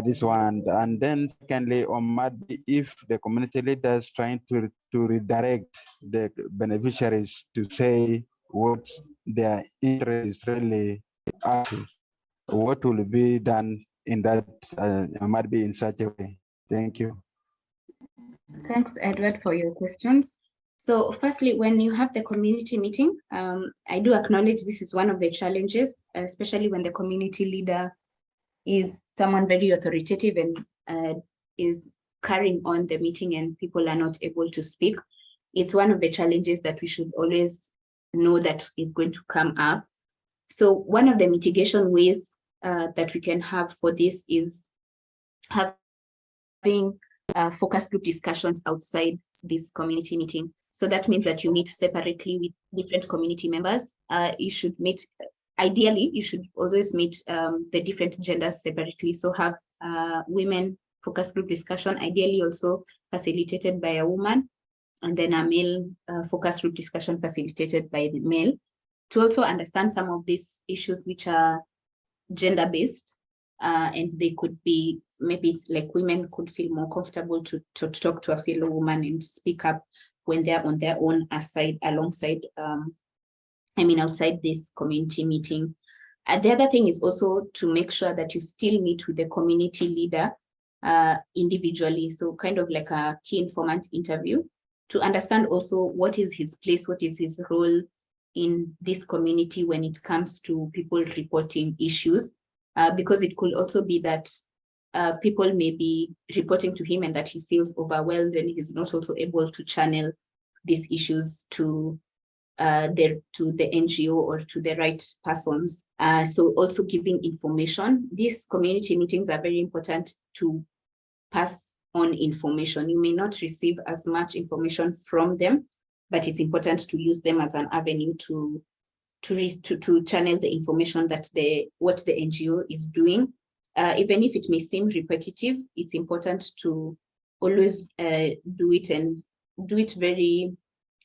This one, and then secondly, on maybe if the community leaders trying to redirect the beneficiaries to say what their interest is really up to, what will be done in that might be in such a way. Thank you. Thanks, Edward, for your questions. So firstly, when you have the community meeting, I do acknowledge this is one of the challenges, especially when the community leader is someone very authoritative and is carrying on the meeting and people are not able to speak. It's one of the challenges that we should always know that is going to come up. So one of the mitigation ways that we can have for this is having focus group discussions outside this community meeting. So that means that you meet separately with different community members. You should meet, ideally, you should always meet the different genders separately. So have women focus group discussion, ideally also facilitated by a woman, and then a male focus group discussion facilitated by the male, to also understand some of these issues which are gender-based, and they could be, maybe like women could feel more comfortable to talk to a fellow woman and speak up when they're on their own aside, alongside, outside this community meeting. The other thing is also to make sure that you still meet with the community leader individually. So kind of like a key informant interview to understand also what is his place, what is his role in this community when it comes to people reporting issues, because it could also be that people may be reporting to him and that he feels overwhelmed and he's not also able to channel these issues to the NGO or to the right persons. So also giving information. These community meetings are very important to pass on information. You may not receive as much information from them, but it's important to use them as an avenue to channel the information that what the NGO is doing. Even if it may seem repetitive, it's important to always do it and do it very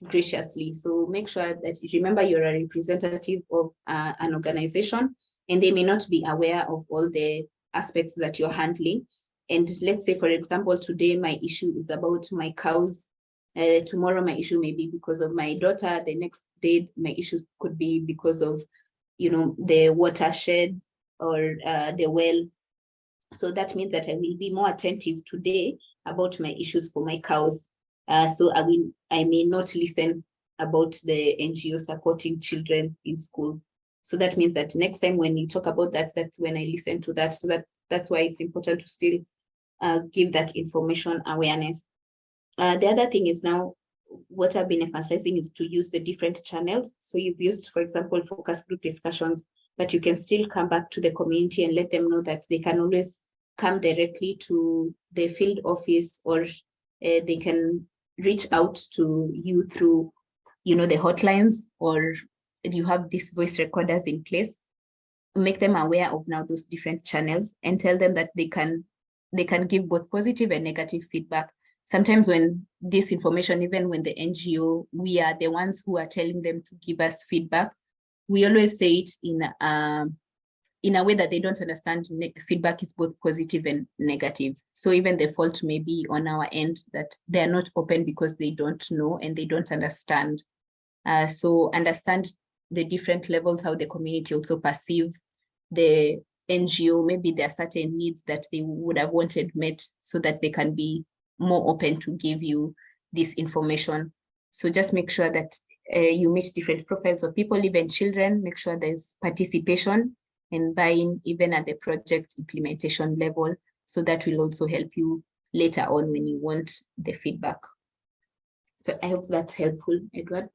graciously. So make sure that you remember you're a representative of an organization, and they may not be aware of all the aspects that you're handling. And let's say, for example, today my issue is about my cows. Tomorrow my issue may be because of my daughter. The next day my issue could be because of, the watershed or the well. So that means that I will be more attentive today about my issues for my cows. So I may not listen about the NGO supporting children in school. So that means that next time when you talk about that, that's when I listen to that. So that's why it's important to still give that information awareness. The other thing is now, what I've been emphasizing is to use the different channels. So you've used, for example, focus group discussions, but you can still come back to the community and let them know that they can always come directly to the field office, or they can reach out to you through, the hotlines, or you have these voice recorders in place. Make them aware of now those different channels and tell them that they can give both positive and negative feedback. Sometimes when this information, even when the NGO, we are the ones who are telling them to give us feedback, we always say it in a way that they don't understand. Feedback is both positive and negative. So even the fault may be on our end, that they're not open because they don't know and they don't understand. So understand the different levels, how the community also perceive the NGO. Maybe there are certain needs that they would have wanted met so that they can be more open to give you this information. So just make sure that you meet different profiles of people, even children. Make sure there's participation and buy-in even at the project implementation level. So that will also help you later on when you want the feedback. So I hope that's helpful, Edward.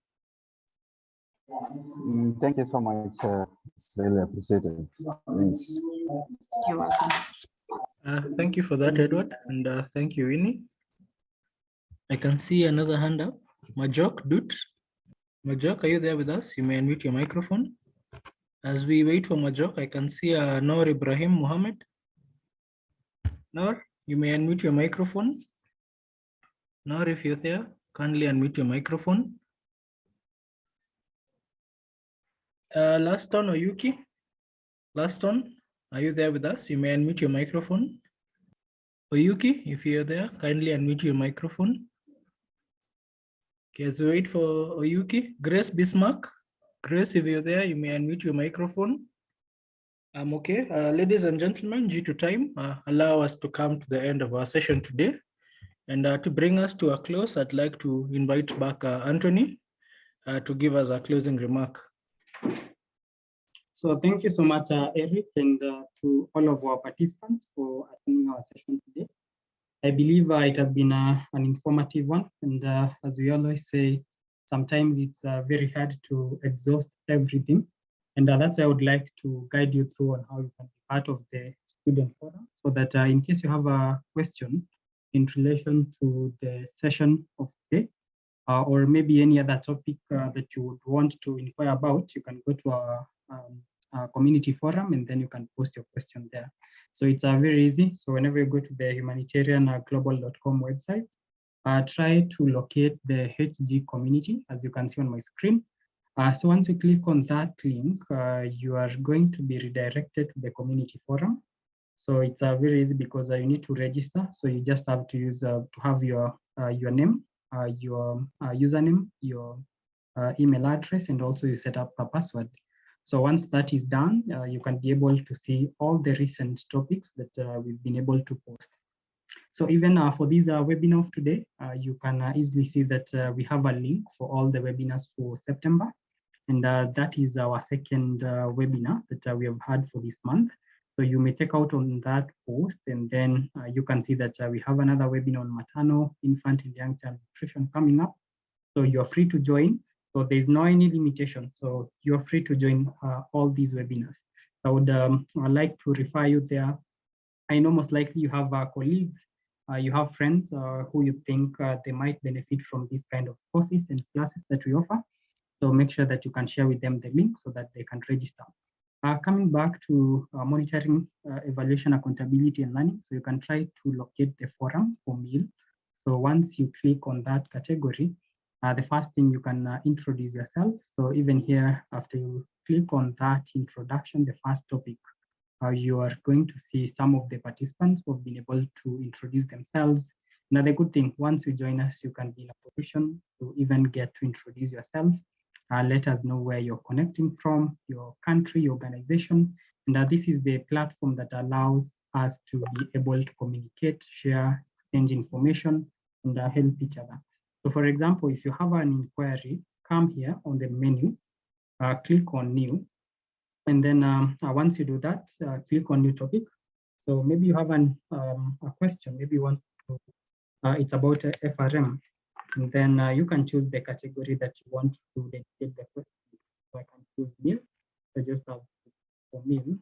Thank you so much. It's really appreciated. Thanks. You're welcome. Thank you for that, Edward, and thank you, Winnie. I can see another hand up. Majok Dut. Majok, are you there with us? You may unmute your microphone. As we wait for Majok, I can see Noor Ibrahim Mohammed. Noor, you may unmute your microphone. Noor, if you're there, kindly unmute your microphone. Laston or Yuki? Laston, are you there with us? You may unmute your microphone. Oyuki, if you're there, kindly unmute your microphone. Okay, let's wait for Oyuki. Grace Bismarck. Grace, if you're there, you may unmute your microphone. Okay, ladies and gentlemen, due to time, allow us to come to the end of our session today. And to bring us to a close, I'd like to invite back Anthony to give us a closing remark. So thank you so much, Eric, and to all of our participants for attending our session today. I believe it has been an informative one. And as we always say, sometimes it's very hard to exhaust everything. And that's why I would like to guide you through on how you can be part of the student forum, so that in case you have a question in relation to the session of today, or maybe any other topic that you would want to inquire about, you can go to our community forum and then you can post your question there. So it's very easy. So whenever you go to the humanitarian global.com website, try to locate the HG community, as you can see on my screen. So once you click on that link, you are going to be redirected to the community forum. So it's very easy because you need to register. So you just have to use to have your name, your username, your email address, and also you set up a password. So once that is done, you can be able to see all the recent topics that we've been able to post. So even for this webinar of today, you can easily see that we have a link for all the webinars for September. And that is our second webinar that we have had for this month. So you may take out on that post, and then you can see that we have another webinar on maternal, infant, and young child nutrition coming up. So you're free to join. So there's no any limitation. So you're free to join all these webinars. I would like to refer you there. I know most likely you have colleagues, you have friends who you think they might benefit from this kind of courses and classes that we offer. So make sure that you can share with them the link so that they can register. Coming back to monitoring, evaluation, accountability, and learning. So you can try to locate the forum for meal. So once you click on that category, the first thing you can introduce yourself. So even here, after you click on that introduction, the first topic, you are going to see some of the participants who have been able to introduce themselves. Another good thing, once you join us, you can be in a position to even get to introduce yourself. Let us know where you're connecting from, your country, your organization. And this is the platform that allows us to be able to communicate, share, exchange information, and help each other. So for example, if you have an inquiry, come here on the menu, click on new. And then once you do that, click on new topic. So maybe you have a question, maybe you want to, it's about FRM. And then you can choose the category that you want to dedicate the question. So I can choose meal. I just have for meal.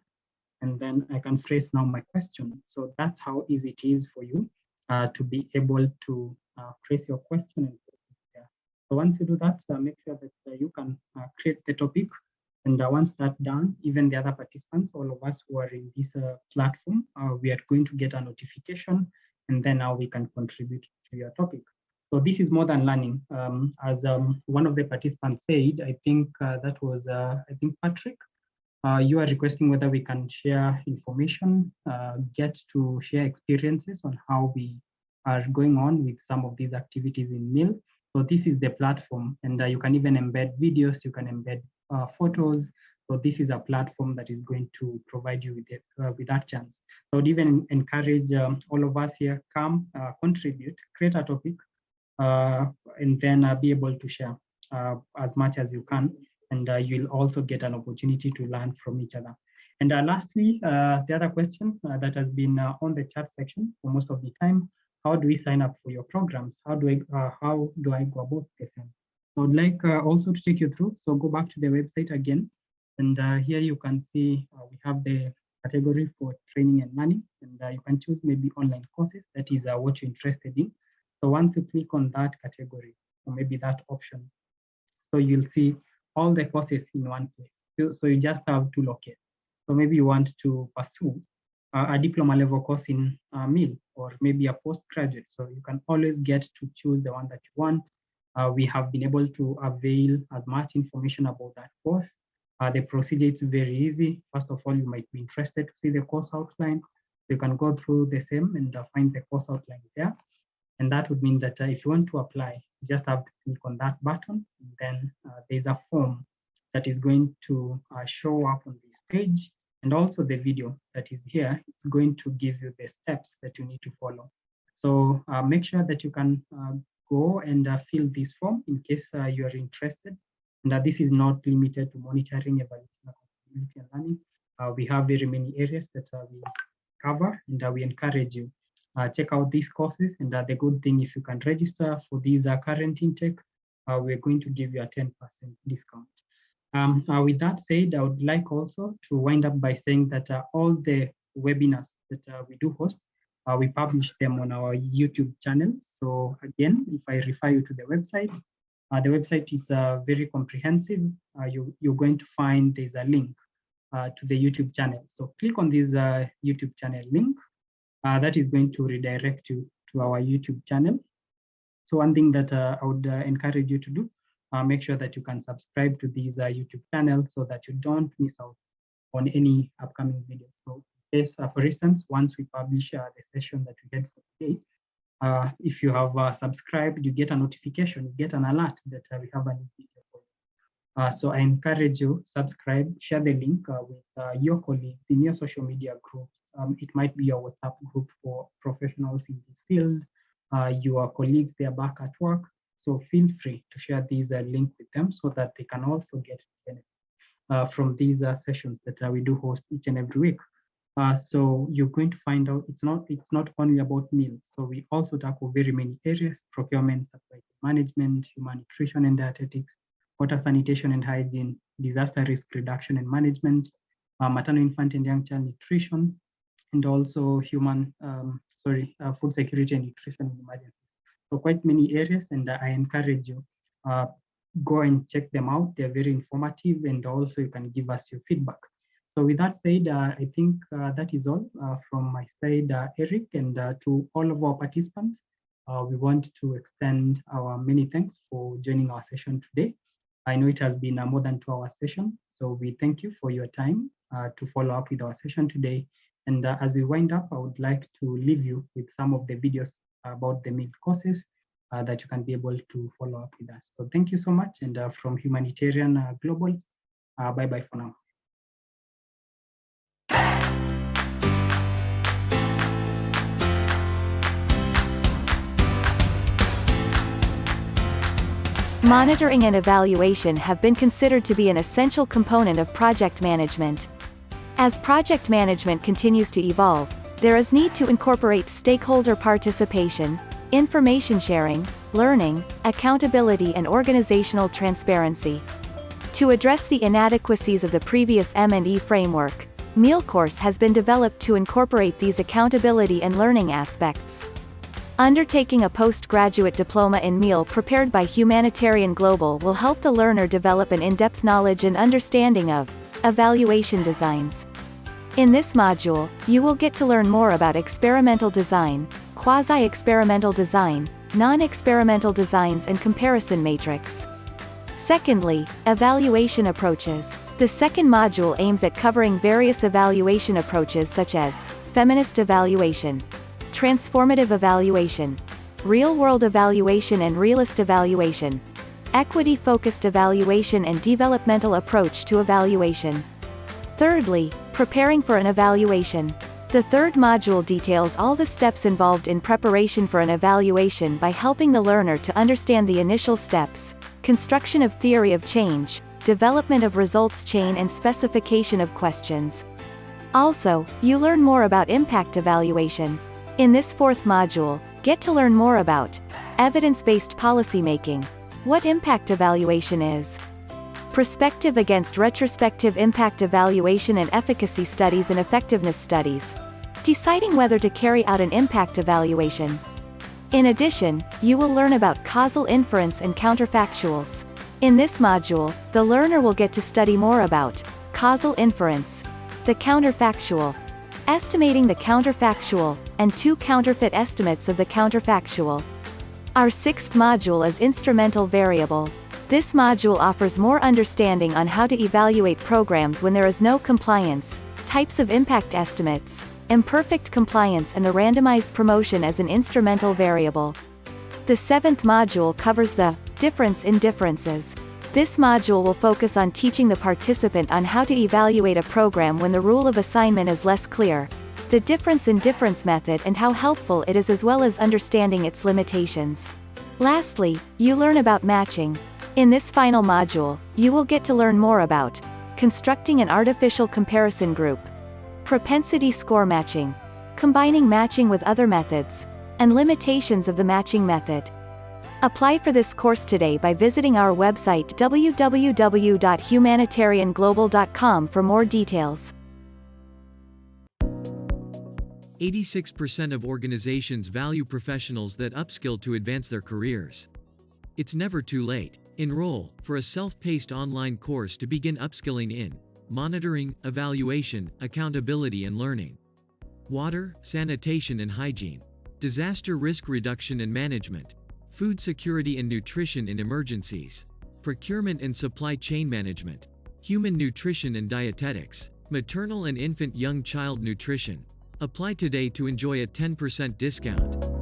And then I can phrase now my question. So that's how easy it is for you to be able to phrase your question. And there. So once you do that, make sure that you can create the topic. And once that's done, even the other participants, all of us who are in this platform, we are going to get a notification, and then now we can contribute to your topic. So this is more than learning. As one of the participants said, I think that was, I think Patrick, you are requesting whether we can share information, get to share experiences on how we are going on with some of these activities in MIL. So this is the platform, and you can even embed videos, you can embed photos. So this is a platform that is going to provide you with, with that chance. So I would even encourage all of us here, come, contribute, create a topic, and then be able to share as much as you can. And you'll also get an opportunity to learn from each other. And lastly, the other question that has been on the chat section for most of the time, how do we sign up for your programs? How do I go about this? So I'd like also to take you through. So go back to the website again. And here you can see we have the category for training and learning. And you can choose maybe online courses. That is what you're interested in. So once you click on that category, or maybe that option, so you'll see all the courses in one place. So you just have to locate. So maybe you want to pursue a diploma level course in MIL, or maybe a postgraduate. So you can always get to choose the one that you want. We have been able to avail as much information about that course. The procedure is very easy. First of all, you might be interested to see the course outline. You can go through the same and find the course outline there. And that would mean that if you want to apply, you just have to click on that button. And then there's a form that is going to show up on this page. And also the video that is here, it's going to give you the steps that you need to follow. So make sure that you can go and fill this form in case you are interested. And this is not limited to monitoring, evaluation, accountability, and learning. We have very many areas that we cover, and we encourage you check out these courses. And the good thing, if you can register for these current intake, we're going to give you a 10% discount. With that said, I would like also to wind up by saying that all the webinars that we do host, we publish them on our YouTube channel. So again, if I refer you to the website is very comprehensive. You're going to find there's a link to the YouTube channel. So click on this YouTube channel link. That is going to redirect you to our YouTube channel. So one thing that I would encourage you to do, make sure that you can subscribe to this YouTube channel so that you don't miss out on any upcoming videos. So in case, for instance, once we publish the session that we had for today, if you have subscribed, you get a notification, you get an alert that we have a new video for you. So I encourage you, subscribe, share the link with your colleagues in your social media groups. It might be your WhatsApp group for professionals in this field, your colleagues, they are back at work. So feel free to share these link with them so that they can also get benefit from these sessions that we do host each and every week. So you're going to find out it's not only about meals. So we also tackle very many areas: procurement, supply management, human nutrition and dietetics, water sanitation and hygiene, disaster risk reduction and management, maternal, infant and young child nutrition, and also food security and nutrition in emergencies. So quite many areas, and I encourage you, go and check them out. They're very informative, and also you can give us your feedback. So with that said, I think that is all from my side, Eric, and to all of our participants. We want to extend our many thanks for joining our session today. I know it has been a more than 2-hour session, so we thank you for your time to follow up with our session today. And as we wind up, I would like to leave you with some of the videos about the MIG courses that you can be able to follow up with us. So thank you so much. And from Humanitarian Global, bye-bye for now. Monitoring and evaluation have been considered to be an essential component of project management. As project management continues to evolve, there is need to incorporate stakeholder participation, information sharing, learning, accountability and organizational transparency. To address the inadequacies of the previous M&E framework, MEAL course has been developed to incorporate these accountability and learning aspects. Undertaking a postgraduate diploma in MEAL prepared by Humanitarian Global will help the learner develop an in-depth knowledge and understanding of evaluation designs. In this module, you will get to learn more about experimental design, quasi-experimental design, non-experimental designs and comparison matrix. Secondly, evaluation approaches. The second module aims at covering various evaluation approaches such as feminist evaluation, transformative evaluation, real-world evaluation and realist evaluation, equity-focused evaluation and developmental approach to evaluation. Thirdly, preparing for an evaluation. The third module details all the steps involved in preparation for an evaluation by helping the learner to understand the initial steps, construction of theory of change, development of results chain and specification of questions. Also, you learn more about impact evaluation. In this fourth module, get to learn more about evidence-based policymaking, what impact evaluation is, prospective against retrospective impact evaluation and efficacy studies and effectiveness studies, deciding whether to carry out an impact evaluation. In addition, you will learn about causal inference and counterfactuals. In this module, the learner will get to study more about causal inference, the counterfactual, estimating the counterfactual, and 2 counterfeit estimates of the counterfactual. Our sixth module is instrumental variable. This module offers more understanding on how to evaluate programs when there is no compliance, types of impact estimates, imperfect compliance and the randomized promotion as an instrumental variable. The 7th module covers the difference in differences. This module will focus on teaching the participant on how to evaluate a program when the rule of assignment is less clear, the difference in difference method and how helpful it is, as well as understanding its limitations. Lastly, you learn about matching. In this final module, you will get to learn more about constructing an artificial comparison group, propensity score matching, combining matching with other methods, and limitations of the matching method. Apply for this course today by visiting our website www.humanitarianglobal.com for more details. 86% of organizations value professionals that upskill to advance their careers. It's never too late. Enroll for a self-paced online course to begin upskilling in monitoring, evaluation, accountability and learning, water, sanitation and hygiene, disaster risk reduction and management, food security and nutrition in emergencies, procurement and supply chain management, human nutrition and dietetics, maternal and infant young child nutrition. Apply today to enjoy a 10% discount.